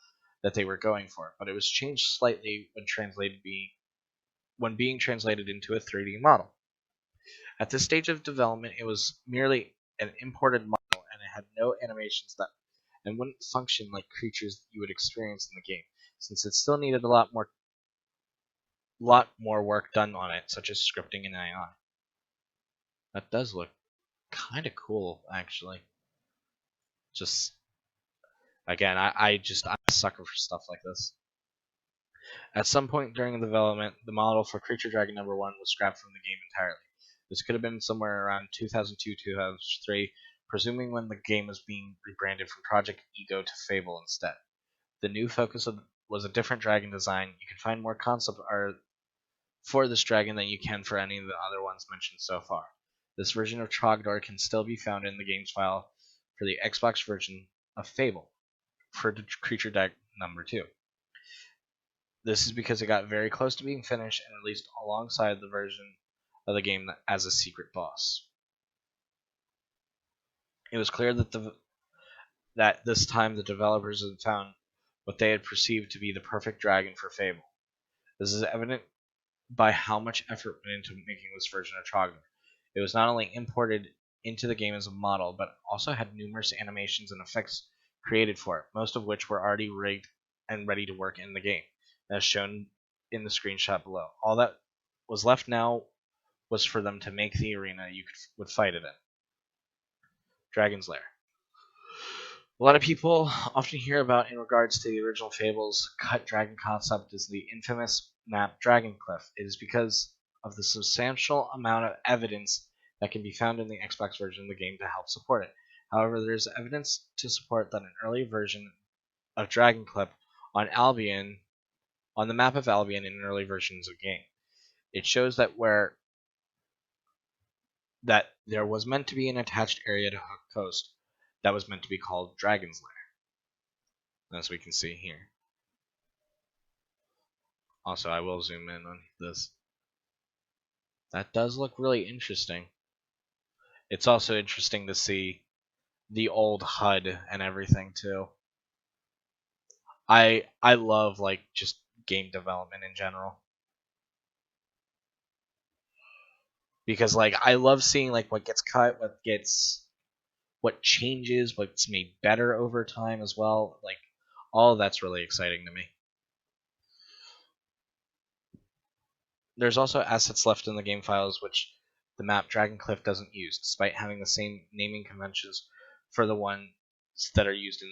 that they were going for, but it was changed slightly when being translated into a 3D model. At this stage of development, it was merely an imported model, and it had no animations and wouldn't function like creatures that you would experience in the game, since it still needed a lot more work done on it, such as scripting and AI. That does look kind of cool, actually. Just, again, I'm a sucker for stuff like this. At some point during the development, the model for Creature Dragon No. 1 was scrapped from the game entirely. This could have been somewhere around 2002-2003, presuming when the game was being rebranded from Project Ego to Fable instead. The new focus was a different dragon design. You can find more concept art for this dragon than you can for any of the other ones mentioned so far. This version of Trogdor can still be found in the game's file for the Xbox version of Fable for the Creature Dragon No. 2. This is because it got very close to being finished and released alongside the version of the game as a secret boss. It was clear that this time the developers had found what they had perceived to be the perfect dragon for Fable. This is evident by how much effort went into making this version of Trogdor. It was not only imported into the game as a model, but also had numerous animations and effects created for it, most of which were already rigged and ready to work in the game, as shown in the screenshot below. All that was left now was for them to make the arena you would fight it in. Dragon's Lair. A lot of people often hear about in regards to the original Fable's cut dragon concept is the infamous map Dragon Cliff. It is because of the substantial amount of evidence that can be found in the Xbox version of the game to help support it. However, there is evidence to support that an early version of Dragon Cliff on the map of Albion in early versions of the game. It shows that there was meant to be an attached area to Hook Coast that was meant to be called Dragon's Lair, as we can see here. Also, I will zoom in on this. That does look really interesting. It's also interesting to see the old HUD and everything too. I love like just game development in general. Because like I love seeing like what gets cut, what changes, what's made better over time as well. Like all of that's really exciting to me. There's also assets left in the game files which the map Dragon Cliff doesn't use, despite having the same naming conventions for the ones that are used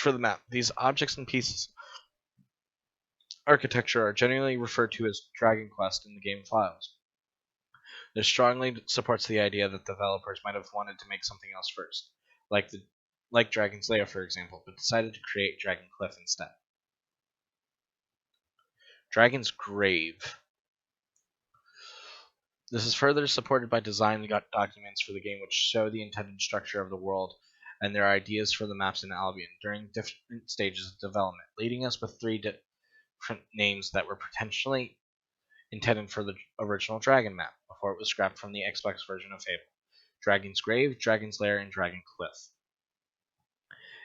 for the map. These objects and pieces architecture are generally referred to as Dragon Quest in the game files. This strongly supports the idea that developers might have wanted to make something else first, like Dragon's Lair, for example, but decided to create Dragon Cliff instead. Dragon's Grave. This is further supported by design documents for the game which show the intended structure of the world and their ideas for the maps in Albion during different stages of development, leading us with 3 different names that were potentially intended for the original Dragon map before it was scrapped from the Xbox version of Fable: Dragon's Grave, Dragon's Lair, and Dragon Cliff.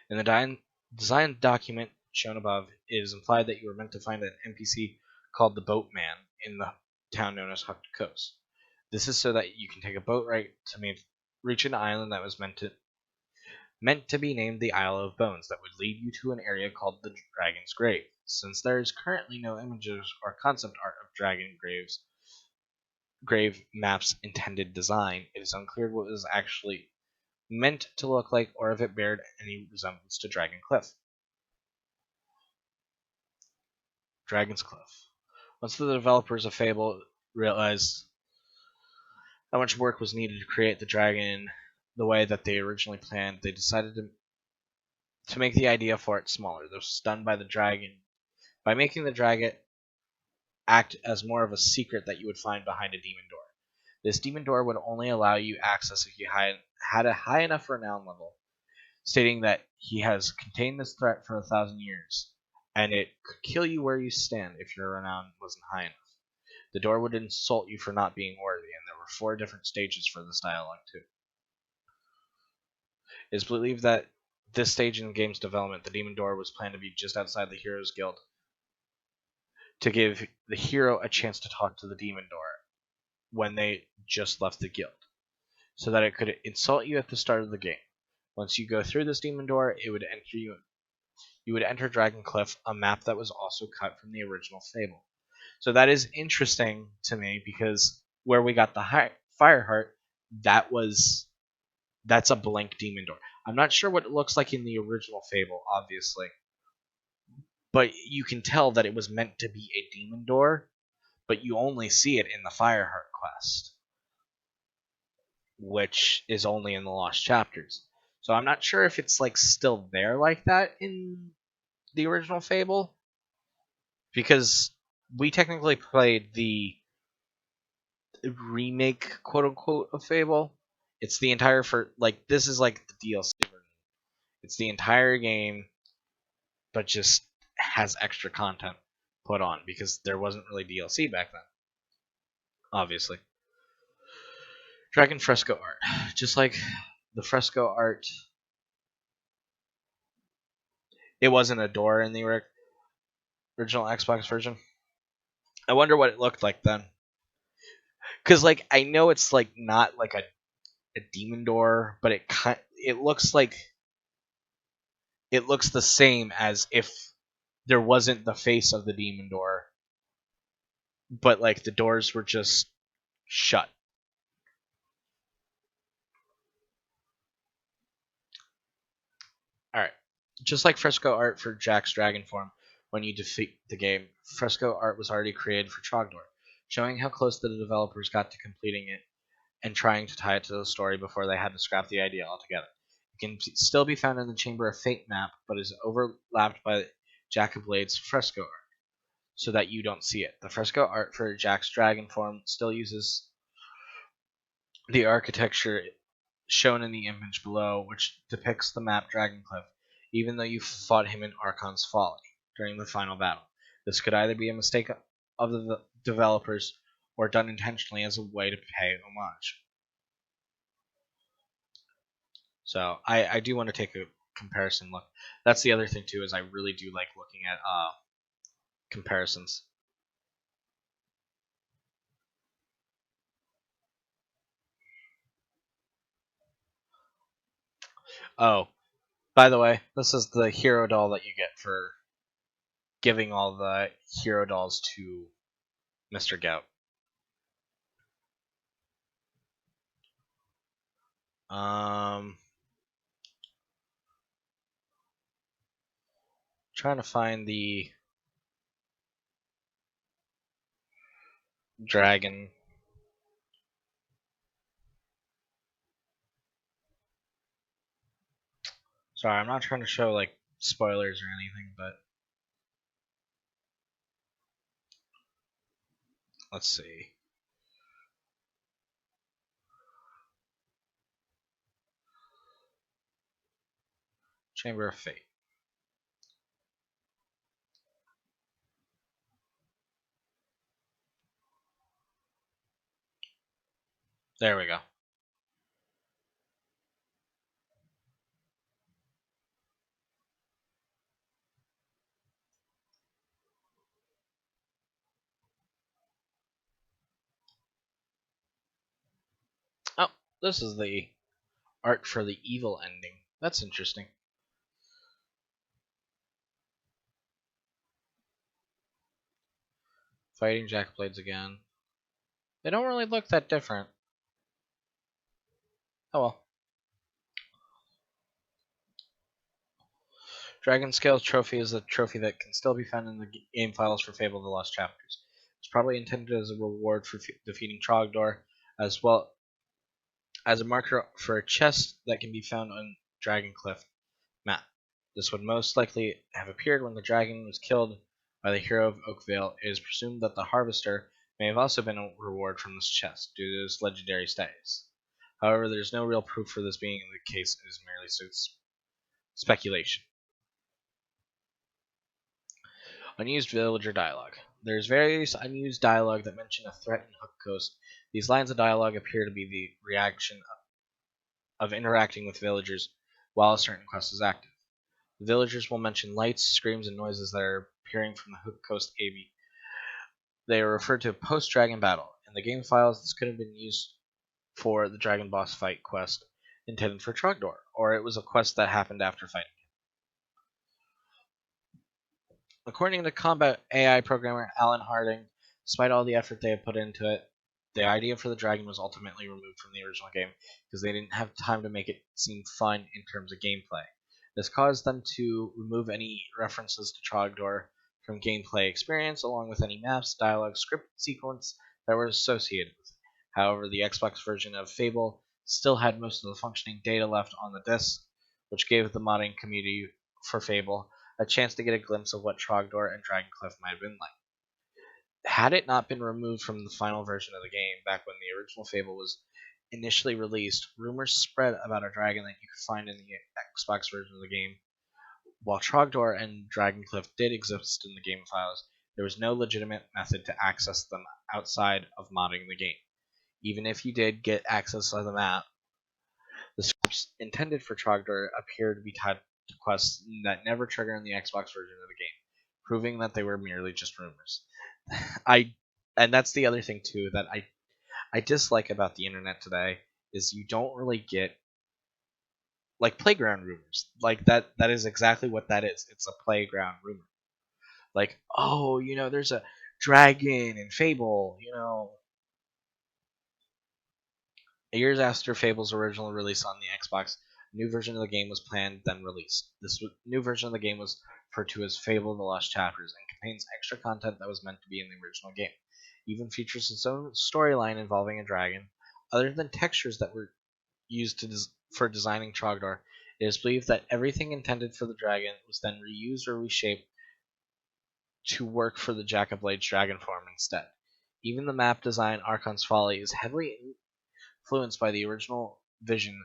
In the design document shown above, it is implied that you were meant to find an NPC called the Boatman in the town known as Hooked Coast. This is so that you can take a boat ride to reach an island that was meant to be named the Isle of Bones that would lead you to an area called the Dragon's Grave. Since there is currently no images or concept art of Dragon Grave map's intended design, it is unclear what it was actually meant to look like or if it bared any resemblance to Dragon Cliff. Dragon's Cliff. Once the developers of Fable realized how much work was needed to create the dragon the way that they originally planned, they decided to make the idea for it smaller. This was done by making the dragon act as more of a secret that you would find behind a demon door. This demon door would only allow you access if you had a high enough renown level, stating that he has contained this threat for 1,000 years, and it could kill you where you stand if your renown wasn't high enough. The door would insult you for not being worthy, and there were 4 different stages for this dialogue too. It is believed that this stage in the game's development, the demon door was planned to be just outside the Heroes Guild, to give the hero a chance to talk to the demon door when they just left the guild, so that it could insult you at the start of the game. Once you go through this demon door, you would enter Dragon Cliff, a map that was also cut from the original Fable. So that is interesting to me because where we got the Fireheart, that's a blank demon door. I'm not sure what it looks like in the original Fable, obviously, but you can tell that it was meant to be a demon door, but you only see it in the Fireheart quest, which is only in the Lost Chapters. So I'm not sure if it's like still there like that in the original Fable, because we technically played the remake, quote unquote, of Fable. It's the entire this is like the DLC version. It's the entire game, but just has extra content put on because there wasn't really DLC back then. Obviously. Dragon fresco art. Just like the fresco art, it wasn't a door in the original Xbox version. I wonder what it looked like then. Because, like, I know it's, like, not, like, a a demon door, but it looks the same as if there wasn't the face of the demon door, but like the doors were just shut. Alright. Just like fresco art for Jack's dragon form when you defeat the game, fresco art was already created for Trogdor, showing how close the developers got to completing it and trying to tie it to the story before they had to scrap the idea altogether. It can still be found in the Chamber of Fate map, but is overlapped by Jack of Blades fresco art, so that you don't see it. The fresco art for Jack's dragon form still uses the architecture shown in the image below, which depicts the map Dragoncliff, even though you fought him in Archon's Folly during the final battle. This could either be a mistake of the developers or done intentionally as a way to pay homage. So I do want to take a comparison look. That's the other thing too, is I really do like looking at comparisons. Oh, by the way, this is the hero doll that you get for giving all the hero dolls to Mr. Gout. Trying to find the dragon. Sorry, I'm not trying to show like spoilers or anything, but let's see. Chamber of Fate. There we go. Oh, this is the art for the evil ending. That's interesting. Fighting Jackblades again. They don't really look that different. Oh well. Dragon Scale Trophy is a trophy that can still be found in the game files for Fable the Lost Chapters. It's probably intended as a reward for defeating Trogdor, as well as a marker for a chest that can be found on Dragoncliff map. This would most likely have appeared when the dragon was killed by the hero of Oakvale. It is presumed that the Harvester may have also been a reward from this chest due to his legendary status. However, there is no real proof for this being the case. It is merely speculation. Unused villager dialogue. There is various unused dialogue that mention a threat in Hook Coast. These lines of dialogue appear to be the reaction of interacting with villagers while a certain quest is active. The villagers will mention lights, screams, and noises that are appearing from the Hook Coast AV. They are referred to post-dragon battle. In the game files, this could have been used for the dragon boss fight quest intended for Trogdor, or it was a quest that happened after fighting. According to combat AI programmer Alan Harding, despite all the effort they had put into it, the idea for the dragon was ultimately removed from the original game because they didn't have time to make it seem fun in terms of gameplay. This caused them to remove any references to Trogdor from gameplay experience, along with any maps, dialogue, script sequence that were associated with it. However, the Xbox version of Fable still had most of the functioning data left on the disc, which gave the modding community for Fable a chance to get a glimpse of what Trogdor and Dragoncliff might have been like. Had it not been removed from the final version of the game back when the original Fable was initially released, rumors spread about a dragon that you could find in the Xbox version of the game. While Trogdor and Dragoncliff did exist in the game files, there was no legitimate method to access them outside of modding the game. Even if you did get access to the map, the scripts intended for Trogdor appear to be tied to quests that never trigger in the Xbox version of the game, proving that they were merely just rumors. And that's the other thing too that I dislike about the internet today is you don't really get like playground rumors. Like that is exactly what that is. It's a playground rumor. Like, oh, there's a dragon in Fable, Years after Fable's original release on the Xbox, a new version of the game was planned, then released. This new version of the game was referred to as Fable the Lost Chapters and contains extra content that was meant to be in the original game. Even features its own storyline involving a dragon. Other than textures that were used for designing Trogdor, it is believed that everything intended for the dragon was then reused or reshaped to work for the Jack of Blades dragon form instead. Even the map design, Arken's Folly, is heavily influenced by the original vision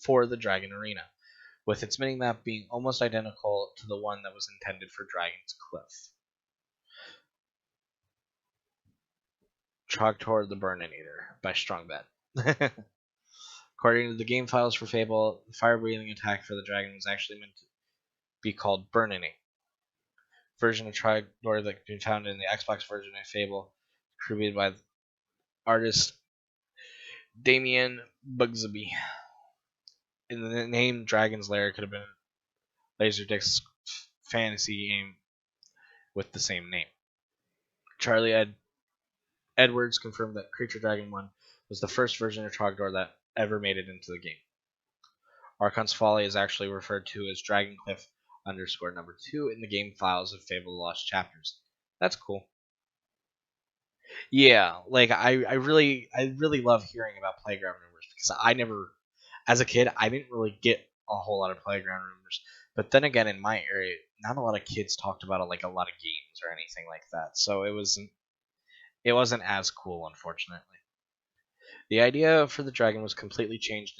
for the Dragon Arena, with its mini-map being almost identical to the one that was intended for Dragon's Cliff. Trogdor the Burning Eater by Strongbet. According to the game files for Fable, the fire-breathing attack for the dragon was actually meant to be called Burning. Version of Trogdor that can be found in the Xbox version of Fable, created by artist Damien Bugsby. In the name Dragon's Lair could have been Laserdisc's fantasy game with the same name. Charlie Edwards confirmed that Creature Dragon 1 was the first version of Trogdor that ever made it into the game. Arken's Folly is actually referred to as Dragoncliff _2 in the game files of Fable the Lost Chapters. That's cool. Yeah, like I really love hearing about playground rumors because I never, as a kid, I didn't really get a whole lot of playground rumors. But then again, in my area, not a lot of kids talked about like a lot of games or anything like that, so it wasn't as cool, unfortunately. The idea for the dragon was changed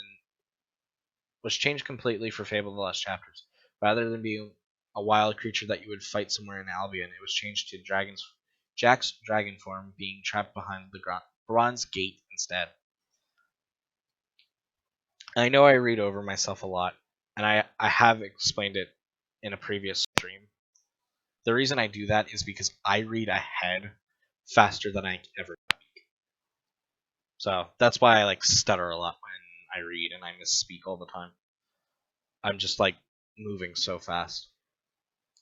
completely for Fable the Lost Chapters. Rather than being a wild creature that you would fight somewhere in Albion, it was changed to Jack's dragon form being trapped behind the bronze gate instead. I know I read over myself a lot, and I have explained it in a previous stream. The reason I do that is because I read ahead faster than I ever speak. So that's why I like stutter a lot when I read and I misspeak all the time. I'm just like moving so fast.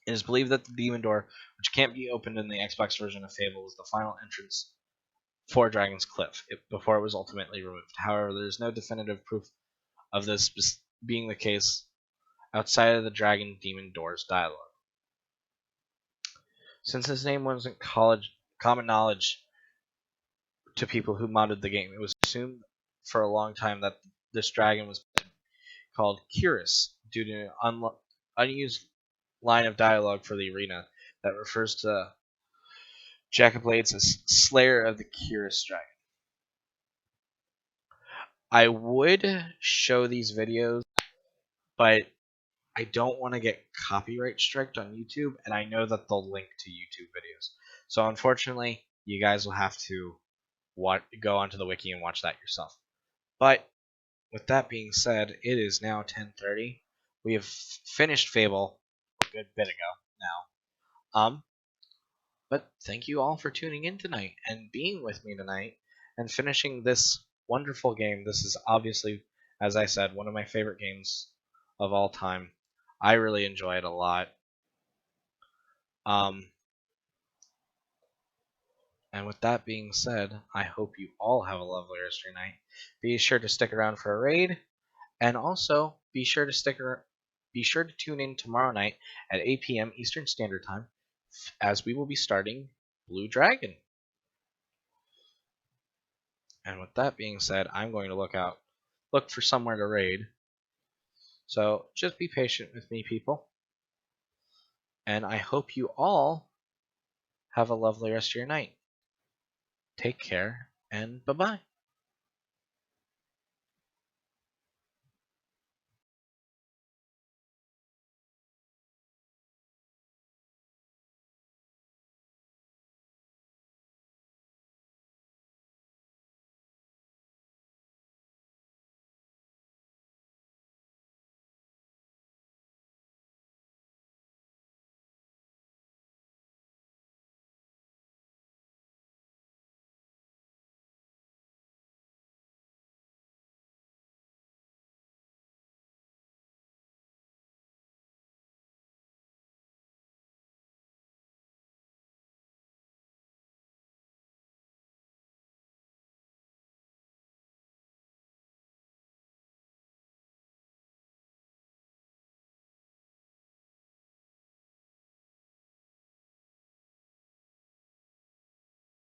It is believed that the Demon Door, which can't be opened in the Xbox version of Fable, was the final entrance for Dragon's Cliff before it was ultimately removed. However, there is no definitive proof of this being the case outside of the Dragon Demon Door's dialogue. Since his name wasn't common knowledge to people who modded the game, it was assumed for a long time that this dragon was called Curus due to an unused line of dialogue for the arena that refers to Jack of Blades as Slayer of the Curus Dragon. I would show these videos, but I don't want to get copyright striked on YouTube, and I know that they'll link to YouTube videos. So unfortunately, you guys will have to go onto the wiki and watch that yourself. But with that being said, it is now 10:30. We have finished Fable a good bit ago now. But thank you all for tuning in tonight and being with me tonight and finishing this wonderful game. This is obviously, as I said, one of my favorite games of all time. I really enjoy it a lot. And with that being said, I hope you all have a lovely rest of your night. Be sure to stick around for a raid, and also be sure to tune in tomorrow night at 8 p.m. Eastern Standard Time, as we will be starting Blue Dragon. And with that being said, I'm going to look for somewhere to raid. So just be patient with me, people. And I hope you all have a lovely rest of your night. Take care, and bye-bye.